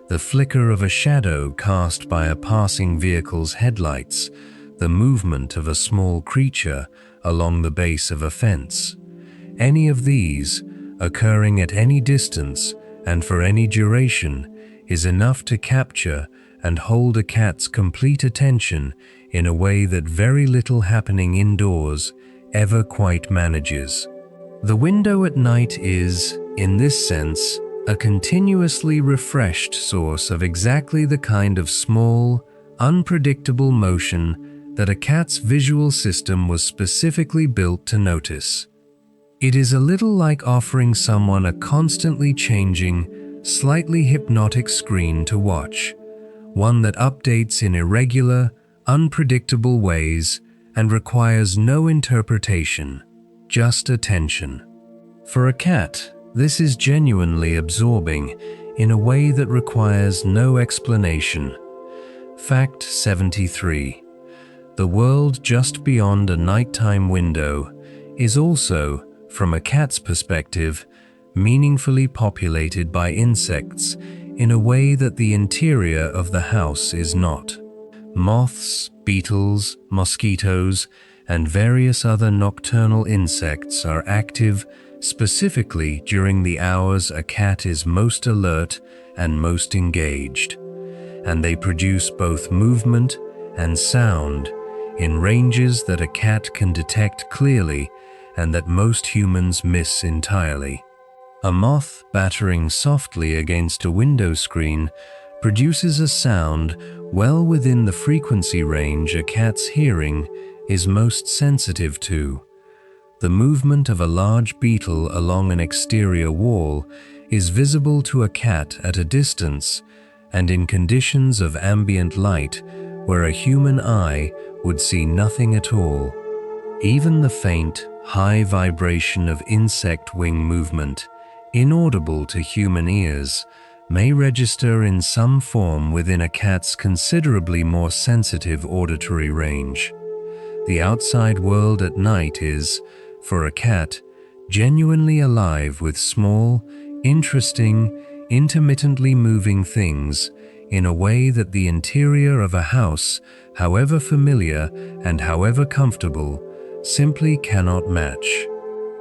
Speaker 1: the flicker of a shadow cast by a passing vehicle's headlights, the movement of a small creature along the base of a fence. Any of these, occurring at any distance and for any duration, is enough to capture and hold a cat's complete attention in a way that very little happening indoors ever quite manages. The window at night is, in this sense, a continuously refreshed source of exactly the kind of small, unpredictable motion that a cat's visual system was specifically built to notice. It is a little like offering someone a constantly changing, slightly hypnotic screen to watch, one that updates in irregular, unpredictable ways and requires no interpretation, just attention. For a cat, this is genuinely absorbing in a way that requires no explanation. Fact 73. The world just beyond a nighttime window is also, from a cat's perspective, meaningfully populated by insects in a way that the interior of the house is not. Moths, beetles, mosquitoes, and various other nocturnal insects are active, specifically during the hours a cat is most alert and most engaged, and they produce both movement and sound in ranges that a cat can detect clearly and that most humans miss entirely. A moth battering softly against a window screen produces a sound well within the frequency range a cat's hearing is most sensitive to. The movement of a large beetle along an exterior wall is visible to a cat at a distance and in conditions of ambient light where a human eye would see nothing at all. Even the faint, high vibration of insect wing movement, inaudible to human ears, may register in some form within a cat's considerably more sensitive auditory range. The outside world at night is, for a cat, genuinely alive with small, interesting, intermittently moving things in a way that the interior of a house, however familiar and however comfortable, simply cannot match.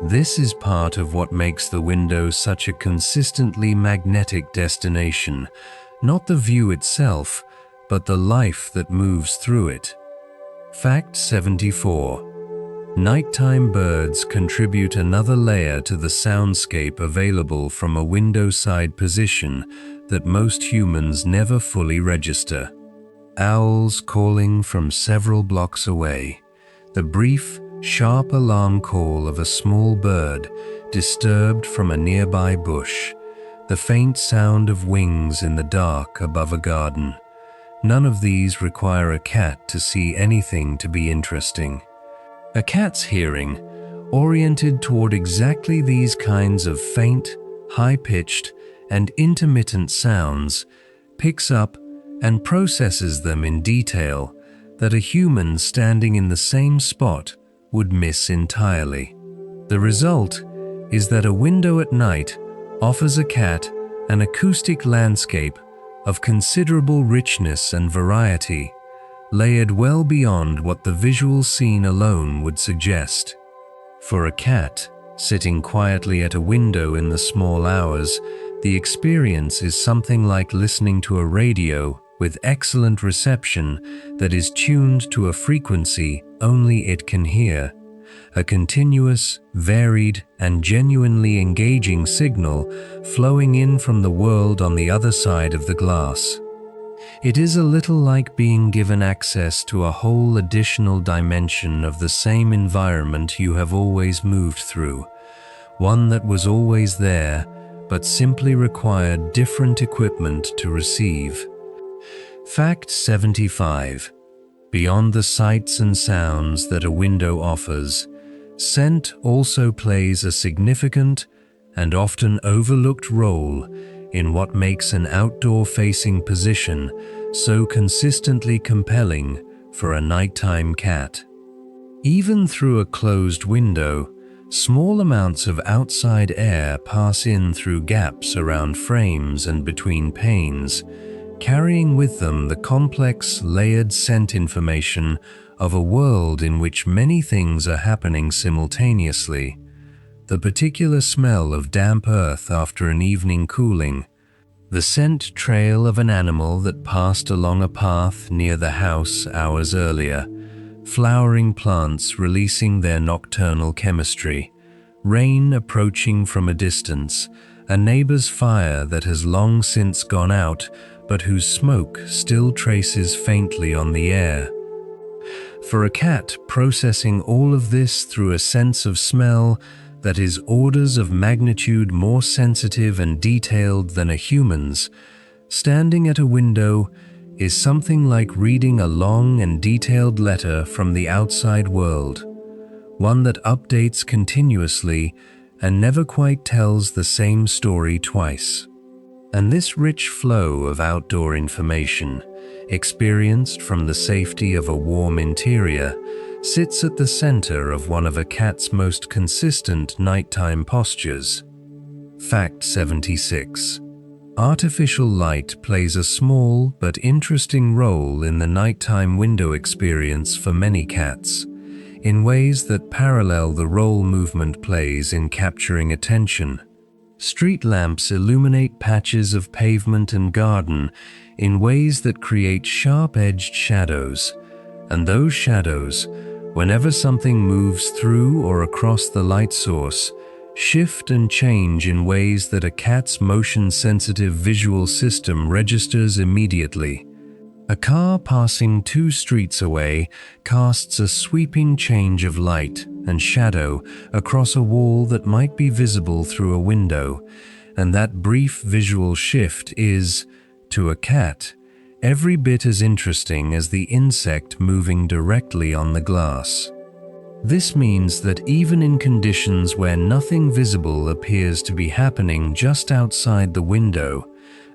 Speaker 1: This is part of what makes the window such a consistently magnetic destination, not the view itself, but the life that moves through it. Fact 74. Nighttime birds contribute another layer to the soundscape available from a window-side position that most humans never fully register. Owls calling from several blocks away. The brief, sharp alarm call of a small bird disturbed from a nearby bush. The faint sound of wings in the dark above a garden. None of these require a cat to see anything to be interesting. A cat's hearing, oriented toward exactly these kinds of faint, high-pitched, and intermittent sounds, picks up and processes them in detail that a human standing in the same spot would miss entirely. The result is that a window at night offers a cat an acoustic landscape of considerable richness and variety, layered well beyond what the visual scene alone would suggest. For a cat, sitting quietly at a window in the small hours, the experience is something like listening to a radio with excellent reception that is tuned to a frequency only it can hear. A continuous, varied, and genuinely engaging signal flowing in from the world on the other side of the glass. It is a little like being given access to a whole additional dimension of the same environment you have always moved through, one that was always there, but simply required different equipment to receive. Fact 75. Beyond the sights and sounds that a window offers, scent also plays a significant and often overlooked role in what makes an outdoor-facing position so consistently compelling for a nighttime cat. Even through a closed window, small amounts of outside air pass in through gaps around frames and between panes, carrying with them the complex, layered scent information of a world in which many things are happening simultaneously. The particular smell of damp earth after an evening cooling, the scent trail of an animal that passed along a path near the house hours earlier, flowering plants releasing their nocturnal chemistry, rain approaching from a distance, a neighbor's fire that has long since gone out but whose smoke still traces faintly on the air. For a cat, processing all of this through a sense of smell that is orders of magnitude more sensitive and detailed than a human's, standing at a window is something like reading a long and detailed letter from the outside world, one that updates continuously and never quite tells the same story twice. And this rich flow of outdoor information, experienced from the safety of a warm interior, sits at the center of one of a cat's most consistent nighttime postures. Fact 76. Artificial light plays a small but interesting role in the nighttime window experience for many cats, in ways that parallel the role movement plays in capturing attention. Street lamps illuminate patches of pavement and garden in ways that create sharp-edged shadows, and those shadows, whenever something moves through or across the light source, shift and change in ways that a cat's motion-sensitive visual system registers immediately. A car passing 2 streets away casts a sweeping change of light and shadow across a wall that might be visible through a window, and that brief visual shift is, to a cat, every bit as interesting as the insect moving directly on the glass. This means that even in conditions where nothing visible appears to be happening just outside the window,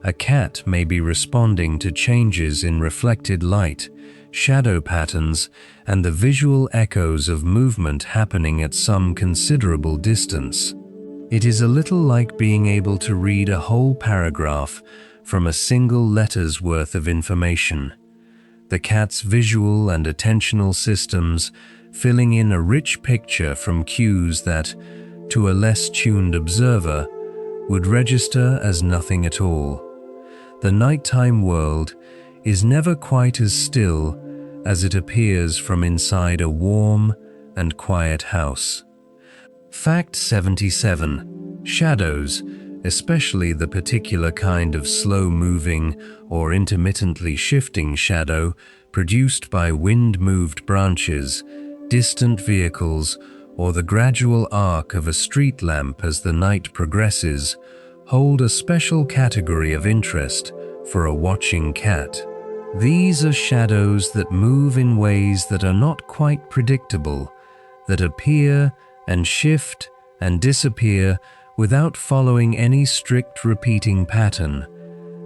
Speaker 1: a cat may be responding to changes in reflected light, shadow patterns, and the visual echoes of movement happening at some considerable distance. It is a little like being able to read a whole paragraph from a single letter's worth of information. The cat's visual and attentional systems filling in a rich picture from cues that, to a less tuned observer, would register as nothing at all. The nighttime world is never quite as still as it appears from inside a warm and quiet house. Fact 77. Shadows, especially the particular kind of slow-moving or intermittently shifting shadow produced by wind-moved branches, distant vehicles, or the gradual arc of a street lamp as the night progresses, hold a special category of interest for a watching cat. These are shadows that move in ways that are not quite predictable, that appear and shift and disappear without following any strict repeating pattern,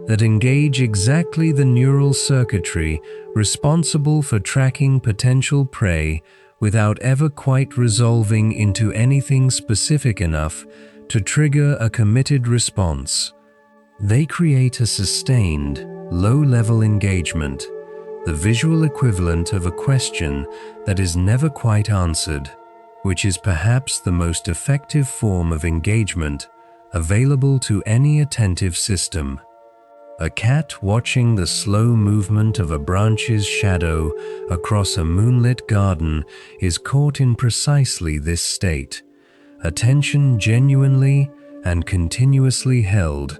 Speaker 1: that engage exactly the neural circuitry responsible for tracking potential prey without ever quite resolving into anything specific enough to trigger a committed response. They create a sustained, low-level engagement, the visual equivalent of a question that is never quite answered, which is perhaps the most effective form of engagement available to any attentive system. A cat watching the slow movement of a branch's shadow across a moonlit garden is caught in precisely this state, attention genuinely and continuously held,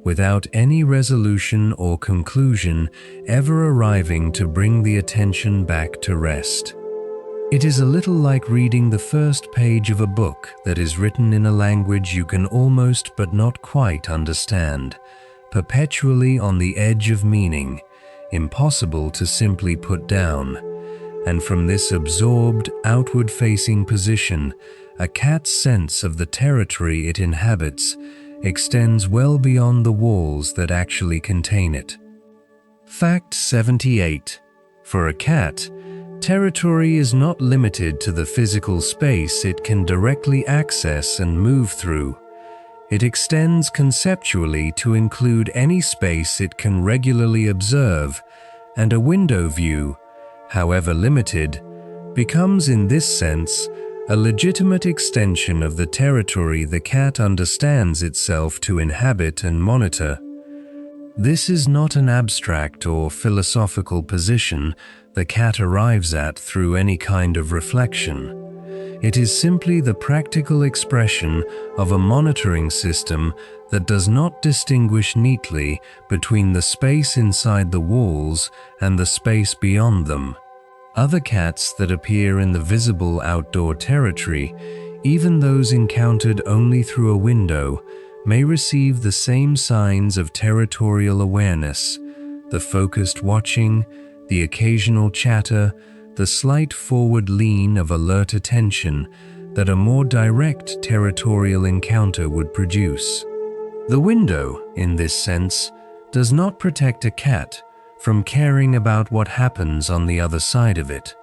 Speaker 1: without any resolution or conclusion ever arriving to bring the attention back to rest. It is a little like reading the first page of a book that is written in a language you can almost but not quite understand, perpetually on the edge of meaning, impossible to simply put down. And from this absorbed, outward-facing position, a cat's sense of the territory it inhabits extends well beyond the walls that actually contain it. Fact 78. For a cat, territory is not limited to the physical space it can directly access and move through. It extends conceptually to include any space it can regularly observe, and a window view, however limited, becomes in this sense a legitimate extension of the territory the cat understands itself to inhabit and monitor. This is not an abstract or philosophical position the cat arrives at through any kind of reflection. It is simply the practical expression of a monitoring system that does not distinguish neatly between the space inside the walls and the space beyond them. Other cats that appear in the visible outdoor territory, even those encountered only through a window, may receive the same signs of territorial awareness, the focused watching, the occasional chatter, the slight forward lean of alert attention that a more direct territorial encounter would produce. The window, in this sense, does not protect a cat from caring about what happens on the other side of it.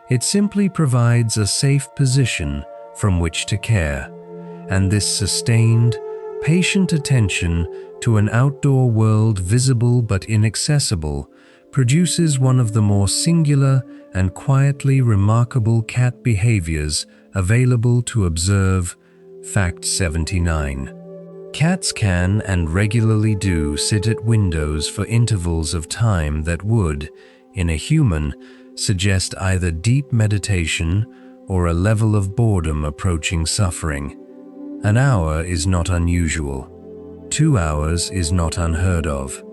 Speaker 1: It simply provides a safe position from which to care, and this sustained, patient attention to an outdoor world visible but inaccessible produces one of the more singular and quietly remarkable cat behaviors available to observe. Fact 79. Cats can and regularly do sit at windows for intervals of time that would, in a human, suggest either deep meditation or a level of boredom approaching suffering. An hour is not unusual. 2 hours is not unheard of.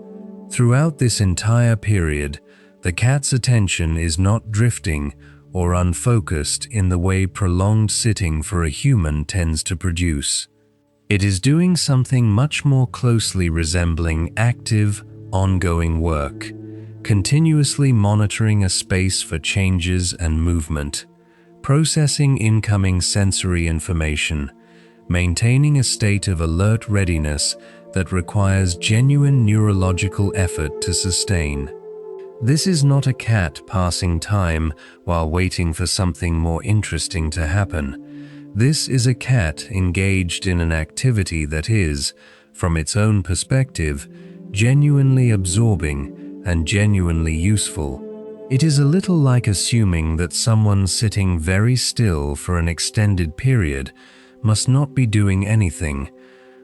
Speaker 1: Throughout this entire period, the cat's attention is not drifting or unfocused in the way prolonged sitting for a human tends to produce. It is doing something much more closely resembling active, ongoing work, continuously monitoring a space for changes and movement, processing incoming sensory information, maintaining a state of alert readiness that requires genuine neurological effort to sustain. This is not a cat passing time while waiting for something more interesting to happen. This is a cat engaged in an activity that is, from its own perspective, genuinely absorbing and genuinely useful. It is a little like assuming that someone sitting very still for an extended period must not be doing anything,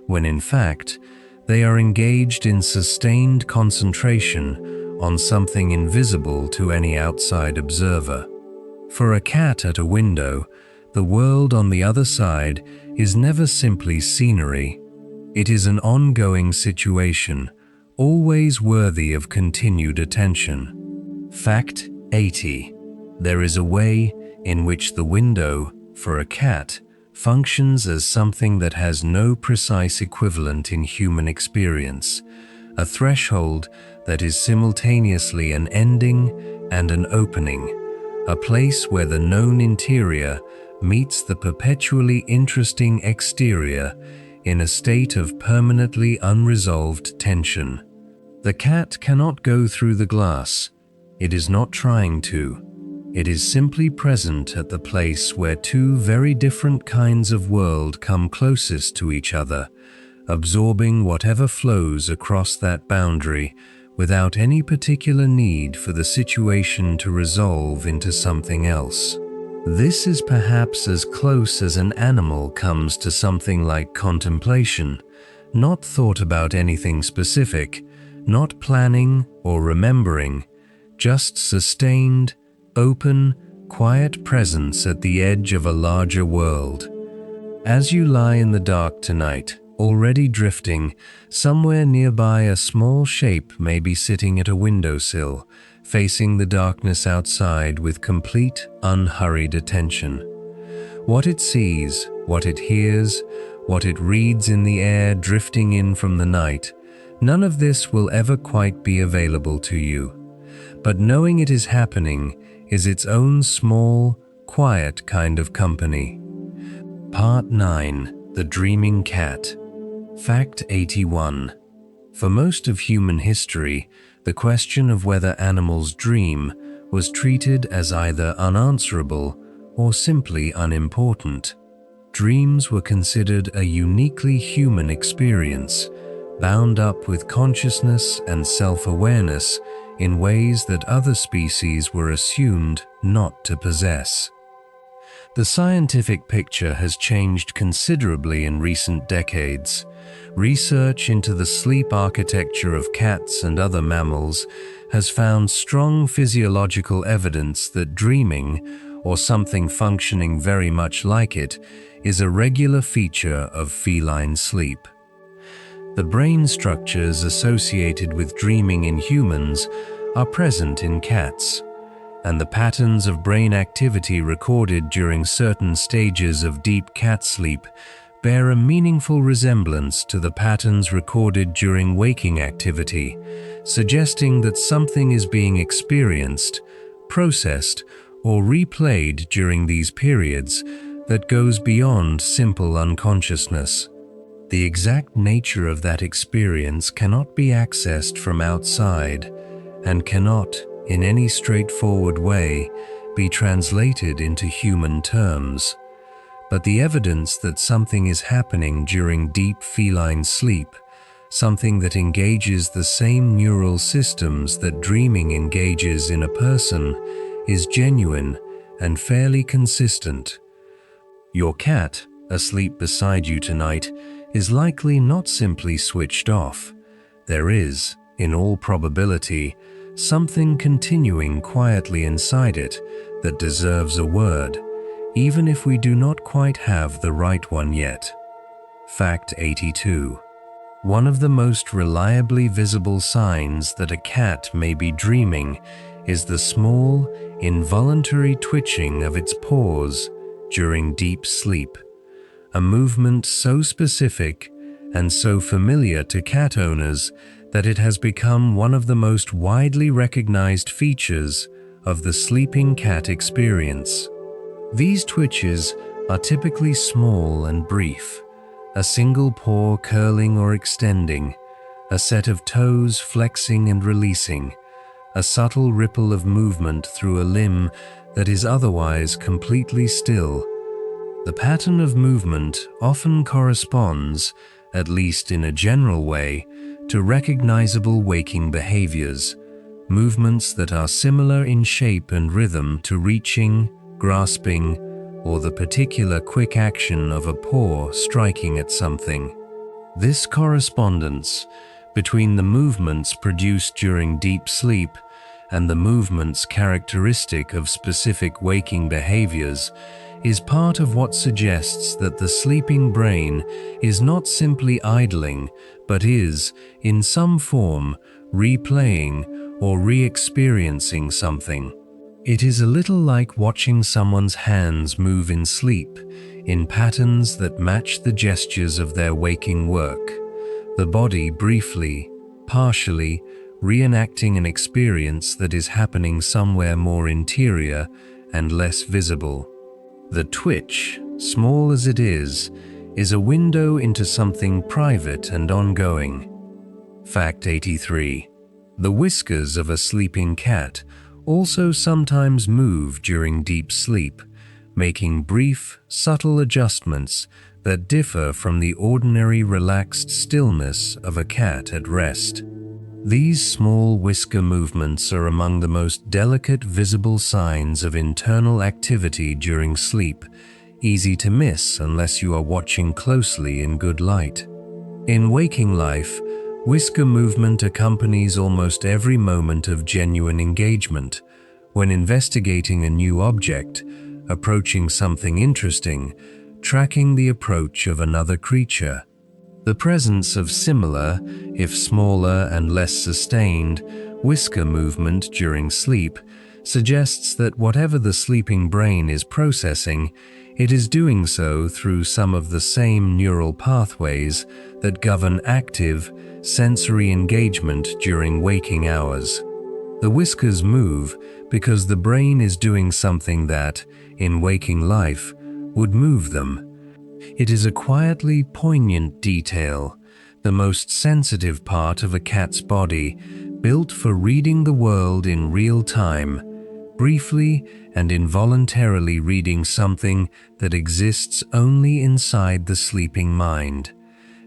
Speaker 1: when in fact, they are engaged in sustained concentration on something invisible to any outside observer. For a cat at a window, the world on the other side is never simply scenery. It is an ongoing situation, always worthy of continued attention. Fact 80. There is a way in which the window, for a cat, functions as something that has no precise equivalent in human experience, a threshold that is simultaneously an ending and an opening, a place where the known interior meets the perpetually interesting exterior in a state of permanently unresolved tension. The cat cannot go through the glass. It is not trying to. It is simply present at the place where two very different kinds of world come closest to each other, absorbing whatever flows across that boundary without any particular need for the situation to resolve into something else. This is perhaps as close as an animal comes to something like contemplation, not thought about anything specific, not planning or remembering, just sustained, open, quiet presence at the edge of a larger world. As you lie in the dark tonight, already drifting, somewhere nearby a small shape may be sitting at a windowsill, facing the darkness outside with complete, unhurried attention. What it sees, what it hears, what it reads in the air drifting in from the night, none of this will ever quite be available to you. But knowing it is happening is its own small, quiet kind of company. Part 9. The Dreaming Cat. Fact 81. For most of human history, the question of whether animals dream was treated as either unanswerable or simply unimportant. Dreams were considered a uniquely human experience, bound up with consciousness and self-awareness in ways that other species were assumed not to possess. The scientific picture has changed considerably in recent decades. Research into the sleep architecture of cats and other mammals has found strong physiological evidence that dreaming, or something functioning very much like it, is a regular feature of feline sleep. The brain structures associated with dreaming in humans are present in cats, and the patterns of brain activity recorded during certain stages of deep cat sleep bear a meaningful resemblance to the patterns recorded during waking activity, suggesting that something is being experienced, processed, or replayed during these periods that goes beyond simple unconsciousness. The exact nature of that experience cannot be accessed from outside and cannot, in any straightforward way, be translated into human terms. But the evidence that something is happening during deep feline sleep, something that engages the same neural systems that dreaming engages in a person, is genuine and fairly consistent. Your cat, asleep beside you tonight, is likely not simply switched off. There is, in all probability, something continuing quietly inside it that deserves a word, even if we do not quite have the right one yet. Fact 82. One of the most reliably visible signs that a cat may be dreaming is the small, involuntary twitching of its paws during deep sleep, a movement so specific and so familiar to cat owners that it has become one of the most widely recognized features of the sleeping cat experience. These twitches are typically small and brief, a single paw curling or extending, a set of toes flexing and releasing, a subtle ripple of movement through a limb that is otherwise completely still. The pattern of movement often corresponds, at least in a general way, to recognizable waking behaviors, movements that are similar in shape and rhythm to reaching, grasping, or the particular quick action of a paw striking at something. This correspondence between the movements produced during deep sleep and the movements characteristic of specific waking behaviors is part of what suggests that the sleeping brain is not simply idling, but is, in some form, replaying or re-experiencing something. It is a little like watching someone's hands move in sleep, in patterns that match the gestures of their waking work, the body briefly, partially, reenacting an experience that is happening somewhere more interior and less visible. The twitch, small as it is a window into something private and ongoing. Fact 83. The whiskers of a sleeping cat also sometimes move during deep sleep, making brief, subtle adjustments that differ from the ordinary relaxed stillness of a cat at rest. These small whisker movements are among the most delicate visible signs of internal activity during sleep, easy to miss unless you are watching closely in good light. In waking life, whisker movement accompanies almost every moment of genuine engagement. When investigating a new object, approaching something interesting, tracking the approach of another creature. The presence of similar, if smaller and less sustained, whisker movement during sleep suggests that whatever the sleeping brain is processing, it is doing so through some of the same neural pathways that govern active, sensory engagement during waking hours. The whiskers move because the brain is doing something that, in waking life, would move them. It is a quietly poignant detail, the most sensitive part of a cat's body, built for reading the world in real time, briefly and involuntarily reading something that exists only inside the sleeping mind.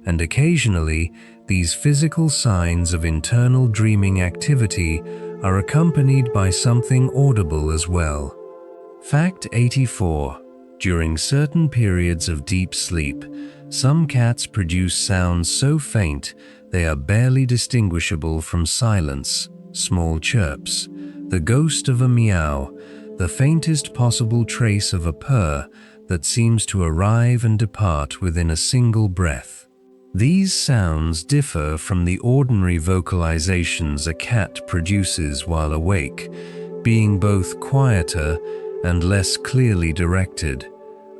Speaker 1: And occasionally, these physical signs of internal dreaming activity are accompanied by something audible as well. Fact 84. During certain periods of deep sleep, some cats produce sounds so faint they are barely distinguishable from silence, small chirps, the ghost of a meow, the faintest possible trace of a purr that seems to arrive and depart within a single breath. These sounds differ from the ordinary vocalizations a cat produces while awake, being both quieter and less clearly directed,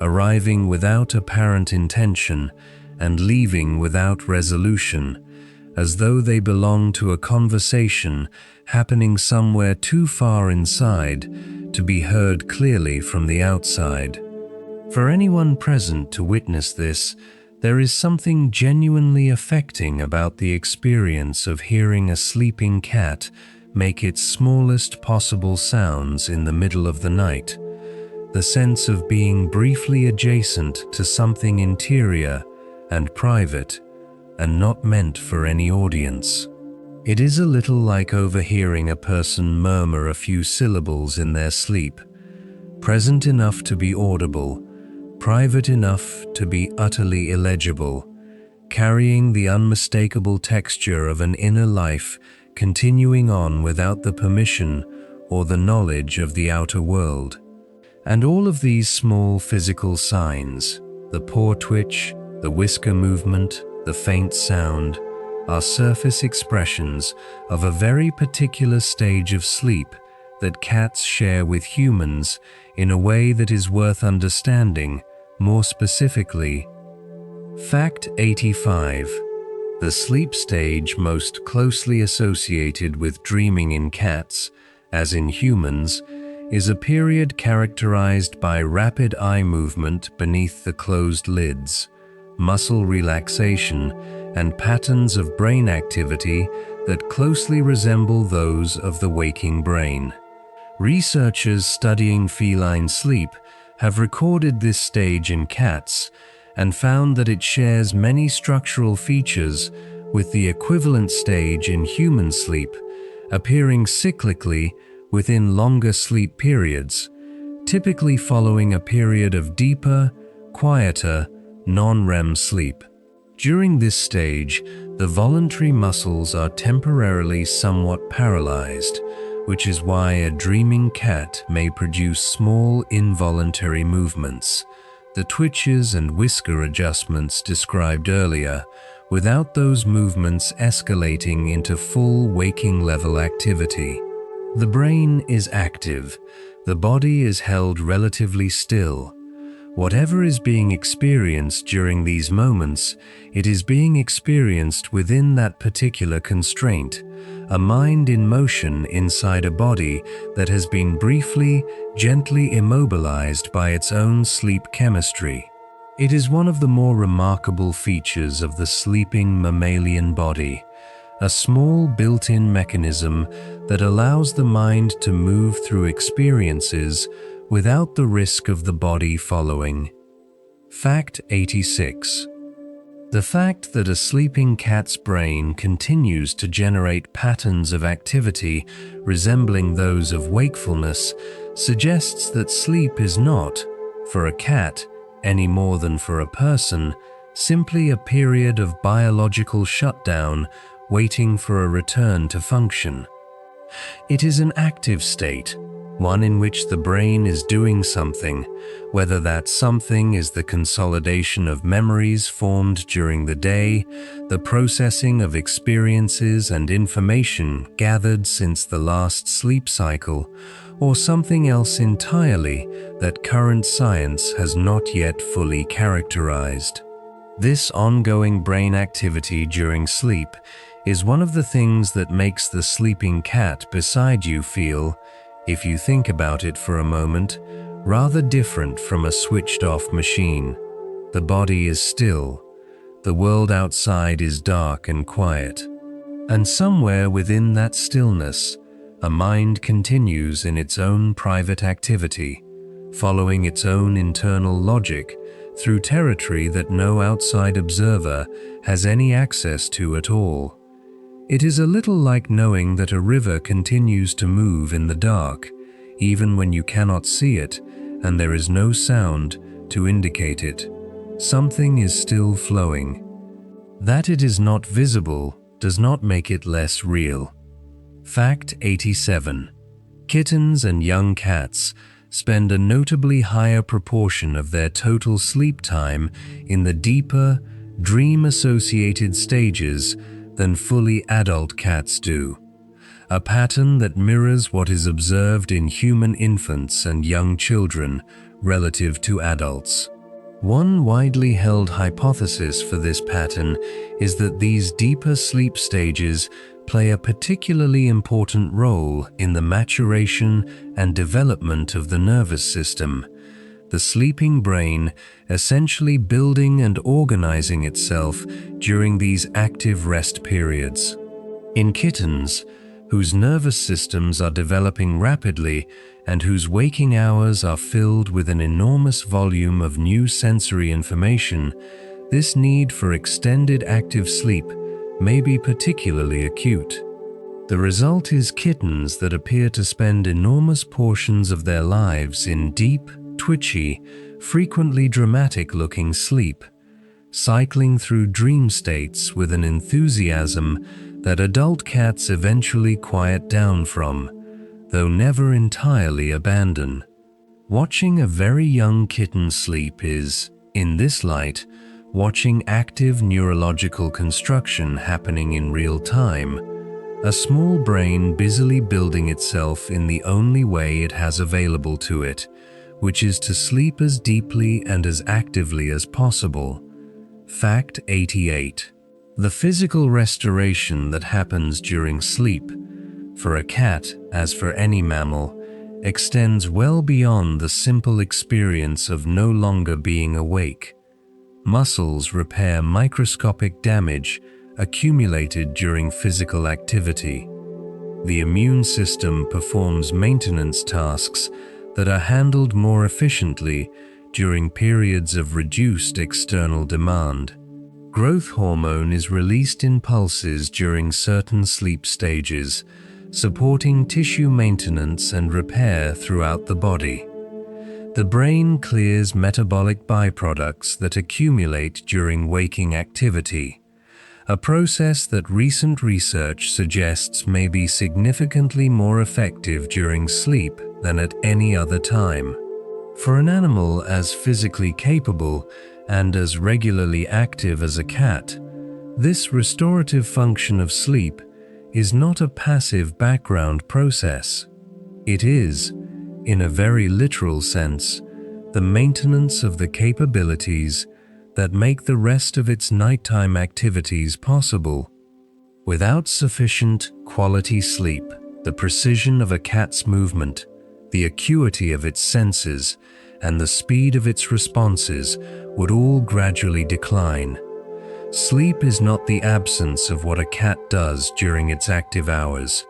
Speaker 1: arriving without apparent intention and leaving without resolution, as though they belong to a conversation happening somewhere too far inside to be heard clearly from the outside. For anyone present to witness this, there is something genuinely affecting about the experience of hearing a sleeping cat make its smallest possible sounds in the middle of the night. The sense of being briefly adjacent to something interior and private, and not meant for any audience. It is a little like overhearing a person murmur a few syllables in their sleep, present enough to be audible, private enough to be utterly illegible, carrying the unmistakable texture of an inner life continuing on without the permission or the knowledge of the outer world. And all of these small physical signs, the paw twitch, the whisker movement, the faint sound, are surface expressions of a very particular stage of sleep that cats share with humans in a way that is worth understanding more specifically. Fact 85. The sleep stage most closely associated with dreaming in cats, as in humans, is a period characterized by rapid eye movement beneath the closed lids, muscle relaxation, and patterns of brain activity that closely resemble those of the waking brain. Researchers studying feline sleep have recorded this stage in cats and found that it shares many structural features with the equivalent stage in human sleep, appearing cyclically within longer sleep periods, typically following a period of deeper, quieter, non-REM sleep. During this stage, the voluntary muscles are temporarily somewhat paralyzed, which is why a dreaming cat may produce small involuntary movements, the twitches and whisker adjustments described earlier, without those movements escalating into full waking level activity. The brain is active, the body is held relatively still. Whatever is being experienced during these moments, it is being experienced within that particular constraint, a mind in motion inside a body that has been briefly, gently immobilized by its own sleep chemistry. It is one of the more remarkable features of the sleeping mammalian body, a small built-in mechanism that allows the mind to move through experiences without the risk of the body following. Fact 86. The fact that a sleeping cat's brain continues to generate patterns of activity resembling those of wakefulness suggests that sleep is not, for a cat, any more than for a person, simply a period of biological shutdown waiting for a return to function. It is an active state, one in which the brain is doing something, whether that something is the consolidation of memories formed during the day, the processing of experiences and information gathered since the last sleep cycle, or something else entirely that current science has not yet fully characterized. This ongoing brain activity during sleep is one of the things that makes the sleeping cat beside you feel, if you think about it for a moment, rather different from a switched-off machine. The body is still, the world outside is dark and quiet, and somewhere within that stillness, a mind continues in its own private activity, following its own internal logic through territory that no outside observer has any access to at all. It is a little like knowing that a river continues to move in the dark, even when you cannot see it and there is no sound to indicate it. Something is still flowing. That it is not visible does not make it less real. Fact 87. Kittens and young cats spend a notably higher proportion of their total sleep time in the deeper, dream-associated stages than fully adult cats do, a pattern that mirrors what is observed in human infants and young children relative to adults. One widely held hypothesis for this pattern is that these deeper sleep stages play a particularly important role in the maturation and development of the nervous system, the sleeping brain essentially building and organizing itself during these active rest periods. In kittens, whose nervous systems are developing rapidly and whose waking hours are filled with an enormous volume of new sensory information, this need for extended active sleep may be particularly acute. The result is kittens that appear to spend enormous portions of their lives in deep, twitchy, frequently dramatic-looking sleep, cycling through dream states with an enthusiasm that adult cats eventually quiet down from, though never entirely abandon. Watching a very young kitten sleep is, in this light, watching active neurological construction happening in real time, a small brain busily building itself in the only way it has available to it, which is to sleep as deeply and as actively as possible. Fact 88. The physical restoration that happens during sleep, for a cat, as for any mammal, extends well beyond the simple experience of no longer being awake. Muscles repair microscopic damage accumulated during physical activity. The immune system performs maintenance tasks that are handled more efficiently during periods of reduced external demand. Growth hormone is released in pulses during certain sleep stages, supporting tissue maintenance and repair throughout the body. The brain clears metabolic byproducts that accumulate during waking activity, a process that recent research suggests may be significantly more effective during sleep than at any other time. For an animal as physically capable and as regularly active as a cat, this restorative function of sleep is not a passive background process. It is, in a very literal sense, the maintenance of the capabilities that make the rest of its nighttime activities possible. Without sufficient quality sleep, the precision of a cat's movement, the acuity of its senses, and the speed of its responses would all gradually decline. Sleep is not the absence of what a cat does during its active hours.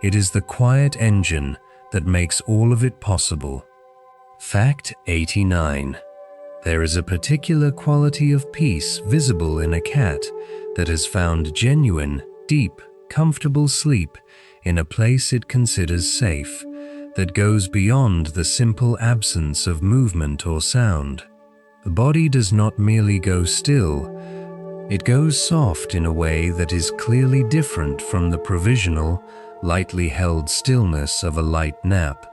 Speaker 1: It is the quiet engine that makes all of it possible. Fact 89. There is a particular quality of peace visible in a cat that has found genuine, deep, comfortable sleep in a place it considers safe, that goes beyond the simple absence of movement or sound. The body does not merely go still, it goes soft in a way that is clearly different from the provisional, lightly held stillness of a light nap.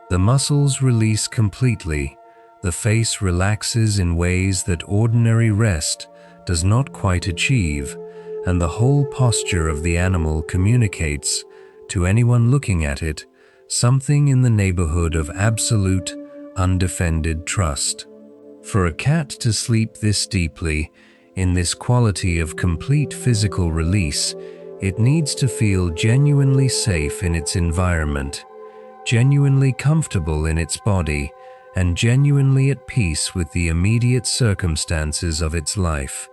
Speaker 1: The muscles release completely, the face relaxes in ways that ordinary rest does not quite achieve, and the whole posture of the animal communicates, to anyone looking at it, something in the neighborhood of absolute, undefended trust. For a cat to sleep this deeply, in this quality of complete physical release, it needs to feel genuinely safe in its environment, genuinely comfortable in its body, and genuinely at peace with the immediate circumstances of its life.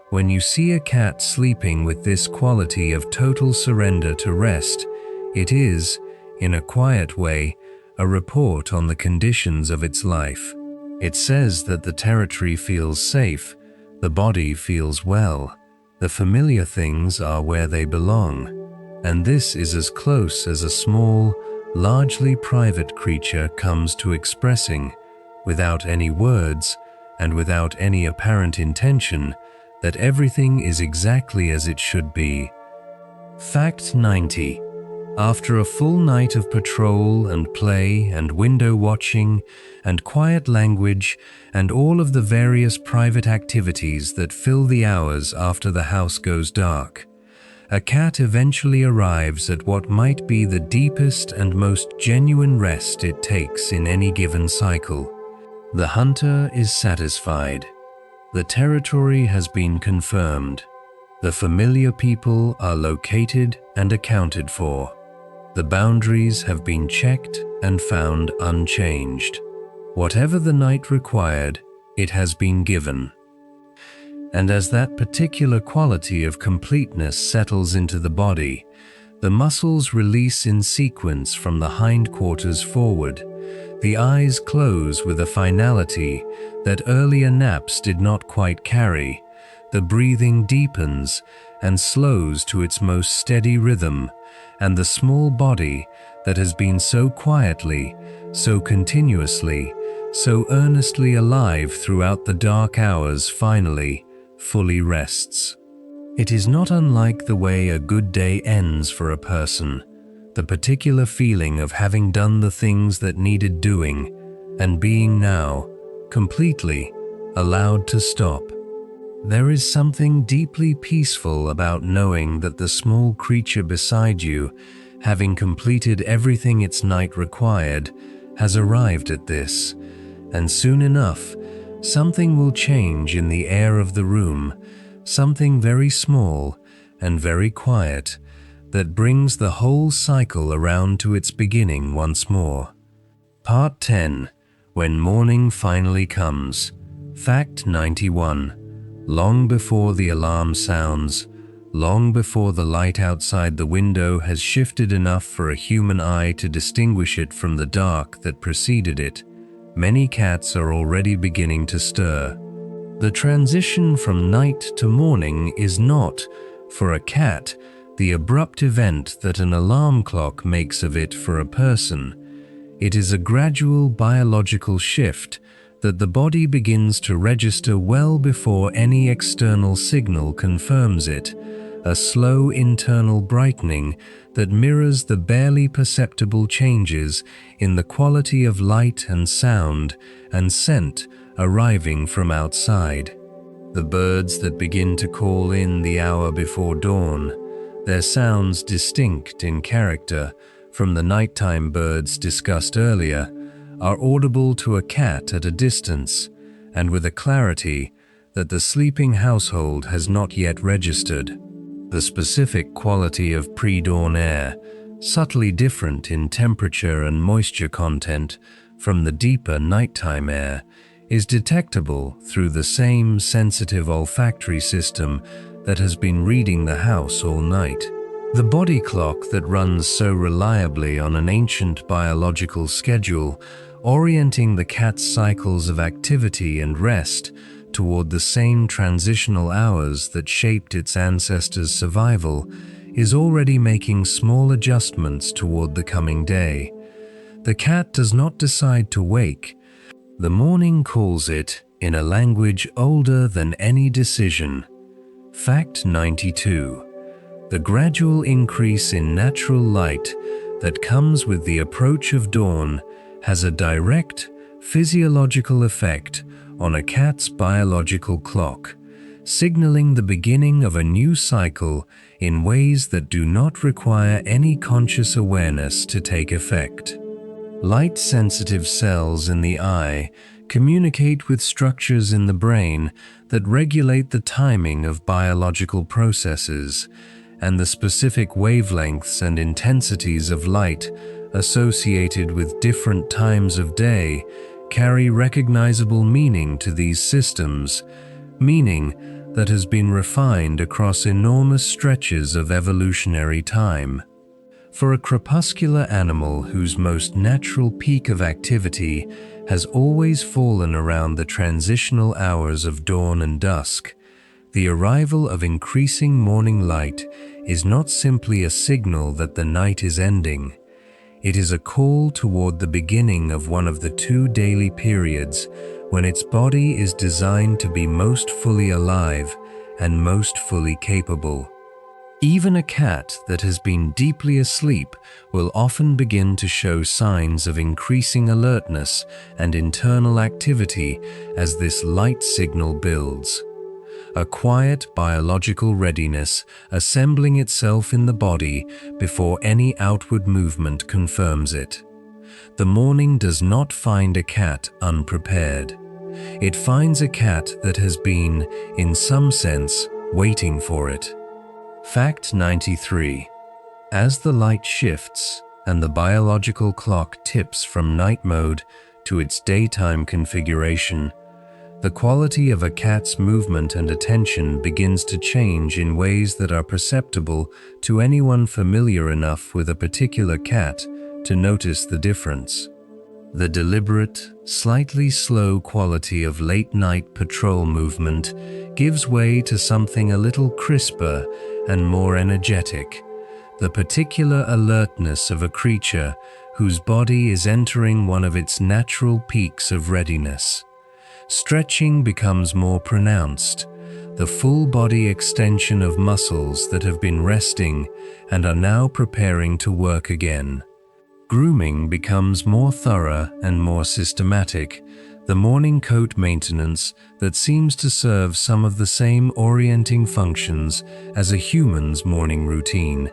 Speaker 1: When you see a cat sleeping with this quality of total surrender to rest, it is, in a quiet way, a report on the conditions of its life. It says that the territory feels safe, the body feels well, the familiar things are where they belong, and this is as close as a small, largely private creature comes to expressing, without any words and without any apparent intention, that everything is exactly as it should be. Fact 90. After a full night of patrol and play and window watching and quiet language and all of the various private activities that fill the hours after the house goes dark, a cat eventually arrives at what might be the deepest and most genuine rest it takes in any given cycle. The hunter is satisfied. The territory has been confirmed. The familiar people are located and accounted for. The boundaries have been checked and found unchanged. Whatever the night required, it has been given. And as that particular quality of completeness settles into the body, the muscles release in sequence from the hindquarters forward, The eyes close with a finality that earlier naps did not quite carry. The breathing deepens and slows to its most steady rhythm, and the small body that has been so quietly, so continuously, so earnestly alive throughout the dark hours finally, fully rests. It is not unlike the way a good day ends for a person, the particular feeling of having done the things that needed doing and being now, completely, allowed to stop. There is something deeply peaceful about knowing that the small creature beside you, having completed everything its night required, has arrived at this, and soon enough, something will change in the air of the room, something very small and very quiet, that brings the whole cycle around to its beginning once more. Part 10. When Morning Finally Comes. Fact 91. Long before the alarm sounds, long before the light outside the window has shifted enough for a human eye to distinguish it from the dark that preceded it, many cats are already beginning to stir. The transition from night to morning is not, for a cat, the abrupt event that an alarm clock makes of it for a person. It is a gradual biological shift that the body begins to register well before any external signal confirms it, a slow internal brightening that mirrors the barely perceptible changes in the quality of light and sound and scent arriving from outside. The birds that begin to call in the hour before dawn, their sounds distinct in character from the nighttime birds discussed earlier, are audible to a cat at a distance and with a clarity that the sleeping household has not yet registered. The specific quality of pre-dawn air, subtly different in temperature and moisture content from the deeper nighttime air, is detectable through the same sensitive olfactory system that has been reading the house all night. The body clock that runs so reliably on an ancient biological schedule, orienting the cat's cycles of activity and rest toward the same transitional hours that shaped its ancestors' survival, is already making small adjustments toward the coming day. The cat does not decide to wake. The morning calls it in a language older than any decision. Fact 92. The gradual increase in natural light that comes with the approach of dawn has a direct, physiological effect on a cat's biological clock, signaling the beginning of a new cycle in ways that do not require any conscious awareness to take effect. Light-sensitive cells in the eye communicate with structures in the brain that regulate the timing of biological processes, and the specific wavelengths and intensities of light associated with different times of day carry recognizable meaning to these systems, meaning that has been refined across enormous stretches of evolutionary time. For a crepuscular animal whose most natural peak of activity has always fallen around the transitional hours of dawn and dusk, the arrival of increasing morning light is not simply a signal that the night is ending. It is a call toward the beginning of one of the two daily periods when its body is designed to be most fully alive and most fully capable. Even a cat that has been deeply asleep will often begin to show signs of increasing alertness and internal activity as this light signal builds. A quiet biological readiness assembling itself in the body before any outward movement confirms it. The morning does not find a cat unprepared. It finds a cat that has been, in some sense, waiting for it. Fact 93. As the light shifts and the biological clock tips from night mode to its daytime configuration, the quality of a cat's movement and attention begins to change in ways that are perceptible to anyone familiar enough with a particular cat to notice the difference. The deliberate, slightly slow quality of late-night patrol movement gives way to something a little crisper and more energetic, the particular alertness of a creature whose body is entering one of its natural peaks of readiness. Stretching becomes more pronounced, the full body extension of muscles that have been resting and are now preparing to work again. Grooming becomes more thorough and more systematic, the morning coat maintenance that seems to serve some of the same orienting functions as a human's morning routine,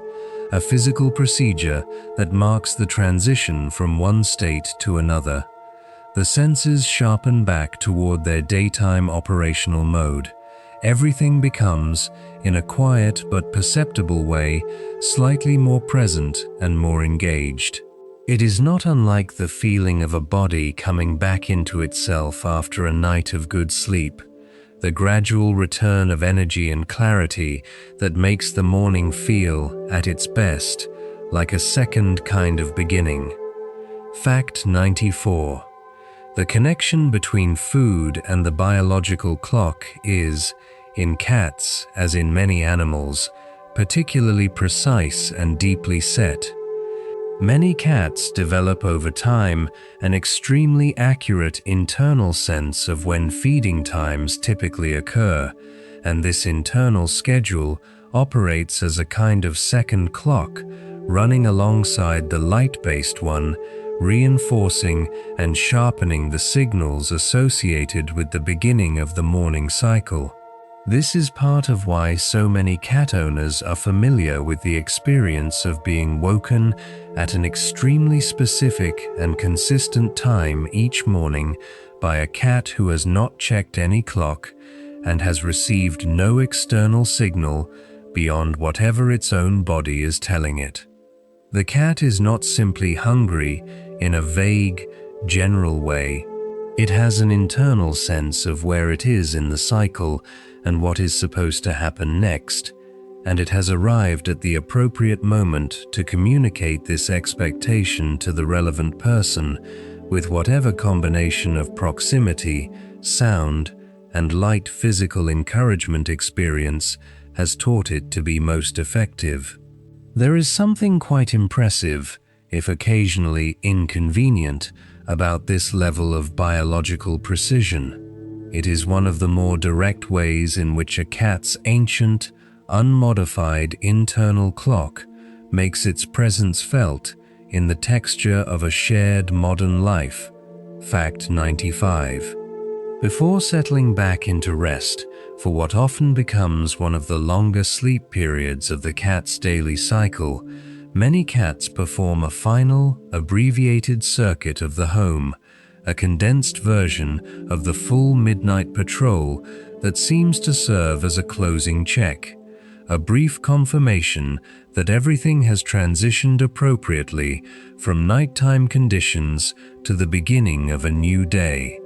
Speaker 1: a physical procedure that marks the transition from one state to another. The senses sharpen back toward their daytime operational mode. Everything becomes, in a quiet but perceptible way, slightly more present and more engaged. It is not unlike the feeling of a body coming back into itself after a night of good sleep, the gradual return of energy and clarity that makes the morning feel, at its best, like a second kind of beginning. Fact 94. The connection between food and the biological clock is, in cats as in many animals, particularly precise and deeply set. Many cats develop over time an extremely accurate internal sense of when feeding times typically occur, and this internal schedule operates as a kind of second clock, running alongside the light-based one, reinforcing and sharpening the signals associated with the beginning of the morning cycle. This is part of why so many cat owners are familiar with the experience of being woken at an extremely specific and consistent time each morning by a cat who has not checked any clock and has received no external signal beyond whatever its own body is telling it. The cat is not simply hungry in a vague, general way. It has an internal sense of where it is in the cycle and what is supposed to happen next, and it has arrived at the appropriate moment to communicate this expectation to the relevant person with whatever combination of proximity, sound, and light physical encouragement experience has taught it to be most effective. There is something quite impressive, if occasionally inconvenient, about this level of biological precision. It is one of the more direct ways in which a cat's ancient, unmodified internal clock makes its presence felt in the texture of a shared modern life. Fact 95. Before settling back into rest for what often becomes one of the longer sleep periods of the cat's daily cycle, many cats perform a final, abbreviated circuit of the home, a condensed version of the full midnight patrol that seems to serve as a closing check, a brief confirmation that everything has transitioned appropriately from nighttime conditions to the beginning of a new day.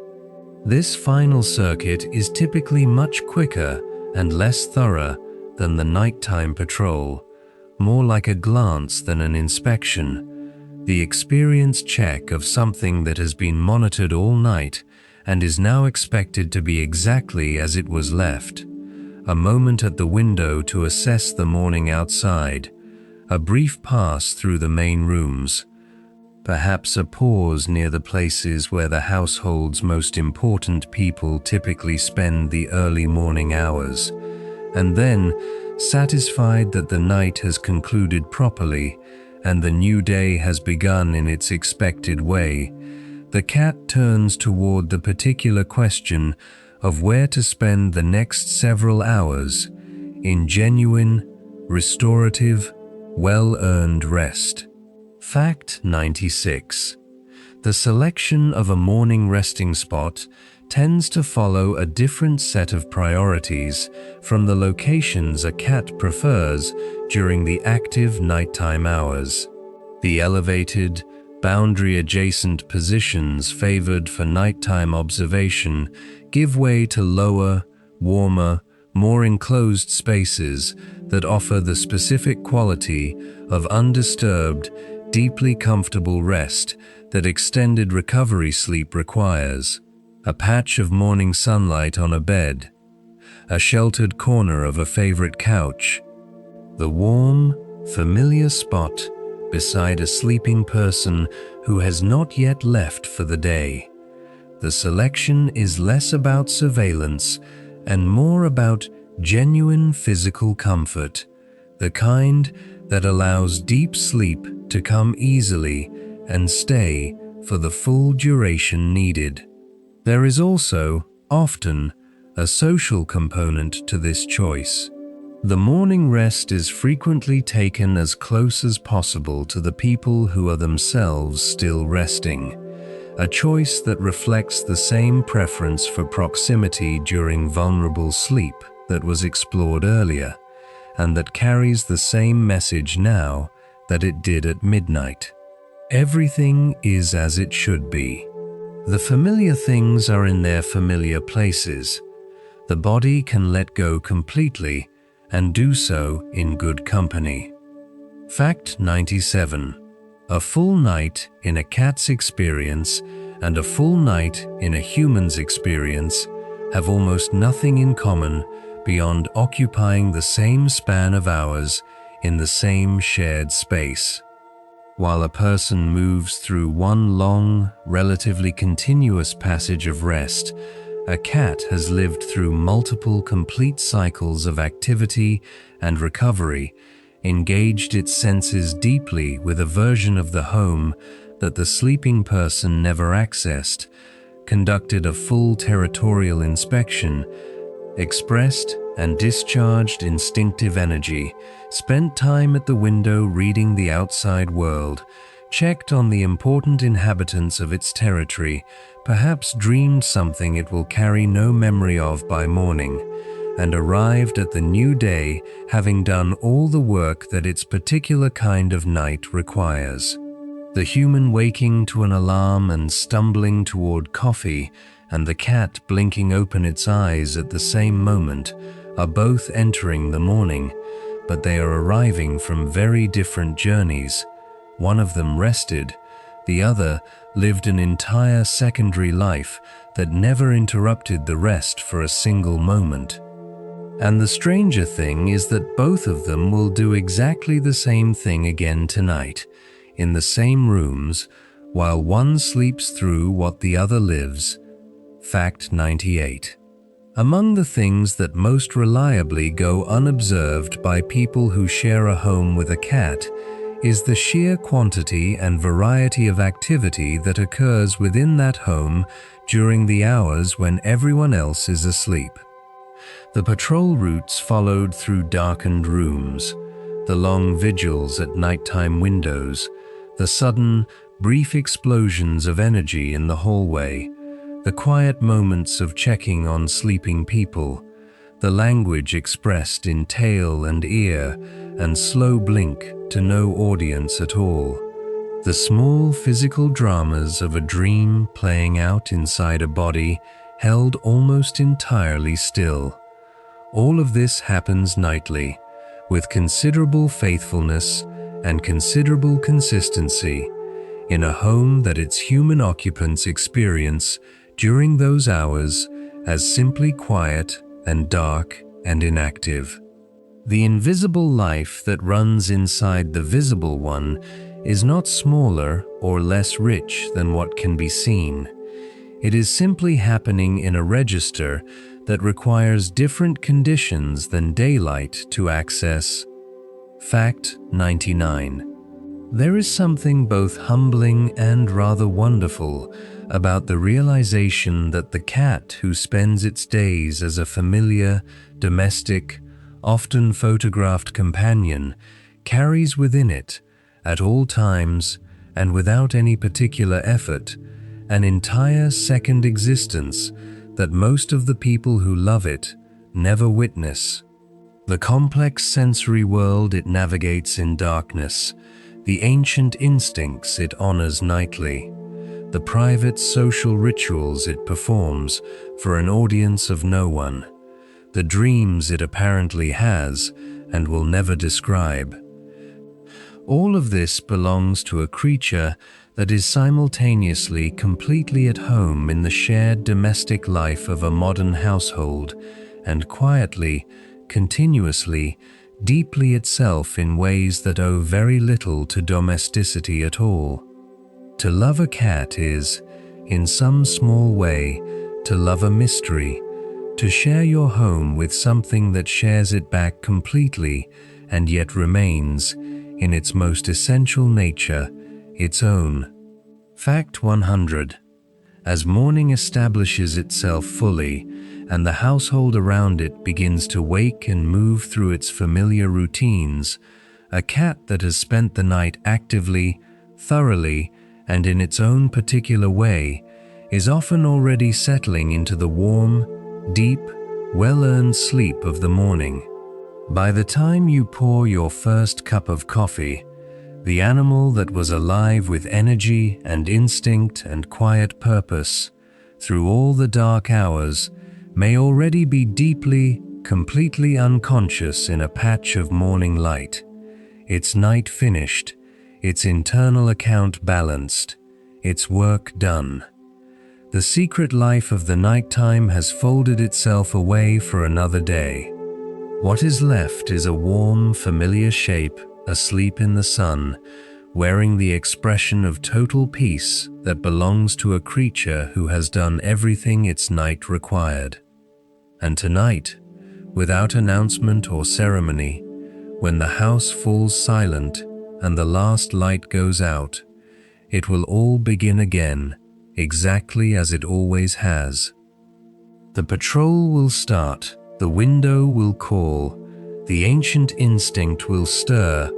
Speaker 1: This final circuit is typically much quicker and less thorough than the nighttime patrol, more like a glance than an inspection, the experienced check of something that has been monitored all night and is now expected to be exactly as it was left. A moment at the window to assess the morning outside, a brief pass through the main rooms, perhaps a pause near the places where the household's most important people typically spend the early morning hours, and then, satisfied that the night has concluded properly and the new day has begun in its expected way, the cat turns toward the particular question of where to spend the next several hours in genuine, restorative, well-earned rest. Fact 96. The selection of a morning resting spot tends to follow a different set of priorities from the locations a cat prefers during the active nighttime hours. The elevated, boundary-adjacent positions favored for nighttime observation give way to lower, warmer, more enclosed spaces that offer the specific quality of undisturbed, deeply comfortable rest that extended recovery sleep requires. A patch of morning sunlight on a bed, a sheltered corner of a favorite couch, the warm, familiar spot beside a sleeping person who has not yet left for the day. The selection is less about surveillance and more about genuine physical comfort, the kind that allows deep sleep to come easily and stay for the full duration needed. There is also, often, a social component to this choice. The morning rest is frequently taken as close as possible to the people who are themselves still resting, a choice that reflects the same preference for proximity during vulnerable sleep that was explored earlier, and that carries the same message now that it did at midnight. Everything is as it should be. The familiar things are in their familiar places. The body can let go completely and do so in good company. Fact 97. A full night in a cat's experience and a full night in a human's experience have almost nothing in common beyond occupying the same span of hours in the same shared space. While a person moves through one long, relatively continuous passage of rest, a cat has lived through multiple complete cycles of activity and recovery, engaged its senses deeply with a version of the home that the sleeping person never accessed, conducted a full territorial inspection, expressed and discharged instinctive energy, spent time at the window reading the outside world, checked on the important inhabitants of its territory, perhaps dreamed something it will carry no memory of by morning, and arrived at the new day having done all the work that its particular kind of night requires. The human waking to an alarm and stumbling toward coffee, and the cat blinking open its eyes at the same moment, are both entering the morning, but they are arriving from very different journeys. One of them rested, the other lived an entire secondary life that never interrupted the rest for a single moment. And the stranger thing is that both of them will do exactly the same thing again tonight, in the same rooms, while one sleeps through what the other lives. Fact 98. Among the things that most reliably go unobserved by people who share a home with a cat is the sheer quantity and variety of activity that occurs within that home during the hours when everyone else is asleep. The patrol routes followed through darkened rooms, the long vigils at nighttime windows, the sudden, brief explosions of energy in the hallway, the quiet moments of checking on sleeping people, the language expressed in tail and ear and slow blink to no audience at all, the small physical dramas of a dream playing out inside a body held almost entirely still. All of this happens nightly, with considerable faithfulness and considerable consistency, in a home that its human occupants experience during those hours as simply quiet and dark and inactive. The invisible life that runs inside the visible one is not smaller or less rich than what can be seen. It is simply happening in a register that requires different conditions than daylight to access. Fact 99. There is something both humbling and rather wonderful about the realization that the cat who spends its days as a familiar, domestic, often photographed companion carries within it, at all times and without any particular effort, an entire second existence that most of the people who love it never witness. The complex sensory world it navigates in darkness, the ancient instincts it honors nightly, the private social rituals it performs for an audience of no one, the dreams it apparently has and will never describe. All of this belongs to a creature that is simultaneously completely at home in the shared domestic life of a modern household, and quietly, continuously, deeply itself in ways that owe very little to domesticity at all. To love a cat is, in some small way, to love a mystery, to share your home with something that shares it back completely and yet remains, in its most essential nature, its own. Fact 100. As morning establishes itself fully, and the household around it begins to wake and move through its familiar routines, a cat that has spent the night actively, thoroughly, and in its own particular way, is often already settling into the warm, deep, well-earned sleep of the morning. By the time you pour your first cup of coffee, the animal that was alive with energy and instinct and quiet purpose through all the dark hours may already be deeply, completely unconscious in a patch of morning light, its night finished, its internal account balanced, its work done. The secret life of the nighttime has folded itself away for another day. What is left is a warm, familiar shape asleep in the sun, wearing the expression of total peace that belongs to a creature who has done everything its night required. And tonight, without announcement or ceremony, when the house falls silent and the last light goes out, it will all begin again, exactly as it always has. The patrol will start, the window will call, the ancient instinct will stir,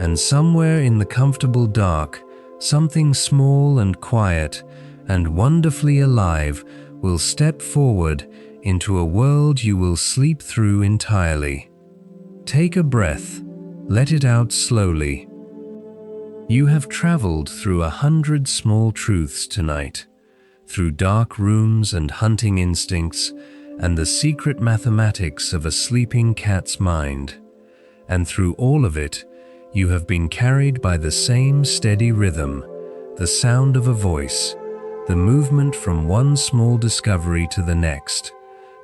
Speaker 1: and somewhere in the comfortable dark, something small and quiet and wonderfully alive will step forward into a world you will sleep through entirely. Take a breath, let it out slowly. You have traveled through 100 small truths tonight, through dark rooms and hunting instincts and the secret mathematics of a sleeping cat's mind. And through all of it, you have been carried by the same steady rhythm, the sound of a voice, the movement from one small discovery to the next,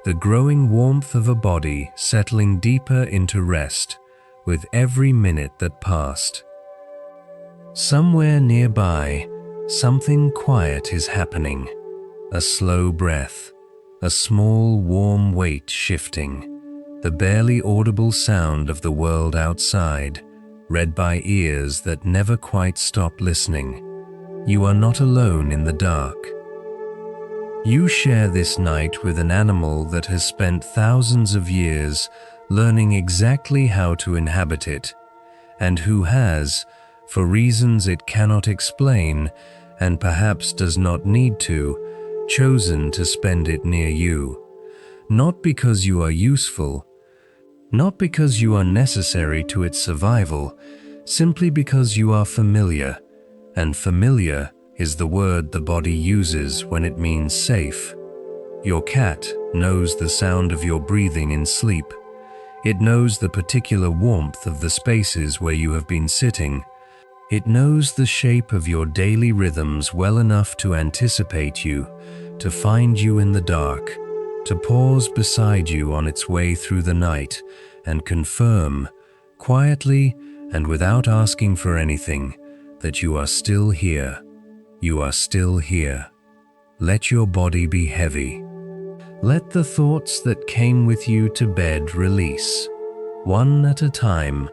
Speaker 1: the growing warmth of a body settling deeper into rest with every minute that passed. Somewhere nearby, something quiet is happening. A slow breath, a small warm weight shifting, the barely audible sound of the world outside, read by ears that never quite stop listening. You are not alone in the dark. You share this night with an animal that has spent thousands of years learning exactly how to inhabit it, and who has, for reasons it cannot explain, and perhaps does not need to, chosen to spend it near you. Not because you are useful, not because you are necessary to its survival, simply because you are familiar, and familiar is the word the body uses when it means safe. Your cat knows the sound of your breathing in sleep. It knows the particular warmth of the spaces where you have been sitting. It knows the shape of your daily rhythms well enough to anticipate you, to find you in the dark, to pause beside you on its way through the night and confirm, quietly and without asking for anything, that you are still here. You are still here. Let your body be heavy. Let the thoughts that came with you to bed release, one at a time,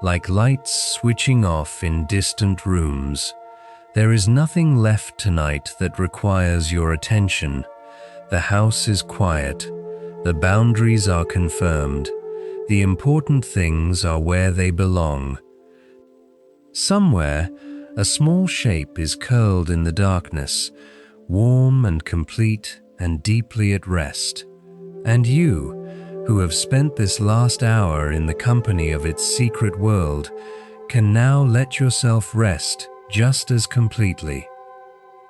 Speaker 1: like lights switching off in distant rooms. There is nothing left tonight that requires your attention. The house is quiet. The boundaries are confirmed. The important things are where they belong. Somewhere, a small shape is curled in the darkness, warm and complete and deeply at rest. And you, who have spent this last hour in the company of its secret world, can now let yourself rest just as completely.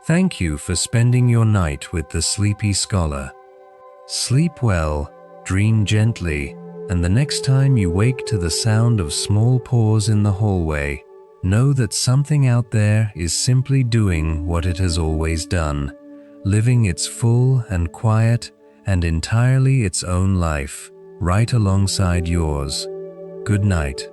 Speaker 1: Thank you for spending your night with the Sleepy Scholar. Sleep well, dream gently, and the next time you wake to the sound of small paws in the hallway, Know that something out there is simply doing what it has always done, living its full and quiet and entirely its own life, right alongside yours. Good night.